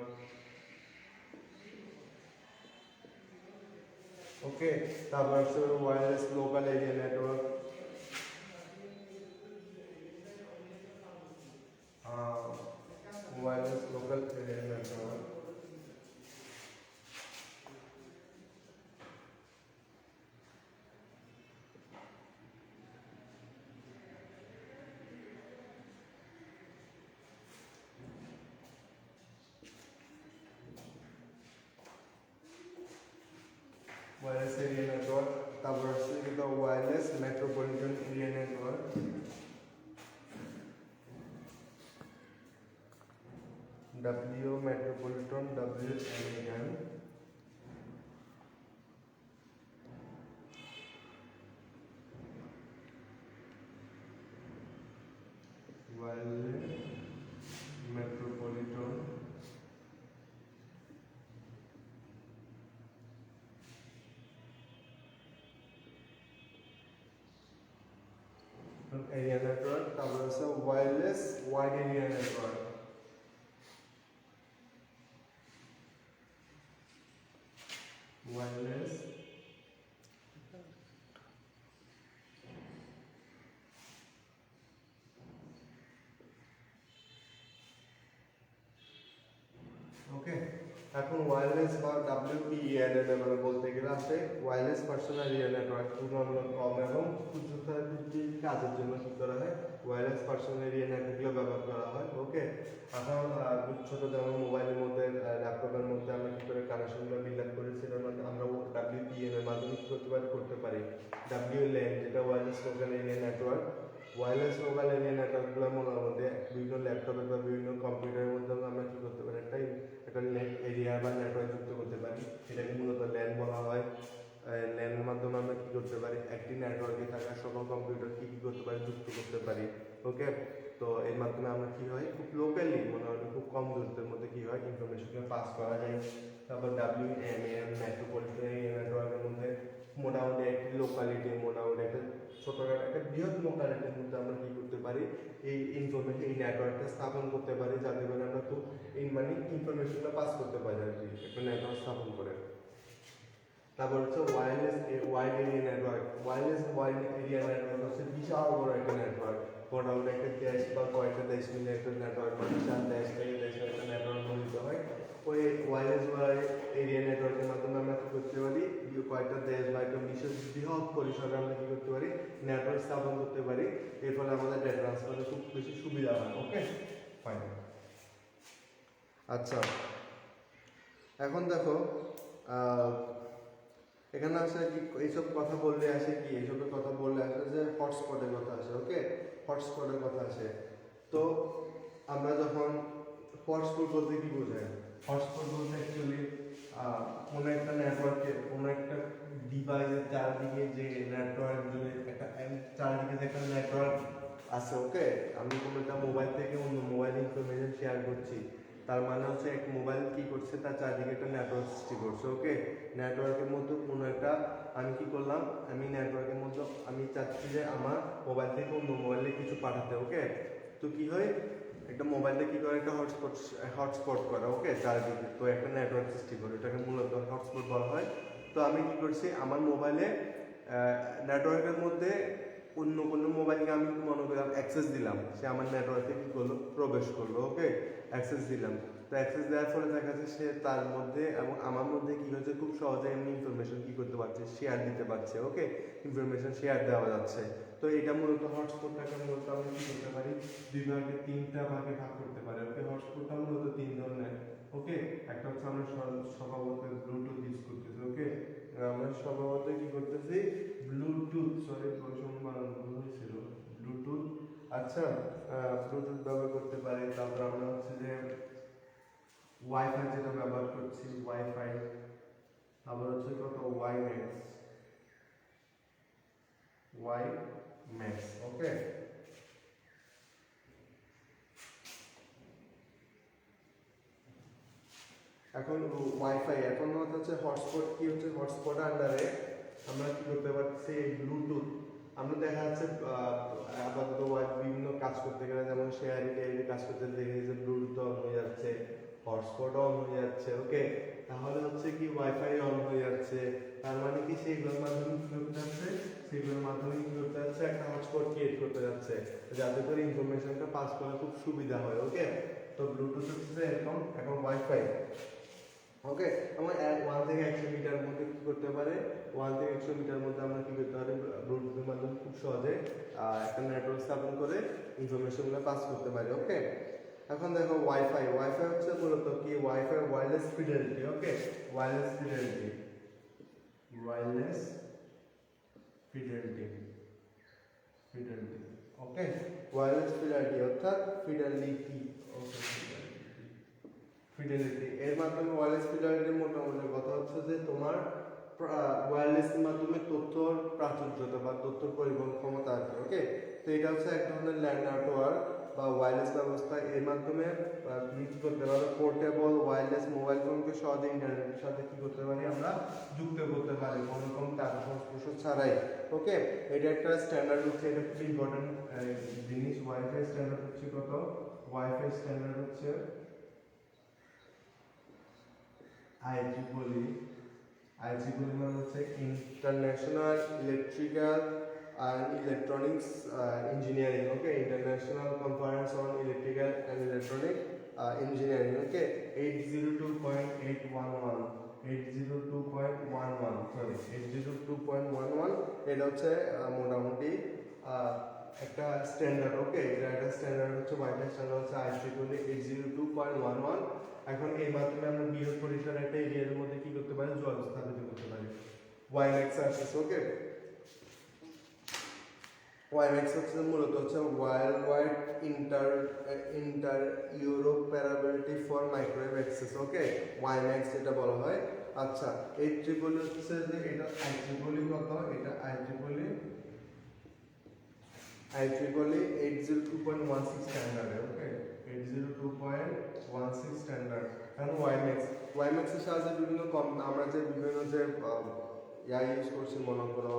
ওকে, তারপর আছে wireless local area network, wireless local area network. Wireless area network, তারপর আছে কিন্তু wireless metropolitan area network, WMA Metropolitan WLAN wireless metropolitan area network, তারপর আছে wireless wide area network, wireless ওকে। এখন wireless বা WPEN এর ব্যাপারে বলতে গেলে আছে ওয়্যারলেস পার্সোনাল এরিয়া নেটওয়ার্ক তুলনামূলক কম এবং উচ্চতার কাজের জন্য কি করা হয় ওয়্যারলেস পার্সোনাল এরিয়া নেটওয়ার্কগুলো ব্যবহার করা হয়। ওকে, এখন ছোট যেমন মোবাইলের মধ্যে ল্যাপটপের মধ্যে আমরা কি করে কানেকশনগুলো বিল্ড আপ করি সেটার মধ্যে আমরা WPN এর মাধ্যমে কি করতে পারি WLAN যেটা wireless local area network. Wireless local area নেটওয়ার্কগুলোর মধ্যে বিভিন্ন ল্যাপটপে বা বিভিন্ন কম্পিউটারের মধ্যে আমরা কি করতে পারি একটা নেট এরিয়া বা নেটওয়ার্ক যুক্ত করতে পারি, এটাকে মূলত ল্যান বলা হয়। ল্যানের মাধ্যমে আমরা কি করতে পারি একটি নেটওয়ার্কে থাকা সকল কম্পিউটার কি করতে পারি যুক্ত করতে পারি। ওকে, তো এর মাধ্যমে আমরা কি হয় খুব লোকালি মনে হয় খুব কম দূরত্বের মধ্যে কি হয় ইনফরমেশনকে পাস করা যায়। তারপর WMAN মেট্রোপলিটন এরিয়া নেটওয়ার্কের মধ্যে মোটামুটি একটি লোকালিটি মোটামুটি একটা ছোটখাটো একটা বৃহৎ লোকালিটির মধ্যে আমরা কি করতে পারি এই ইনফরমেশন এই নেটওয়ার্কটা স্থাপন করতে পারি যাতে করে আমরা খুব মানে ইনফরমেশনটা পাস করতে পারি আর কি একটা নেটওয়ার্ক স্থাপন করে। তারপর হচ্ছে wireless wide area network. Wireless wide area network হচ্ছে বিশাল বড় একটা নেটওয়ার্ক, মোটামুটি একটা দেশ বা কয়েকটা দেশ মিলে একটা নেটওয়ার্ক বা বিশাল দেশ থেকে দেশে একটা নেটওয়ার্ক গঠিত হয়। ওই ওয়্যারলেস ওয়াইড এরিয়া নেটওয়ার্কের মাধ্যমে আমরা কি করতে পারি কয়েকটা দেশ বা একটা বিশেষ বৃহৎ পরিসরে আমরা কি করতে পারি নেটওয়ার্ক স্থাপন করতে পারি। এর ফলে আমাদের ডেটা ট্রান্সফারে খুব বেশি সুবিধা হয়। Okay fine. আচ্ছা, এখন দেখো এখানে আসে কি এইসব কথা বললে আসে কি এইসবের কথা বললে আসে যে হটস্পটের কথা আসে। ওকে, হটস্পটের কথা আসে। তো আমরা যখন হটস্পট বলতে কি বোঝায় হটস্পট বলতে অ্যাকচুয়ালি কোনো একটা নেটওয়ার্কে কোনো একটা ডিভাইসের চারদিকে যে নেটওয়ার্ক যদি একটা চারদিকে যে একটা নেটওয়ার্ক আছে। ওকে, আমি কোনো একটা মোবাইল থেকে অন্য মোবাইল ইনফরমেশন শেয়ার করছি, তার মানে হচ্ছে এক মোবাইল কি করছে তার চারদিকে একটা নেটওয়ার্ক সৃষ্টি করছে। ওকে, নেটওয়ার্কের মধ্যে কোনো একটা আমি কি করলাম আমি নেটওয়ার্কের মধ্যে আমি চাচ্ছি যে আমার মোবাইল থেকে অন্য মোবাইলে কিছু পাঠাতে। ওকে, তো কি হয় একটা মোবাইলে কি করে একটা হটস্পট করা। ওকে, চারদিকে তো একটা নেটওয়ার্ক সৃষ্টি করে এটাকে মূলত হটস্পট বলা হয়। তো আমি কি করছি আমার মোবাইলে নেটওয়ার্কের মধ্যে অন্য কোনো মোবাইলকে আমি মনে করলাম অ্যাক্সেস দিলাম, সে আমার নেটওয়ার্কে কি করলো প্রবেশ করলো। ওকে, অ্যাক্সেস দিলাম, তো অ্যাক্সেস দেওয়ার ফলে দেখা যাচ্ছে সে তার মধ্যে এবং আমার মধ্যে কি হচ্ছে খুব সহজে এমনি ইনফরমেশন কি করতে পারছে শেয়ার দিতে পারছে। ওকে, ইনফরমেশন শেয়ার দেওয়া যাচ্ছে। তো এটা মূলত হটস্পটটাকে মূলত আমরা কি করতে পারি দুই ভাগে তিনটা ভাগে ভাগ করতে পারি। ওকে, হটস্পটটা মূলত তিন ধরনের। ওকে, একটা হচ্ছে আমরা স্বভাবত ব্লুটুথ ইউজ করতেছি। ওকে, আমরা স্বভাবত কি করতেছি ব্লুটুথ হয়েছিল ব্লুটুথ। আচ্ছা, ব্লুটুথ ব্যবহার করতে পারি। তারপর আমরা হচ্ছে যে ওয়াইফাই যেটা ব্যবহার করছি ওয়াইফাই, আবার হচ্ছে কত ওয়াই ম্যাক্স। ওকে, এখন ওয়াইফাই এখন হচ্ছে হটস্পট কি হচ্ছে হটস্পট আন্ডারে আমরা কি করতে পারছি ব্লুটুথ আমরা দেখা যাচ্ছে আপাতত বিভিন্ন কাজ করতে গেলে যেমন শেয়ারিং কাজ করতে দেখে যে ব্লুটুথ অন হয়ে যাচ্ছে, হটস্পট অন হয়ে যাচ্ছে। ওকে, তাহলে হচ্ছে কি ওয়াইফাই অন হয়ে যাচ্ছে, তার মানে কি সেইগুলোর মাধ্যমে কি করতে যাচ্ছে সেগুলোর মাধ্যমে কি করতে যাচ্ছে একটা হটস্পট ক্রিয়েট করতে যাচ্ছে যাতে করে ইনফরমেশনটা পাস করা খুব সুবিধা হয়। ওকে, তো ব্লুটুথ হচ্ছে এখন ওয়াইফাই। ওকে, আমরা 1 থেকে 100 মিটার মধ্যে কি করতে পারে 1 থেকে 100 মিটার মধ্যে আমরা কি করতে পারি ব্লুটুথের মাধ্যমে খুব সহজে একটা নেটওয়ার্ক স্থাপন করে ইনফরমেশনগুলো পাস করতে পারি। ওকে, এখন দেখো ওয়াইফাই হচ্ছে মূলত কি ওয়াইফাই ওয়্যারলেস ফিডেলিটি। ওকে, ওয়্যারলেস ফিডেলিটি ওকে, ওয়্যারলেস ফিডেলিটি অর্থাৎ ফিডেলিটি। ওকে, ফিডেলিটি এর মাধ্যমে ওয়্যারলেস ফিডেলিটির মোটামুটি কথা হচ্ছে যে তোমার ওয়্যারলেসের মাধ্যমে তথ্যর প্রাচুর্যতা বা তথ্য পরিবহন ক্ষমতা আছে। ওকে, তো এটা হচ্ছে এক ধরনের ল্যান্ড নেটওয়ার্ক বা ওয়্যারলেস ব্যবস্থা। এর মাধ্যমে তুমি কি করতে পারো, পোর্টেবল ওয়্যারলেস মোবাইল ফোনকে সহজে ইন্টারনেটের সাথে কি করতে পারি আমরা, যুক্ত করতে পারি কোনো রকম টাকা সংস্পর্শ ছাড়াই। ওকে, এটা একটা স্ট্যান্ডার্ড হচ্ছে, এটা খুব ইম্পর্টেন্ট জিনিস। ওয়াইফাই স্ট্যান্ডার্ড হচ্ছে কত, ওয়াইফাই স্ট্যান্ডার্ড হচ্ছে IEEE মানে হচ্ছে international electrical and electronics engineering. Okay, international conference on electrical and electronic engineering. Okay, 802.811 sorry 802.11 এটা হচ্ছে মোটামুটি একটা স্ট্যান্ডার্ড। ওকে, এটা একটা স্ট্যান্ডার্ড হচ্ছে ওয়াইফাই স্ট্যান্ডার্ড হচ্ছে IEEE 802.11। এখন এই মাধ্যমে আমরা বৃহৎ পরিসরে একটা এরিয়ার মধ্যে কি করতে পারি, যোগাযোগ স্থাপিত করতে পারি। WiMAX service. ওকে, ওয়াইম্যাক্স হচ্ছে মূলত হচ্ছে world wide interoperability for microwave access. Okay, WiMAX এটা বলা হয়। আচ্ছা, এই ট্রিপল হচ্ছে যে এটা IEEE কত, এটা IEEE 802.16 স্ট্যান্ডার্ড। ওকে, 802.16 স্ট্যান্ডার্ড। এখন ওয়াইম্যাক্স এর সাহায্যে বিভিন্ন আমরা যে বিভিন্ন যে ইউজ করছি, মনে করো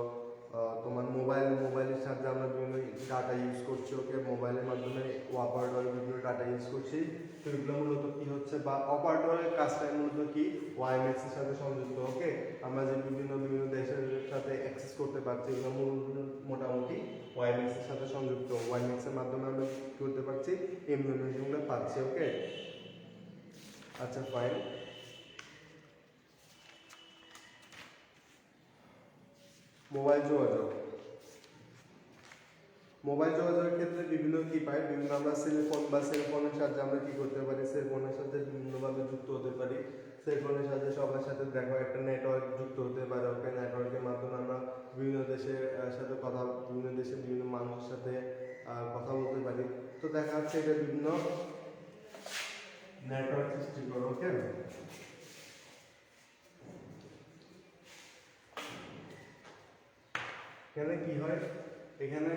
তোমার মোবাইলের সাথে আমরা বিভিন্ন ডাটা ইউজ করছি। ওকে, মোবাইলের মাধ্যমে অপারেটরের বিভিন্ন ডাটা ইউজ করছি। তো এগুলো মূলত কি হচ্ছে, বা অপারেটরের কাজটাই মূলত কি ওয়াইম্যাক্স এর সাথে সংযুক্ত। ওকে, আমরা যে বিভিন্ন দেশের সাথে অ্যাক্সেস করতে পারছি, এগুলো মোটামুটি ওয়াইম্যাক্স এর সাথে সংযুক্ত। ওয়াইম্যাক্স এর মাধ্যমে আমরা কি করতে পারছি, ইনফরমেশনগুলো পাচ্ছি। ওকে, আচ্ছা ফাইন। মোবাইল যোগাযোগের ক্ষেত্রে বিভিন্ন কি পাই, বিভিন্ন আমরা সেলফোন বা সেলফোনের সাহায্যে আমরা কি করতে পারি, সেলফোনের সাথে বিভিন্নভাবে যুক্ত হতে পারি। সেলফোনের সাহায্যে সবার সাথে দেখো একটা নেটওয়ার্ক যুক্ত হতে পারে। ওকে, নেটওয়ার্কের মাধ্যমে আমরা বিভিন্ন দেশের সাথে বিভিন্ন দেশের বিভিন্ন মানুষের সাথে কথা বলতে পারি। তো দেখা যাচ্ছে এটা বিভিন্ন নেটওয়ার্ক সৃষ্টি করে। ওকে, এখানে কি হয়, এখানে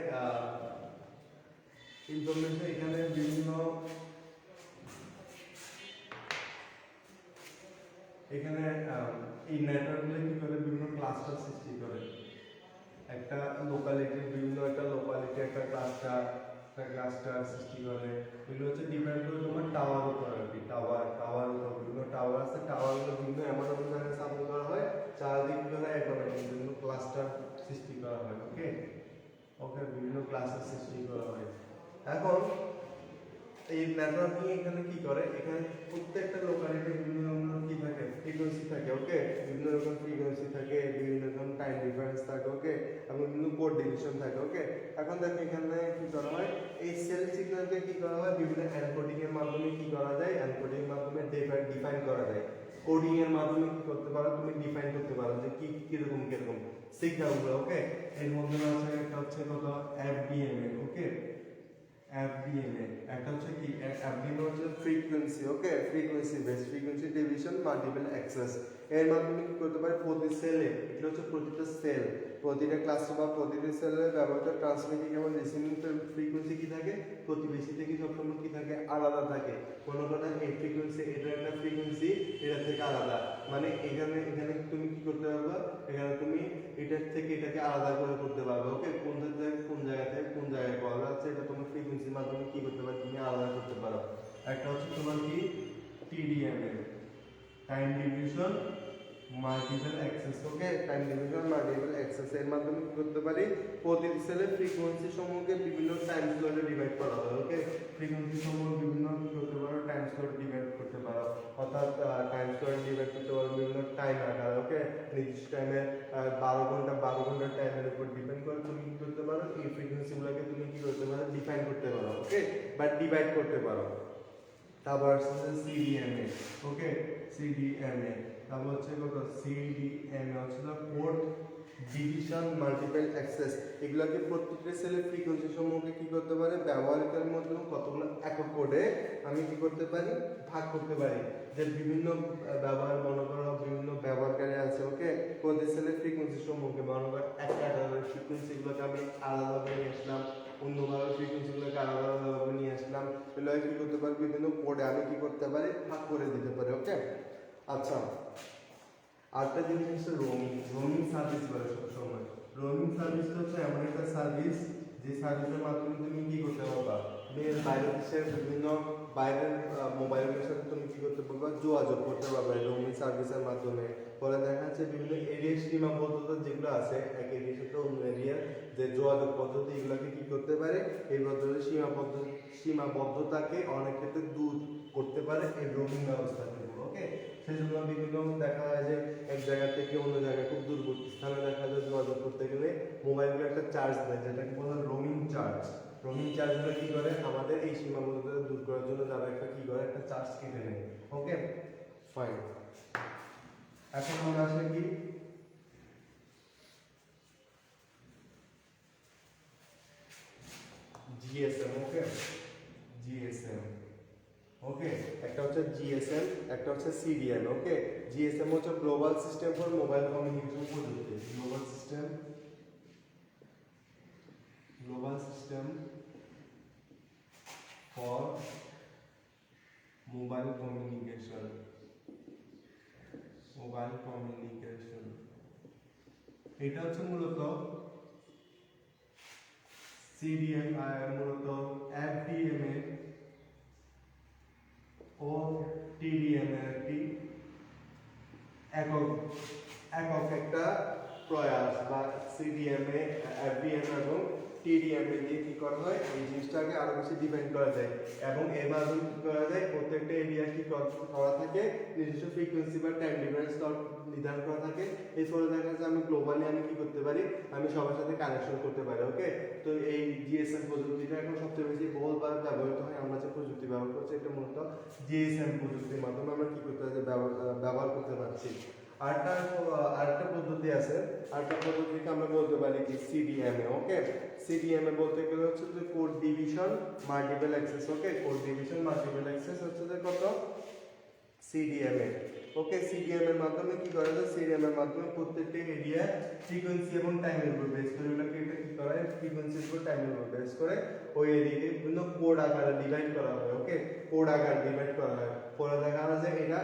ইনফরমেশন, এখানে বিভিন্ন এখানে এই নেটওয়ার্কগুলো কি করে, বিভিন্ন ক্লাস্টার সৃষ্টি করে। একটা লোকালিটির বিভিন্ন একটা ক্লাস্টার সৃষ্টি করে। এগুলো হচ্ছে ডিপেন্ড করে তোমার টাওয়ার উপর আর কি, টাওয়ার উপর বিভিন্ন টাওয়ার আছে। টাওয়ারগুলো বিভিন্ন এমন জায়গায় স্থাপন করা হয়, চারদিক ধরে বিভিন্ন ক্লাস্টার সৃষ্টি করা হয়। ওকে, বিভিন্ন ক্লাসের সৃষ্টি করা হয়। এখন এই নেটওয়ার্কিং এখানে কি করে, এখানে প্রত্যেকটা লোকালিটি বিভিন্ন রকম কি থাকে, ফ্রিকোয়েন্সি থাকে। ওকে, বিভিন্ন রকম ফ্রিকোয়েন্সি থাকে, বিভিন্ন রকম টাইম ডিফারেন্স থাকে। ওকে, এবং বিভিন্ন কোড ডিভিশন থাকে। ওকে, এখন দেখো এখানে কি করা হয়, এই সেল সিগন্যালকে কি করা হয়, বিভিন্ন এনকোডিং এর মাধ্যমে কি করা যায়, এনকোডিং এর মাধ্যমে ডিফাইন করা যায়। কোডিং এর মাধ্যমে কি করতে পারো, তুমি ডিফাইন করতে পারো যে কি কিরকম সিগন্যালগুলো। ওকে, এর মধ্যে আছে একটা হচ্ছে কত, FDMA। ওকে, FDMA একটা হচ্ছে কি, FDMA হচ্ছে ফ্রিকোয়েন্সি। ওকে, ফ্রিকোয়েন্সি ডিভিশন মাল্টিপল অ্যাক্সেস। এর মাধ্যমে কি করতে পারে, প্রতি সেলে, এটা হচ্ছে প্রতিটা সেল, প্রতিটা ক্লাস্টার বা প্রতিটা সেলের ব্যবহৃত ট্রান্সমিটিং এবং রিসিভিং ফ্রিকোয়েন্সি কি থাকে, প্রতিবেশী থেকে সবসময় কি থাকে, আলাদা থাকে। কোনো এই ফ্রিকোয়েন্সি, এটা একটা ফ্রিকোয়েন্সি, এটা থেকে আলাদা। মানে এখানে তুমি কি করতে পারবে, এখানে তুমি এটার থেকে এটাকে আলাদা করে করতে পারবে। ওকে, কোন জায়গা থেকে কোন জায়গায় কল আছে, এটা তোমার ফ্রিকোয়েন্সির মাধ্যমে কি করতে পারো, তুমি আলাদা করতে পারো। একটা হচ্ছে তোমার কি, TDMA, time division multiple access. Okay, time division multiple access এর মাধ্যমে কি করতে পারি, প্রতি সেলের ফ্রিকোয়েন্সি সমূহকে বিভিন্ন টাইম স্লটে ডিভাইড করা হয়। ওকে, ফ্রিকোয়েন্সি সমূহ বিভিন্ন কি করতে পারো, টাইম স্লট ডিভাইড করতে পারো। অর্থাৎ টাইম স্লট ডিভাইড করতে পারো বিভিন্ন টাইম আকারে। ওকে, নির্দিষ্ট টাইমে 12 ঘন্টা টাইমের উপর ডিপেন্ড করে তুমি কি করতে পারো, এই ফ্রিকোয়েন্সিগুলোকে তুমি কি করতে পারো, ডিফাইন করতে পারো। ওকে, বা ডিভাইড করতে পারো। তারপর আছে CDMA। ওকে, CDMA তারপর হচ্ছে কত সিডিএম হচ্ছে পোর্ট ডিভিশন মাল্টিপল অ্যাক্সেস, এগুলোকে প্রত্যেকটা সেলের ফ্রিকোয়েন্সি সমূহকে কি করতে পারে ব্যবহারিকের মধ্যে কতগুলো একক কোডে আমি কি করতে পারি ভাগ করতে পারি, যে বিভিন্ন ব্যবহার মনে করো বিভিন্ন ব্যবহারকারী আছে, ওকে প্রতি সেলের ফ্রিকোয়েন্সি সমূহকে মনে করো একটা ফ্রিকোয়েন্সিগুলোকে আমি আলাদাভাবে নিয়ে আসলাম, অন্যভাবে ফ্রিকোয়েন্সিগুলোকে আলাদাভাবে নিয়ে আসলাম, এগুলো কি করতে পারি বিভিন্ন কোডে আমি কি করতে পারি ভাগ করে দিতে পারি। ওকে আচ্ছা, আরেকটা জিনিস হচ্ছে রোমিং। রোমিং সার্ভিস বলে সবসময়। রোমিং সার্ভিসটা হচ্ছে এমন একটা সার্ভিস যে সার্ভিসের মাধ্যমে তুমি কি করতে পারবা বাইরের দেশের বিভিন্ন বাইরের মোবাইলের সাথে তুমি কি করতে পারবা যোগাযোগ করতে পারবে রোমিং সার্ভিসের মাধ্যমে। পরে দেখা যাচ্ছে বিভিন্ন এরিয়ার সীমাবদ্ধতা যেগুলো আছে এক এরিয়ার সাথে অন্য এরিয়ার যে যোগাযোগ পদ্ধতি এগুলোকে কি করতে পারে এই পদ্ধতি সীমাবদ্ধতাকে অনেক ক্ষেত্রে দূর করতে পারে এই রোমিং ব্যবস্থা থেকে। ওকে, সেই জন্য বিভিন্ন দেখা যায় যে এক জায়গা থেকে অন্য জায়গায় খুব দূরবর্তী স্থানে দেখা যায় যোগাযোগ করতে গেলে মোবাইলগুলো একটা চার্জ দেয় যেটাকে বলা হয় রোমিং চার্জ। রোমিং চার্জগুলো কি করে আমাদের এই সীমাবদ্ধতা দূর করার জন্য তারা একটা কি করে একটা চার্জ কেটে নেয়। ওকে ফাইন, এখন আমরা আসলে কি জিএসএম। ওকে জিএসএম, ওকে একটা হচ্ছে জিএসএম একটা হচ্ছে সিডিএম। ওকে জিএসএম হচ্ছে global system for mobile communication প্রযুক্তি। Global system for mobile communication এটা হচ্ছে মূলত সিডিএম মূলত এফডিএম এর ও টিডিএম এর একটি একক একটা প্রয়াস বা সিডিএম এ এফডিএম এবং টিডিএম এ দিয়ে কি করা হয় এই জিনিসটাকে আরো বেশি ডিপেন্ড করা যায় এবং এর মাধ্যমে কি করা যায় প্রত্যেকটা এরিয়া কি করা থাকে নিজস্ব ফ্রিকোয়েন্সি বা টাইম ডিফারেন্স নির্ধারণ করা থাকে। এই ফলে দেখা যাচ্ছে আমি গ্লোবালি আমি কি করতে পারি আমি সবার সাথে কানেকশন করতে পারি। ওকে, তো এই জিএসএম প্রযুক্তিটা এখন সবচেয়ে বেশি বহুলভাবে ব্যবহৃত হয়। আমরা যে প্রযুক্তি ব্যবহার করছি এটা মূলত জিএসএম প্রযুক্তির মাধ্যমে আমরা কি করতে পারছি ব্যবহার করতে পারছি। আরেকটা পদ্ধতি আছে, আরেকটা পদ্ধতিকে আমরা বলতে পারি কি সিডিএমএ। ওকে সিডিএমএ বলতে গেলে হচ্ছে যে কোড ডিভিশন মাল্টিপল অ্যাক্সেস। ওকে কোড ডিভিশন মাল্টিপল অ্যাক্সেস হচ্ছে যে কত সিডিএমএ। ওকে সিডিএম এর মাধ্যমে কি করা যায় সিডিএম এর মাধ্যমে প্রত্যেকটা এরিয়া ফ্রিকোয়েন্সি এবং টাইমের উপর বেস করে এটাকে এটা কি করা হয় ফ্রিকোয়েন্সির উপর টাইমের উপর বেস করে ওই এরিয়াকে বিভিন্ন কোড আকারে ডিভাইড করা হয়। ওকে কোড আকারে ডিভাইড করা হয় পরে দেখা যায় এটা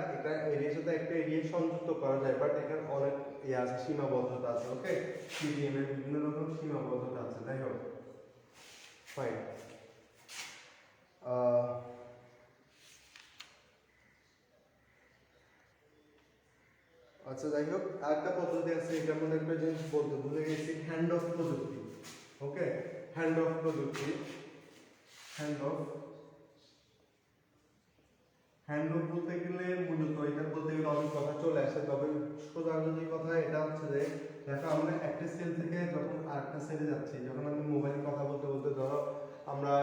এরিয়ার সাথে একটা এরিয়া সংযুক্ত করা যায় বাট এখানে অনেক আছে সীমাবদ্ধতা আছে। ওকে সিডিএম এর বিভিন্ন রকম সীমাবদ্ধতা আছে। যাই হোক ফাইন, আচ্ছা যাই হোক আরেকটা পদ্ধতি আছে এটার মধ্যে একটা জিনিস বলতে ভুলে গেছি হ্যান্ড অফ প্রযুক্তি। ওকে হ্যান্ড অফ প্রযুক্তি হ্যান্ড অফ বলতে গেলে মূলত এটা বলতে গেলে অনেক কথা চলে আসে তবে সোজা যদি কথা এটা হচ্ছে যে দেখো আমরা একটা সেল থেকে যখন আরেকটা সেলে যাচ্ছি যখন আমি মোবাইলে কথা বলতে বলতে ধরো আমরা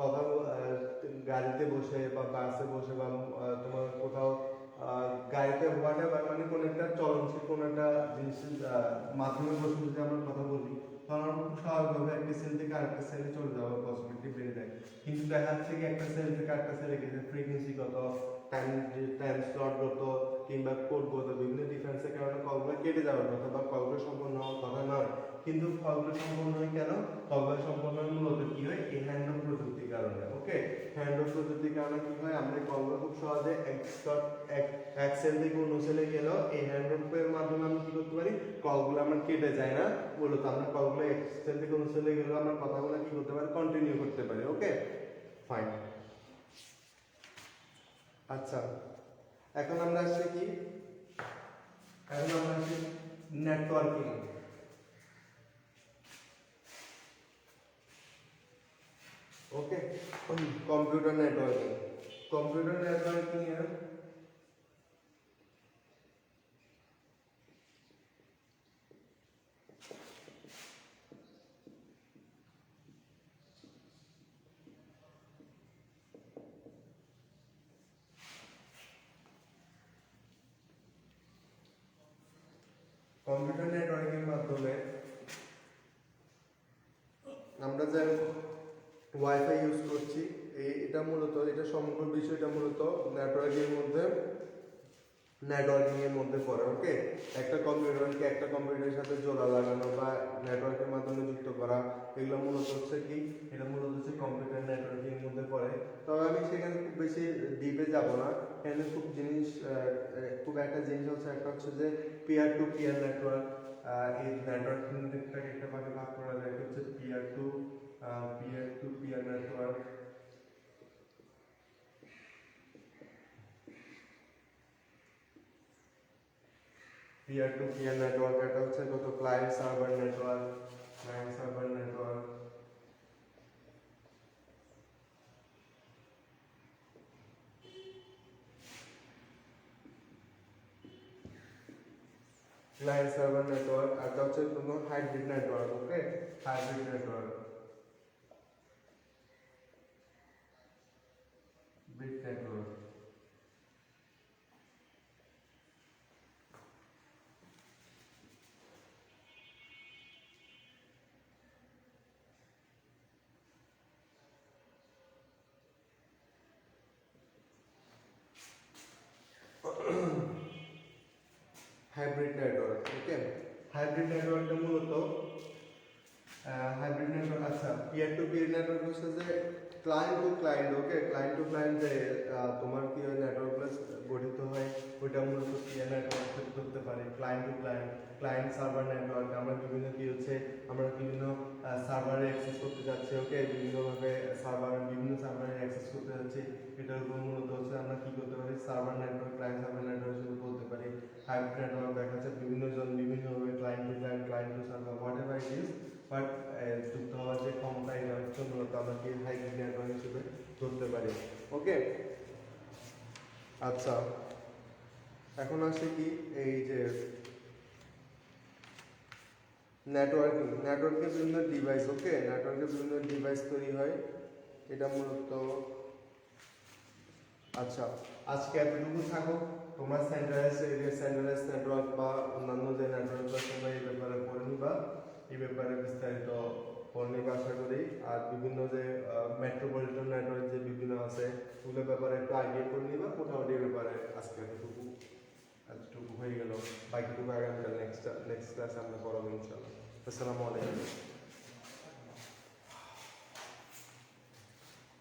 কথা গাড়িতে বসে বা বাসে বসে বা তোমার কোথাও গাড়িতে হোয়াটএভার মানে কোন একটা চলনশীল কোন একটা জিনিসের মাধ্যমে বসে যদি আমরা কথা বলি তখন আমরা খুব স্বাভাবিকভাবে একটা সেল থেকে আরেকটা সেলে চলে যাওয়ার পসিবিলিটি বেড়ে যায়। কিন্তু দেখা যাচ্ছে কি একটা সেল থেকে আরেকটা সেলে গেছে ফ্রিকোয়েন্সি কত টাইম স্লট কত কিংবা কোড কত বিভিন্ন ডিফারেন্সের কারণে কলগুলো কেটে যাওয়ার কথা বা কলগুলো সম্পন্ন হওয়ার কথা নয়। কিন্তু কলগুলো সম্পন্ন হয় কেন কলগুলো সম্পন্ন হয় মূলত কি হয় এই হ্যান্ড অফ প্রযুক্তির কারণে। ওকে হ্যান্ড অফ প্রযুক্তির কারণে কি হয় আমরা কলগুলো খুব সহজে এক সেল থেকে অন্য সেলে গেলেও এই হ্যান্ড অফের মাধ্যমে আমরা কি করতে পারি কলগুলো আমরা কেটে যায় না মূলত আমরা কলগুলো এক সেল থেকে অন্য সেলে গেলেও আমরা কথাগুলো কি করতে পারি কন্টিনিউ করতে পারি। ওকে ফাইন, আচ্ছা এখন আমরা আসছি কি নেটওয়ার্কিং। ওকে কম্পিউটার নেটওয়ার্কিং এর কম্পিউটার নেটওয়ার্কের মাধ্যমে আমরা যে ওয়াইফাই ইউজ করছি এটা মূলত এটা সমগ্র বিষয়টা মূলত নেটওয়ার্কিং এর মধ্যে পড়ে। ওকে, একটা কম্পিউটারকে একটা কম্পিউটারের সাথে জোড়া লাগানো বা নেটওয়ার্কের মাধ্যমে যুক্ত করা, এগুলো মূলত হচ্ছে কি, এটা মূলত হচ্ছে কম্পিউটার নেটওয়ার্কিং এর মধ্যে পড়ে। তবে আমি সেখানে খুব বেশি ডিপে যাব না। এখানে খুব একটা জিনিস হচ্ছে, একটা হচ্ছে যে পিয়ার টু পিয়ার নেটওয়ার্ক। এই নেটওয়ার্কিংটাকে একটা ভাগে ভাগ করা যায়, একটা হচ্ছে peer to peer network. Peer to peer network এটা হচ্ছে কত client server network. Client server network আর এটা হচ্ছে কোনো hybrid network. Okay, hybrid network, bit network. Hybrid network. Okay, hybrid নেটওয়ার্কটা মূলত হাইব্রিড নেটওয়ার্ক, আচ্ছা, পিয়ার টু পিয়ার নেটওয়ার্ক হচ্ছে যে client to client. Okay, client to client যে তোমার কি হয় নেটওয়ার্কগুলো গঠিত হয়, ওইটা মূলত পিয়ার নেটওয়ার্ক করতে পারে। Client to client, client server network, আমরা বিভিন্ন সার্ভারে অ্যাক্সেস করতে যাচ্ছি। ওকে, বিভিন্ন সার্ভারে অ্যাক্সেস করতে যাচ্ছি, এটার উপর মূলত হচ্ছে আমরা কি করতে পারি, server network, client server network হিসেবে বলতে পারি। হাইব্রিড নেটওয়ার্ক দেখা যাচ্ছে বিভিন্ন জন বিভিন্নভাবে client to server what ever it is, but যুক্ত হওয়ার যে ক্ষমতা, এটা হচ্ছে মূলত আমরা কি হাইব্রিড নেটওয়ার্ক হিসেবে ধরতে পারি। ওকে, আচ্ছা, এখন আসে কি এই যে নেটওয়ার্কের বিভিন্ন ডিভাইস। ওকে, নেটওয়ার্কের বিভিন্ন ডিভাইস তৈরি হয়, এটা মূলত, আচ্ছা, আজকে এতটুকু থাকো। তোমরা সেন্ট্রালাইজ নেটওয়ার্ক বা অন্যান্য যে নেটওয়ার্ক তোমরা এই ব্যাপারে পড়ে নিবা, এই ব্যাপারে বিস্তারিত পড়ে নিবা আশা করি। আর বিভিন্ন যে মেট্রোপলিটন নেটওয়ার্ক যে বিভিন্ন আছে, ওগুলোর ব্যাপারে একটু আইডিয়া করে নিবা। মোটামুটি এই ব্যাপারে আজকে এতটুকু হয়ে গেল। বাকিটুকু আগামীকাল নেক্সট ক্লাসে আমরা পড়াবো ইনশাআল্লাহ। আসসালামু আলাইকুম।